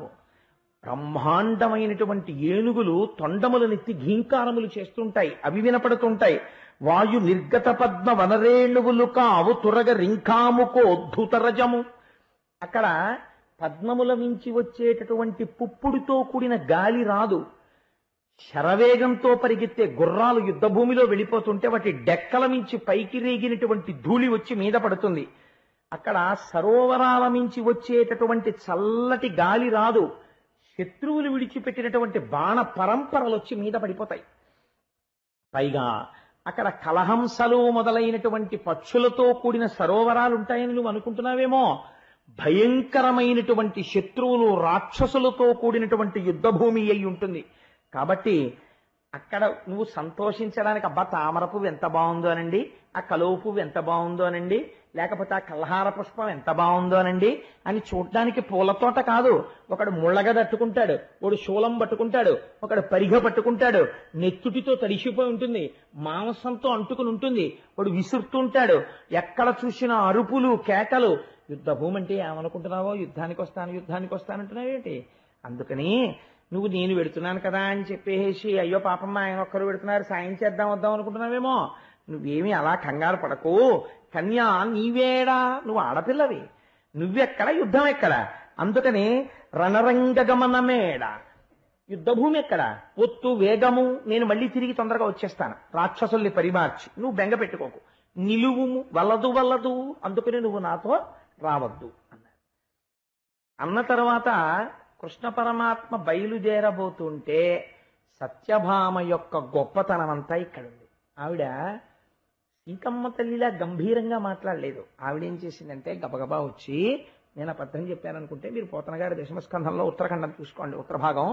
బ్రహ్మాండమైనటువంటి ఏనుగులు తొండములనెత్తి ఘీంకారములు చేస్తుంటాయి, అవి వినపడుతుంటాయి. వాయు నిర్గత పద్మ వనరేణువులు కావు తురగ రింకాముకోద్ధుతరజము. అక్కడ పద్మముల మించి వచ్చేటటువంటి పుప్పుడుతో కూడిన గాలి రాదు. శరవేగంతో పరిగెత్తే గుర్రాలు యుద్ధభూమిలో వెళ్ళిపోతుంటే వాటి డెక్కల మించి పైకి రేగినటువంటి ధూళి వచ్చి మీద పడుతుంది. అక్కడ సరోవరాల మించి వచ్చేటటువంటి చల్లటి గాలి రాదు. శత్రువులు విడిచిపెట్టినటువంటి బాణ పరంపరలు వచ్చి మీద పడిపోతాయి. పైగా అక్కడ కలహంసలు మొదలైనటువంటి పక్షులతో కూడిన సరోవరాలు ఉంటాయని నువ్వు అనుకుంటున్నావేమో. భయంకరమైనటువంటి శత్రువులు రాక్షసులతో కూడినటువంటి యుద్ధభూమి అయి ఉంటుంది. కాబట్టి అక్కడ నువ్వు సంతోషించడానికి అబ్బా తామర పువ్వు ఎంత బాగుందో అనండి, ఆ కలువ పువ్వు ఎంత బాగుందో అనండి, లేకపోతే ఆ కల్హార పుష్పం ఎంత బాగుందో అనండి అని చూడ్డానికి పూలతోట కాదు. ఒకడు ముళ్ళగ తట్టుకుంటాడు, ఒకడు శూలం పట్టుకుంటాడు, ఒకడు పరిగ పట్టుకుంటాడు, నెత్తుటితో తడిసిపోయి ఉంటుంది, మాంసంతో అంటుకుని ఉంటుంది, వాడు విసురుతుంటాడు. ఎక్కడ చూసినా అరుపులు కేకలు. యుద్ధభూమి అంటే ఏమనుకుంటున్నావో, యుద్ధానికి వస్తానంటున్నావేంటి? అందుకని నువ్వు నేను వెడుతున్నాను కదా అని చెప్పేసి అయ్యో పాపమ్మ ఆయన ఒక్కరు పెడుతున్నారు సాయం చేద్దాం వద్దాం అనుకుంటున్నావేమో. నువ్వేమీ అలా కంగారు పడకు. కన్యా నీవేడా, నువ్వు ఆడపిల్లవి, నువ్వెక్కడ యుద్ధం ఎక్కడ. అందుకని రణరంగగమనమేడ, యుద్ధభూమి ఎక్కడ, పొత్తు వేగము, నేను మళ్ళీ తిరిగి తొందరగా వచ్చేస్తాను రాక్షసుల్ని పరిమార్చి, నువ్వు బెంగ పెట్టుకోకు, నిలువుము వల్లదు, అందుకని నువ్వు నాతో రావద్దు అన్నారు. అన్న తర్వాత కృష్ణ పరమాత్మ బయలుదేరబోతుంటే సత్యభామ యొక్క గొప్పతనం అంతా ఇక్కడుంది. ఆవిడ సీతమ్మ తల్లిలా గంభీరంగా మాట్లాడలేదు. ఆవిడేం చేసిందంటే గబగబా వచ్చి, నేను అబద్ధం చెప్పాననుకుంటే మీరు పోతన గారి దశమస్కంధంలో ఉత్తరాఖండం చూసుకోండి, ఉత్తర భాగం,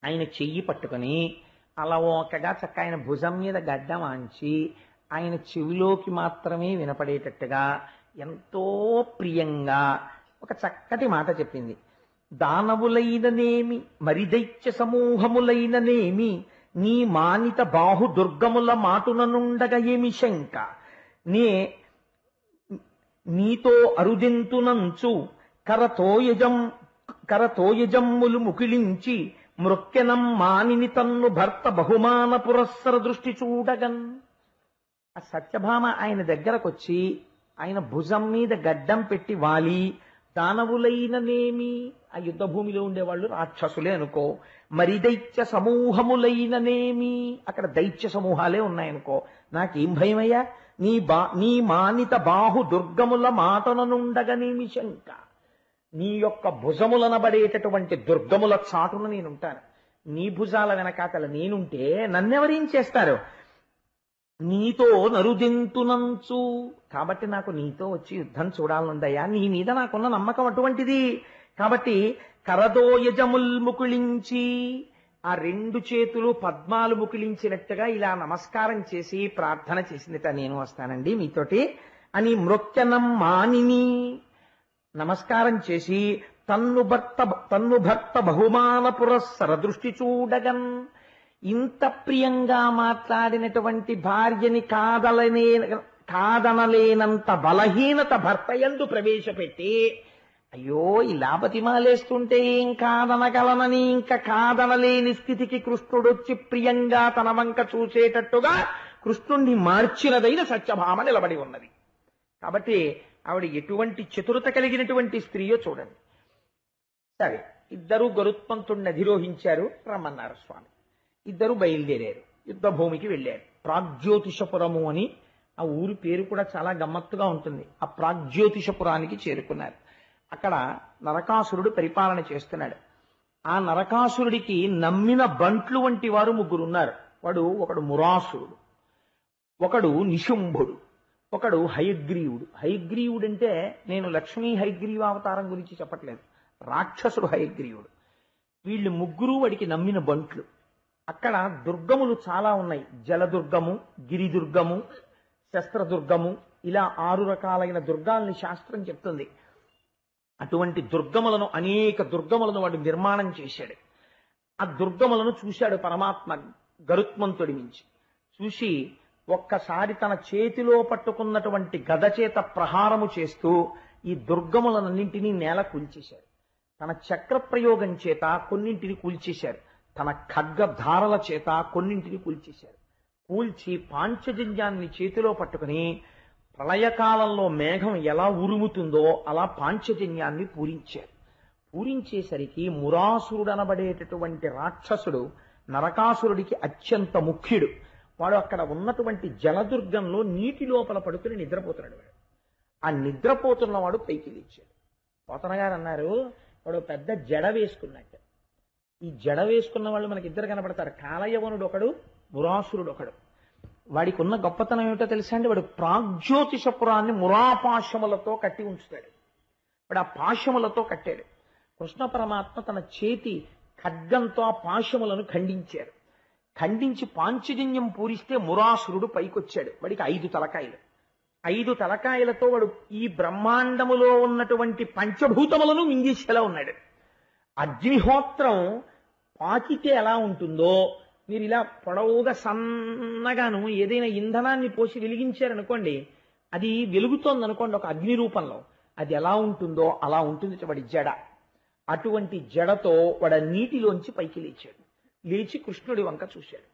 ఆయన చెయ్యి పట్టుకుని అలా ఒకగా చక్క ఆయన భుజం మీద గడ్డం ఆంచి ఆయన చెవిలోకి మాత్రమే వినపడేటట్టుగా ఎంతో ప్రియంగా ఒక చక్కటి మాట చెప్పింది. దానవులైననేమి మరి దైత్య సమూహములైననేమి నీ మానిత బాహు దుర్గముల మాటుననుండగ ఏమి శంక, నీతో అరుదెంతునంచు కరతోయజమ్ములు ముకిళించి మృక్కెనం మానిని తన్ను భర్త బహుమాన పురస్సర దృష్టి చూడగన్. ఆ సత్యభామ ఆయన దగ్గరకొచ్చి ఆయన భుజం మీద గడ్డం పెట్టి వాలి, దానవులైననేమి, ఆ యుద్ధభూమిలో ఉండేవాళ్ళు రాక్షసులే అనుకో, మరి దైత్య సమూహములైననేమి, అక్కడ దైత్య సమూహాలే ఉన్నాయనుకో, నాకేం భయమయ్యా, నీ మానిత బాహు దుర్గముల మాటననుండగనేమి శంక, నీ యొక్క భుజములనబడేటటువంటి దుర్గముల చాటున నేనుంటాను, నీ భుజాల వెనకాతల నేనుంటే నన్నెవరేం చేస్తారు, నీతో నరుదెంతునంచు, కాబట్టి నాకు నీతో వచ్చి యుద్ధం చూడాలనుందయ్యా, నీ మీద నాకున్న నమ్మకం అటువంటిది. కాబట్టి కరదోయజముల్ ముకుళించి, ఆ రెండు చేతులు పద్మాలు ముకుళించినట్టుగా ఇలా నమస్కారం చేసి ప్రార్థన చేసిందిట, నేను వస్తానండి మీతోటి అని. మృక్యనం మానిని, నమస్కారం చేసి తన్ను భర్త బహుమాన పురస్సర దృష్టి చూడగన్. ఇంత ప్రియంగా మాట్లాడినటువంటి భార్యని కాదనలేనంత బలహీనత భర్త యందు ప్రవేశపెట్టి, అయ్యో ఇలా బతిమాలేస్తుంటే ఏం కాదనగలనని ఇంకా కాదనలేని స్థితికి కృష్ణుడొచ్చి ప్రియంగా తన వంక చూసేటట్టుగా కృష్ణుణ్ణి మార్చినదైన సత్యభామ నిలబడి ఉన్నది. కాబట్టి ఆవిడ ఎటువంటి చతురత కలిగినటువంటి స్త్రీయో చూడండి. సరే, ఇద్దరు గరుత్మంతుణ్ణి అధిరోహించారు, రమ్మన్నారు స్వామి. ఇద్దరు బయలుదేరారు, యుద్ధభూమికి వెళ్ళారు. ప్రాగ్జ్యోతిషపురము అని ఆ ఊరి పేరు కూడా చాలా గమ్మత్తుగా ఉంటుంది. ఆ ప్రాగ్జ్యోతిషపురానికి చేరుకున్నారు. అక్కడ నరకాసురుడు పరిపాలన చేస్తున్నాడు. ఆ నరకాసురుడికి నమ్మిన బంట్లు వంటి వారు ముగ్గురు ఉన్నారు. ఒకడు మురాసురుడు, ఒకడు నిశుంభుడు, ఒకడు హయగ్రీవుడు. హయగ్రీవుడు అంటే నేను లక్ష్మీ హయగ్రీవ అవతారం గురించి చెప్పట్లేదు, రాక్షసుడు హయగ్రీవుడు. వీళ్ళు ముగ్గురు వాడికి నమ్మిన బంట్లు. అక్కడ దుర్గములు చాలా ఉన్నాయి. జలదుర్గము, గిరిదుర్గము, శస్త్రదుర్గము, ఇలా 6 రకాలైన దుర్గాల్ని శాస్త్రం చెప్తుంది. అటువంటి దుర్గములను, అనేక దుర్గములను వాడు నిర్మాణం చేశాడు. ఆ దుర్గములను చూశాడు పరమాత్మ గరుత్మంతుడి నుంచి. చూసి ఒక్కసారి తన చేతిలో పట్టుకున్నటువంటి గద చేత ప్రహారము చేస్తూ ఈ దుర్గములన్నింటినీ నేల కూల్చేశారు. తన చక్ర ప్రయోగం చేత కొన్నింటిని కూల్చేశారు. తన ఖడ్గధారల చేత కొన్నింటిని కూల్చేశారు. కూల్చి పాంచజన్యాన్ని చేతిలో పట్టుకుని ప్రళయకాలంలో మేఘం ఎలా ఉరుముతుందో అలా పాంచజన్యాన్ని పూరించారు. పూరించేసరికి మురాసురుడనబడేటటువంటి రాక్షసుడు నరకాసురుడికి అత్యంత ముఖ్యుడు. వాడు అక్కడ ఉన్నటువంటి జలదుర్గంలో నీటి లోపల పడుకుని నిద్రపోతున్నాడు. వాడు ఆ నిద్రపోతున్నవాడు పైకి లేచాడు. పోతన గారు అన్నారు, వాడు పెద్ద జడ వేసుకున్నట్టు. ఈ జడ వేసుకున్న వాళ్ళు మనకి ఇద్దరు కనపడతారు. కాలయవనుడు ఒకడు, మురాసురుడు ఒకడు. వాడికి ఉన్న గొప్పతనం ఏమిటో తెలుసా అండి? వాడు ప్రాగ్జ్యోతిషపురాన్ని మురాపాశములతో కట్టి ఉంచుతాడు. వాడు ఆ పాశములతో కట్టాడు. కృష్ణ పరమాత్మ తన చేతి ఖడ్గంతో ఆ పాశములను ఖండించారు. ఖండించి పాంచజన్యం పూరిస్తే మురాసురుడు పైకొచ్చాడు. వాడికి 5 తలకాయలు. 5 తలకాయలతో వాడు ఈ బ్రహ్మాండములో ఉన్నటువంటి పంచభూతములను మింగేసేలా ఉన్నాడు. అగ్నిహోత్రం పాకితే ఎలా ఉంటుందో, మీరు ఇలా పొడవుగా సన్నగాను ఏదైనా ఇంధనాన్ని పోసి వెలిగించారనుకోండి, అది వెలుగుతోందనుకోండి ఒక అగ్ని రూపంలో, అది ఎలా ఉంటుందో అలా ఉంటుంది వాడి జడ. అటువంటి జడతో వాడు నీటిలోంచి పైకి లేచాడు. లేచి కృష్ణుడి వంక చూశాడు.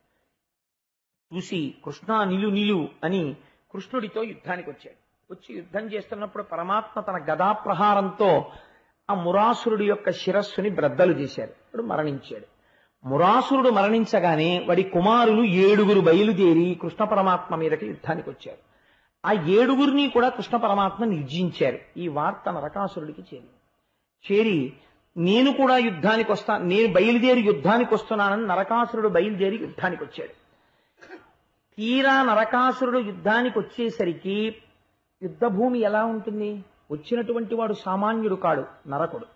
చూసి కృష్ణ నిలు అని కృష్ణుడితో యుద్ధానికి వచ్చాడు. వచ్చి యుద్ధం చేస్తున్నప్పుడు పరమాత్మ తన గదా ప్రహారంతో ఆ మురాసురుడి యొక్క శిరస్సుని బ్రద్దలు చేశారు. వాడు మరణించాడు. మురాసురుడు మరణించగానే వాడి కుమారులు 7 బయలుదేరి కృష్ణ పరమాత్మ మీదకి యుద్ధానికి వచ్చారు. ఆ 7 కూడా కృష్ణ పరమాత్మ నిర్జించారు. ఈ వార్త నరకాసురుడికి చేరి నేను కూడా యుద్ధానికి వస్తాను, నేను బయలుదేరి యుద్ధానికి వస్తున్నానని నరకాసురుడు బయలుదేరి యుద్ధానికి వచ్చాడు. తీరా నరకాసురుడు యుద్ధానికి వచ్చేసరికి యుద్ధభూమి ఎలా ఉంటుంది? వచ్చినటువంటి వాడు సామాన్యుడు కాడు, నరకుడు.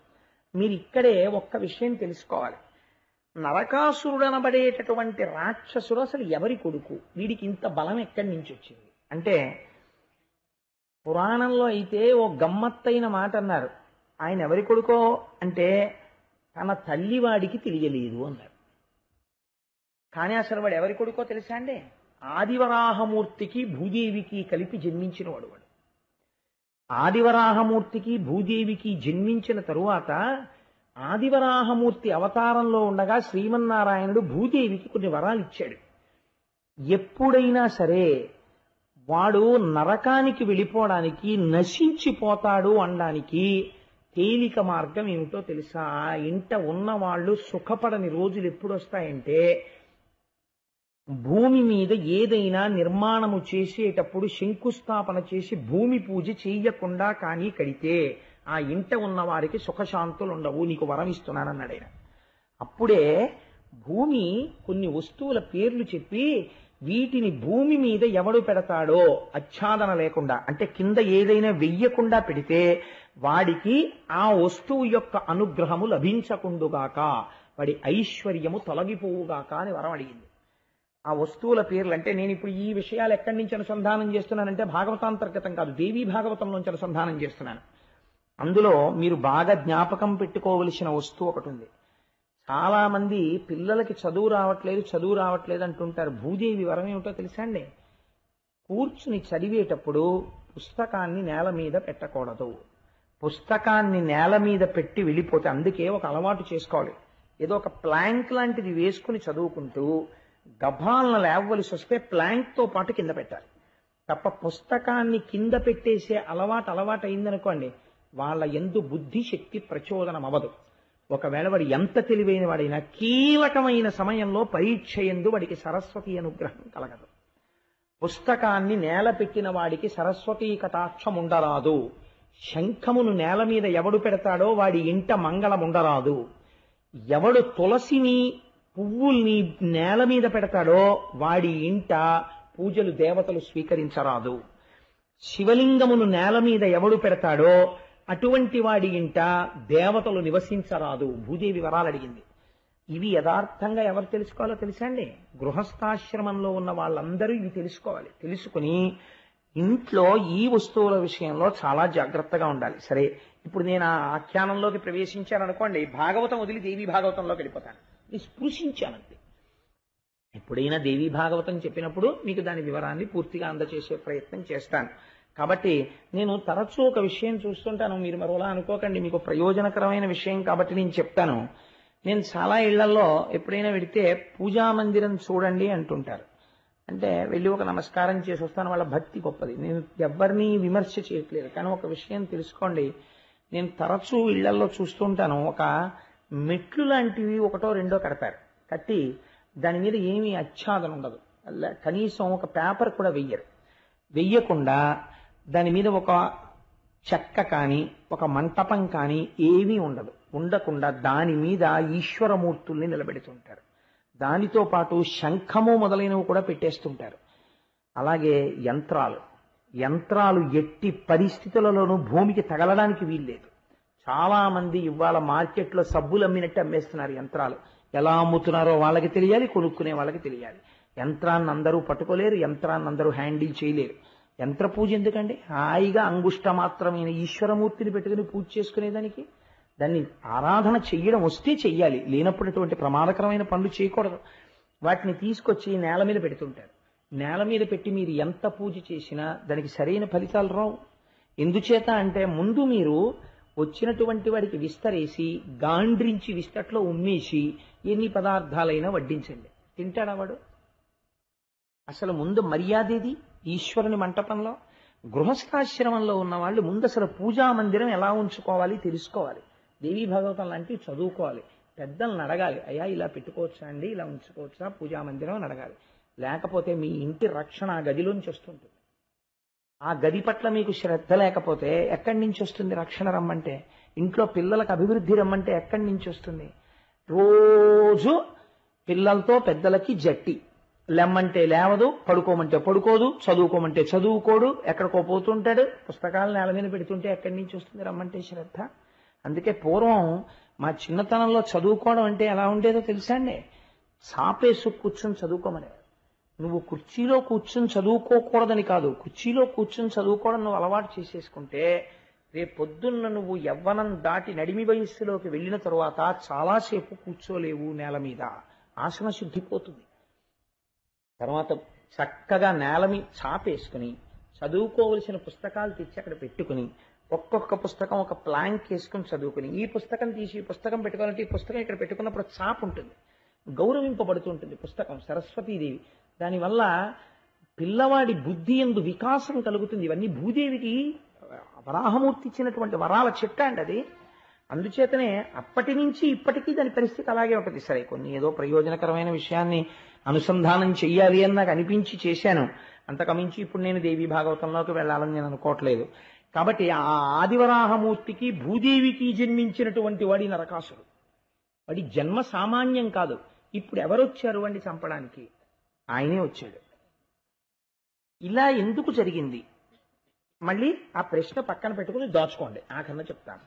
మీరు ఇక్కడే ఒక్క విషయం తెలుసుకోవాలి. నరకాసురుడు అనబడేటటువంటి రాక్షసుడు అసలు ఎవరి కొడుకు? వీడికి ఇంత బలం ఎక్కడి నుంచి వచ్చింది అంటే, పురాణంలో అయితే ఓ గమ్మత్తైన మాట అన్నారు. ఆయన ఎవరి కొడుకో అంటే తన తల్లి వాడికి తెలియలేదు అన్నారు. కానీ అసలు వాడు ఎవరి కొడుకో తెలుసా అండి? ఆదివరాహమూర్తికి భూదేవికి కలిపి జన్మించిన వాడు. ఆదివరాహమూర్తికి భూదేవికి జన్మించిన తరువాత ఆదివరాహమూర్తి అవతారంలో ఉండగా శ్రీమన్నారాయణుడు భూదేవికి కొన్ని వరాలు ఇచ్చాడు. ఎప్పుడైనా సరే వాడు నరకానికి వెళ్ళిపోవడానికి, నశించిపోతాడు అనడానికి తేలిక మార్గం ఏమిటో తెలుసా? ఇంట ఉన్నవాళ్ళు సుఖపడని రోజులు ఎప్పుడు వస్తాయంటే, భూమి మీద ఏదైనా నిర్మాణము చేసేటప్పుడు శంకుస్థాపన చేసి భూమి పూజ చెయ్యకుండా కానీ కడితే ఆ ఇంట ఉన్న వారికి సుఖశాంతులు ఉండవు, నీకు వరం ఇస్తున్నానన్నాడు ఆయన. అప్పుడే భూమి కొన్ని వస్తువుల పేర్లు చెప్పి వీటిని భూమి మీద ఎవడు పెడతాడో ఆచ్ఛాదన లేకుండా, అంటే కింద ఏదైనా వెయ్యకుండా పెడితే వాడికి ఆ వస్తువు యొక్క అనుగ్రహము లభించకుండుగాక, వాడి ఐశ్వర్యము తొలగిపోవుగాక అని వరం అడిగింది. ఆ వస్తువుల పేర్లు అంటే నేను ఇప్పుడు ఈ విషయాలు ఎక్కడి నుంచి అనుసంధానం చేస్తున్నానంటే భాగవతాంతర్గతం కాదు, దేవీ భాగవతంలోంచి అనుసంధానం చేస్తున్నాను. అందులో మీరు బాగా జ్ఞాపకం పెట్టుకోవలసిన వస్తువు ఒకటి ఉంది. చాలా మంది పిల్లలకి చదువు రావట్లేదు అంటుంటారు. భూదేవి వరం ఏమిటో తెలుసా అండి? కూర్చుని చదివేటప్పుడు పుస్తకాన్ని నేల మీద పెట్టకూడదు. పుస్తకాన్ని నేల మీద పెట్టి వెళ్ళిపోతే, అందుకే ఒక అలవాటు చేసుకోవాలి. ఏదో ఒక ప్లాంక్ లాంటిది వేసుకుని చదువుకుంటూ గభాలను లేవవలసి వస్తే ప్లాంక్తో పాటు కింద పెట్టాలి తప్ప పుస్తకాన్ని కింద పెట్టేసే అలవాటు అయిందనుకోండి, వాళ్ళ యందు బుద్ధి శక్తి ప్రచోదనం అవ్వదు. ఒకవేళ వాడు ఎంత తెలివైన వాడైనా కీలకమైన సమయంలో పరీక్ష యందు వాడికి సరస్వతి అనుగ్రహం కలగదు. పుస్తకాన్ని నేల పెట్టిన వాడికి సరస్వతీ కటాక్షం ఉండరాదు. శంఖమును నేల మీద ఎవడు పెడతాడో వాడి ఇంట మంగళం ఉండరాదు. ఎవడు తులసిని పువ్వుల్ని నేల మీద పెడతాడో వాడి ఇంట పూజలు దేవతలు స్వీకరించరాదు. శివలింగమును నేల మీద ఎవడు పెడతాడో అటువంటి వాడి ఇంట దేవతలు నివసించరాదు. భూదేవి వరాలు అడిగింది. ఇవి యథార్థంగా ఎవరు తెలుసుకోవాలో తెలుసా అండి? గృహస్థాశ్రమంలో ఉన్న వాళ్ళందరూ ఇవి తెలుసుకోవాలి. తెలుసుకుని ఇంట్లో ఈ వస్తువుల విషయంలో చాలా జాగ్రత్తగా ఉండాలి. సరే, ఇప్పుడు నేను ఆ ఆఖ్యానంలోకి ప్రవేశించాను అనుకోండి, భాగవతం వదిలి దేవీ భాగవతంలోకి వెళ్ళిపోతాను. నేను స్పృశించానంతే. ఎప్పుడైనా దేవీ భాగవతం చెప్పినప్పుడు మీకు దాని వివరాన్ని పూర్తిగా అందచేసే ప్రయత్నం చేస్తాను. కాబట్టి నేను తరచూ ఒక విషయం చూస్తుంటాను, మీరు మరోలా అనుకోకండి, మీకు ప్రయోజనకరమైన విషయం కాబట్టి నేను చెప్తాను. నేను చాలా ఇళ్లలో ఎప్పుడైనా వెడితే పూజా మందిరం చూడండి అంటుంటారు. అంటే వెళ్ళి ఒక నమస్కారం చేసి వస్తాను, వాళ్ళ భక్తి గొప్పది. నేను ఎవరిని విమర్శ చేయట్లేదు, కానీ ఒక విషయం తెలుసుకోండి, నేను తరచూ ఇళ్లలో చూస్తుంటాను, ఒక మెట్లు లాంటివి ఒకటో రెండో కడతారు, కట్టి దాని మీద ఏమీ ఆచ్ఛాదన ఉండదు, కనీసం ఒక పేపర్ కూడా వెయ్యకుండా దాని మీద ఒక చెక్క కానీ ఒక మంటపం కానీ ఏమీ ఉండకుండా దాని మీద ఈశ్వరమూర్తుల్ని నిలబెడుతుంటారు. దానితో పాటు శంఖము మొదలైనవి కూడా పెట్టేస్తుంటారు. అలాగే యంత్రాలు ఎట్టి పరిస్థితులలోనూ భూమికి తగలడానికి వీల్లేదు. చాలా మంది ఇవాళ మార్కెట్లో సబ్బులు అమ్మినట్టు అమ్మేస్తున్నారు యంత్రాలు. ఎలా అమ్ముతున్నారో వాళ్ళకి తెలియాలి, కొనుక్కునే వాళ్ళకి తెలియాలి. యంత్రాన్ని అందరూ పట్టుకోలేరు, యంత్రాన్ని అందరూ హ్యాండిల్ చేయలేరు. యంత్ర పూజ ఎందుకండి? హాయిగా అంగుష్ట మాత్రమైన ఈశ్వరమూర్తిని పెట్టుకుని పూజ చేసుకునేదానికి దాన్ని ఆరాధన చెయ్యడం వస్తే చెయ్యాలి, లేనప్పుడు అటువంటి ప్రమాదకరమైన పనులు చేయకూడదు. వాటిని తీసుకొచ్చి నేల మీద పెడుతుంటారు. నేల మీద పెట్టి మీరు ఎంత పూజ చేసినా దానికి సరైన ఫలితాలు రావు. ఎందుచేత అంటే ముందు మీరు వచ్చినటువంటి వాడికి విస్తరేసి గాండ్రించి విస్తట్లో ఉమ్మేసి ఎన్ని పదార్థాలైనా వడ్డించండి, తింటాడా వాడు? అసలు ముందు మర్యాదేది ఈశ్వరుని మంటపంలో. గృహస్థాశ్రమంలో ఉన్న వాళ్ళు ముందు అసలు పూజా మందిరం ఎలా ఉంచుకోవాలి తెలుసుకోవాలి. దేవీ భాగవతం లాంటివి చదువుకోవాలి. పెద్దలను అడగాలి, అయ్యా ఇలా పెట్టుకోవచ్చా అండి, ఇలా ఉంచుకోవచ్చా పూజా మందిరం అని అడగాలి. లేకపోతే మీ ఇంటి రక్షణ ఆ గదిలోంచి వస్తుంటుంది. ఆ గది పట్ల మీకు శ్రద్ధ లేకపోతే ఎక్కడి నుంచి వస్తుంది రక్షణ? రమ్మంటే ఇంట్లో పిల్లలకు అభివృద్ధి రమ్మంటే ఎక్కడి నుంచి వస్తుంది? రోజు పిల్లలతో పెద్దలకి జట్టి, లెమ్మంటే లేవదు, పడుకోమంటే పడుకోదు, చదువుకోమంటే చదువుకోడు, ఎక్కడికో పోతుంటాడు, పుస్తకాలు నేల మీద పెడుతుంటే ఎక్కడి నుంచి వస్తుంది రమ్మంటే శ్రద్ధ? అందుకే పూర్వం మా చిన్నతనంలో చదువుకోవడం అంటే ఎలా ఉండేదో తెలుసా అండి? సాపేసు కూర్చొని చదువుకోమని. నువ్వు కుర్చీలో కూర్చొని చదువుకోకూడదని కాదు, కుర్చీలో కూర్చొని చదువుకోవడం నువ్వు అలవాటు చేసేసుకుంటే రేపు పొద్దున్న నువ్వు యవ్వనం దాటి నడిమి వయస్సులోకి వెళ్ళిన తరువాత చాలాసేపు కూర్చోలేవు నేల మీద, ఆసన శుద్ధిపోతుంది. తర్వాత చక్కగా నేల మీద చాపేసుకుని చదువుకోవలసిన పుస్తకాలు తెచ్చి అక్కడ పెట్టుకుని ఒక్కొక్క పుస్తకం ఒక ప్లాంక్ వేసుకుని చదువుకుని ఈ పుస్తకం తీసి ఈ పుస్తకం పెట్టుకోవాలంటే ఈ పుస్తకం ఇక్కడ పెట్టుకున్నప్పుడు చాప ఉంటుంది, గౌరవింపబడుతుంటుంది పుస్తకం, సరస్వతీదేవి. దానివల్ల పిల్లవాడి బుద్ధి యందు వికాసం కలుగుతుంది. ఇవన్నీ భూదేవికి వరాహమూర్తి ఇచ్చినటువంటి వరాల చెట్ట అండి అది. అందుచేతనే అప్పటి నుంచి ఇప్పటికీ దాని పరిస్థితి అలాగే ఉంటుంది. సరే, కొన్ని ఏదో ప్రయోజనకరమైన విషయాన్ని అనుసంధానం చెయ్యాలి అని నాకు అనిపించి చేశాను, అంతకమించి ఇప్పుడు నేను దేవీ భాగవతంలోకి వెళ్ళాలని నేను అనుకోవట్లేదు. కాబట్టి ఆ ఆదివరాహమూర్తికి భూదేవికి జన్మించినటువంటి వాడి నరకాసుడు. వాడి జన్మ సామాన్యం కాదు. ఇప్పుడు ఎవరొచ్చారు వాడిని చంపడానికి? ఆయనే వచ్చాడు. ఇలా ఎందుకు జరిగింది? మళ్ళీ ఆ ప్రశ్న పక్కన పెట్టుకుని దాచుకోండి, ఆఖరణ చెప్తాను.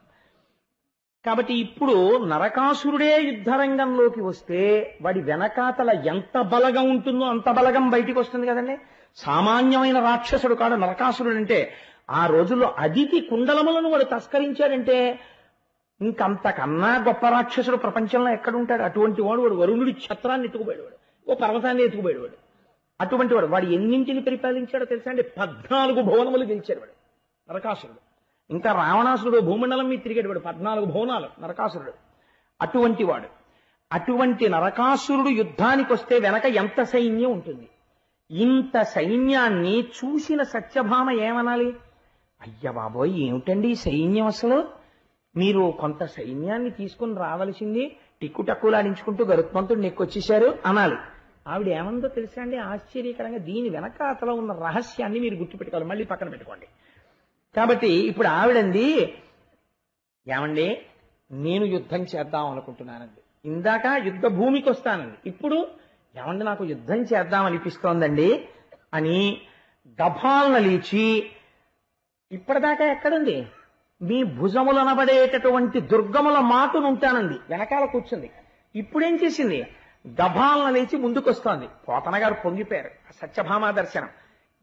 కాబట్టి ఇప్పుడు నరకాసురుడే యుద్ధరంగంలోకి వస్తే వాడి వెనకాతల ఎంత బలగం ఉంటుందో అంత బలగం బయటికి వస్తుంది కదండి. సామాన్యమైన రాక్షసుడు కాడు నరకాసురుడు అంటే. ఆ రోజుల్లో అదితి కుండలములను వాడు తస్కరించాడంటే ఇంకంతకన్నా గొప్ప రాక్షసుడు ప్రపంచంలో ఎక్కడుంటాడు? అటువంటి వాడు వరుణుడి ఛత్రాన్ని ఎత్తుకుపోయాడు, ఓ పర్వతాన్ని ఎత్తుకుపోయాడు. అటువంటి వాడు ఎన్నింటిని పరిపాలించాడో తెలుసా అండి? 14 భువనములు గెలిచాడు వాడు నరకాసురుడు. ఇంకా రావణాసురుడు భూమండలం మీద తిరిగాడు వాడు, 14 భువనాలు నరకాసురుడు. అటువంటి నరకాసురుడు యుద్ధానికి వస్తే వెనక ఎంత సైన్యం ఉంటుంది? ఇంత సైన్యాన్ని చూసిన సత్యభామ ఏమనాలి? అయ్య బాబోయ్, ఏమిటండి సైన్యం అసలు? మీరు కొంత సైన్యాన్ని తీసుకుని రావలసింది, టిక్కుటక్కులాడించుకుంటూ గరుత్మంతుడు నెక్కొచ్చేశారు అనాలి. ఆవిడ ఏమందో తెలుసా అండి? ఆశ్చర్యకరంగా దీని వెనక అతలో ఉన్న రహస్యాన్ని మీరు గుర్తుపెట్టుకోవాలి, మళ్ళీ పక్కన పెట్టుకోండి. కాబట్టి ఇప్పుడు ఆవిడంది, ఏమండి నేను యుద్ధం చేద్దాం అనుకుంటున్నానండి, ఇందాక యుద్ధ భూమికి వస్తానండి, ఇప్పుడు ఏమండి నాకు యుద్ధం చేద్దాం అనిపిస్తోందండి అని గభాలను లేచి, ఇప్పటిదాకా ఎక్కడుంది? మీ భుజములనబడేటటువంటి దుర్గముల మాటును ఉంటానంది, వెనకాల కూర్చుంది. ఇప్పుడేం చేసింది? గభాలను లేచి ముందుకొస్తోంది. పోతన గారు పొంగిపోయారు సత్యభామ దర్శనం.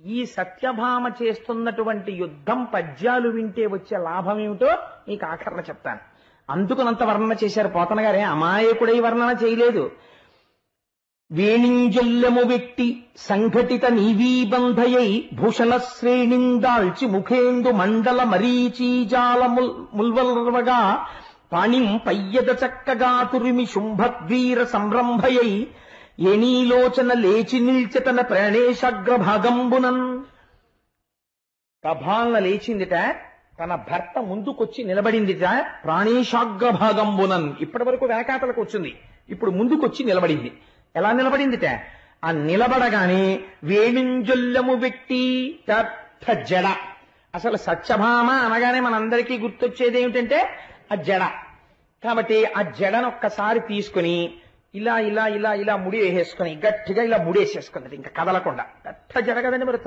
ఈ సత్యభామ చేస్తున్నటువంటి యుద్ధం పద్యాలు వింటే వచ్చే లాభం ఏమిటో మీకు ఆఖరణ చెప్తాను. అందుకునంత వర్ణన చేశారు పోతన గారే, అమాయకుడై వర్ణన చేయలేదు. వేణింజొల్లెము వెట్టి సంఘటిత నీవీబంధయై భూషణ శ్రేణిందాల్చి ముఖేందు మండల మరీచీజాల ముల్వల్వగా పాణిం పయ్యద చక్కగా తురిమి శుంభద్వీర సంరంభయై ఏనీలోచన లేచి నిల్చతన ప్రాణేశాగ్రభాగంబునన్. ప్రభాలన లేచిందిట, తన భర్త ముందుకొచ్చి నిలబడిందిట. ప్రాణేశాగ్రభాగంబునన్. ఇప్పటి వరకు వెనకాతలకు వచ్చింది, ఇప్పుడు ముందుకొచ్చి నిలబడింది. ఎలా నిలబడిందిట? ఆ నిలబడగానే వేణుంజొల్లము వ్యక్తి పెద్ద జడ. అసలు సత్యభామ అనగానే మనందరికీ గుర్తొచ్చేది ఏమిటంటే ఆ జడ. కాబట్టి ఆ జడను ఒక్కసారి తీసుకుని ఇలా ఇలా ఇలా ఇలా ముడి వేసేసుకుని గట్టిగా ఇలా ముడేసేసుకున్నది, ఇంకా కదలకుండా. పెద్ద జడ కదండి మరి.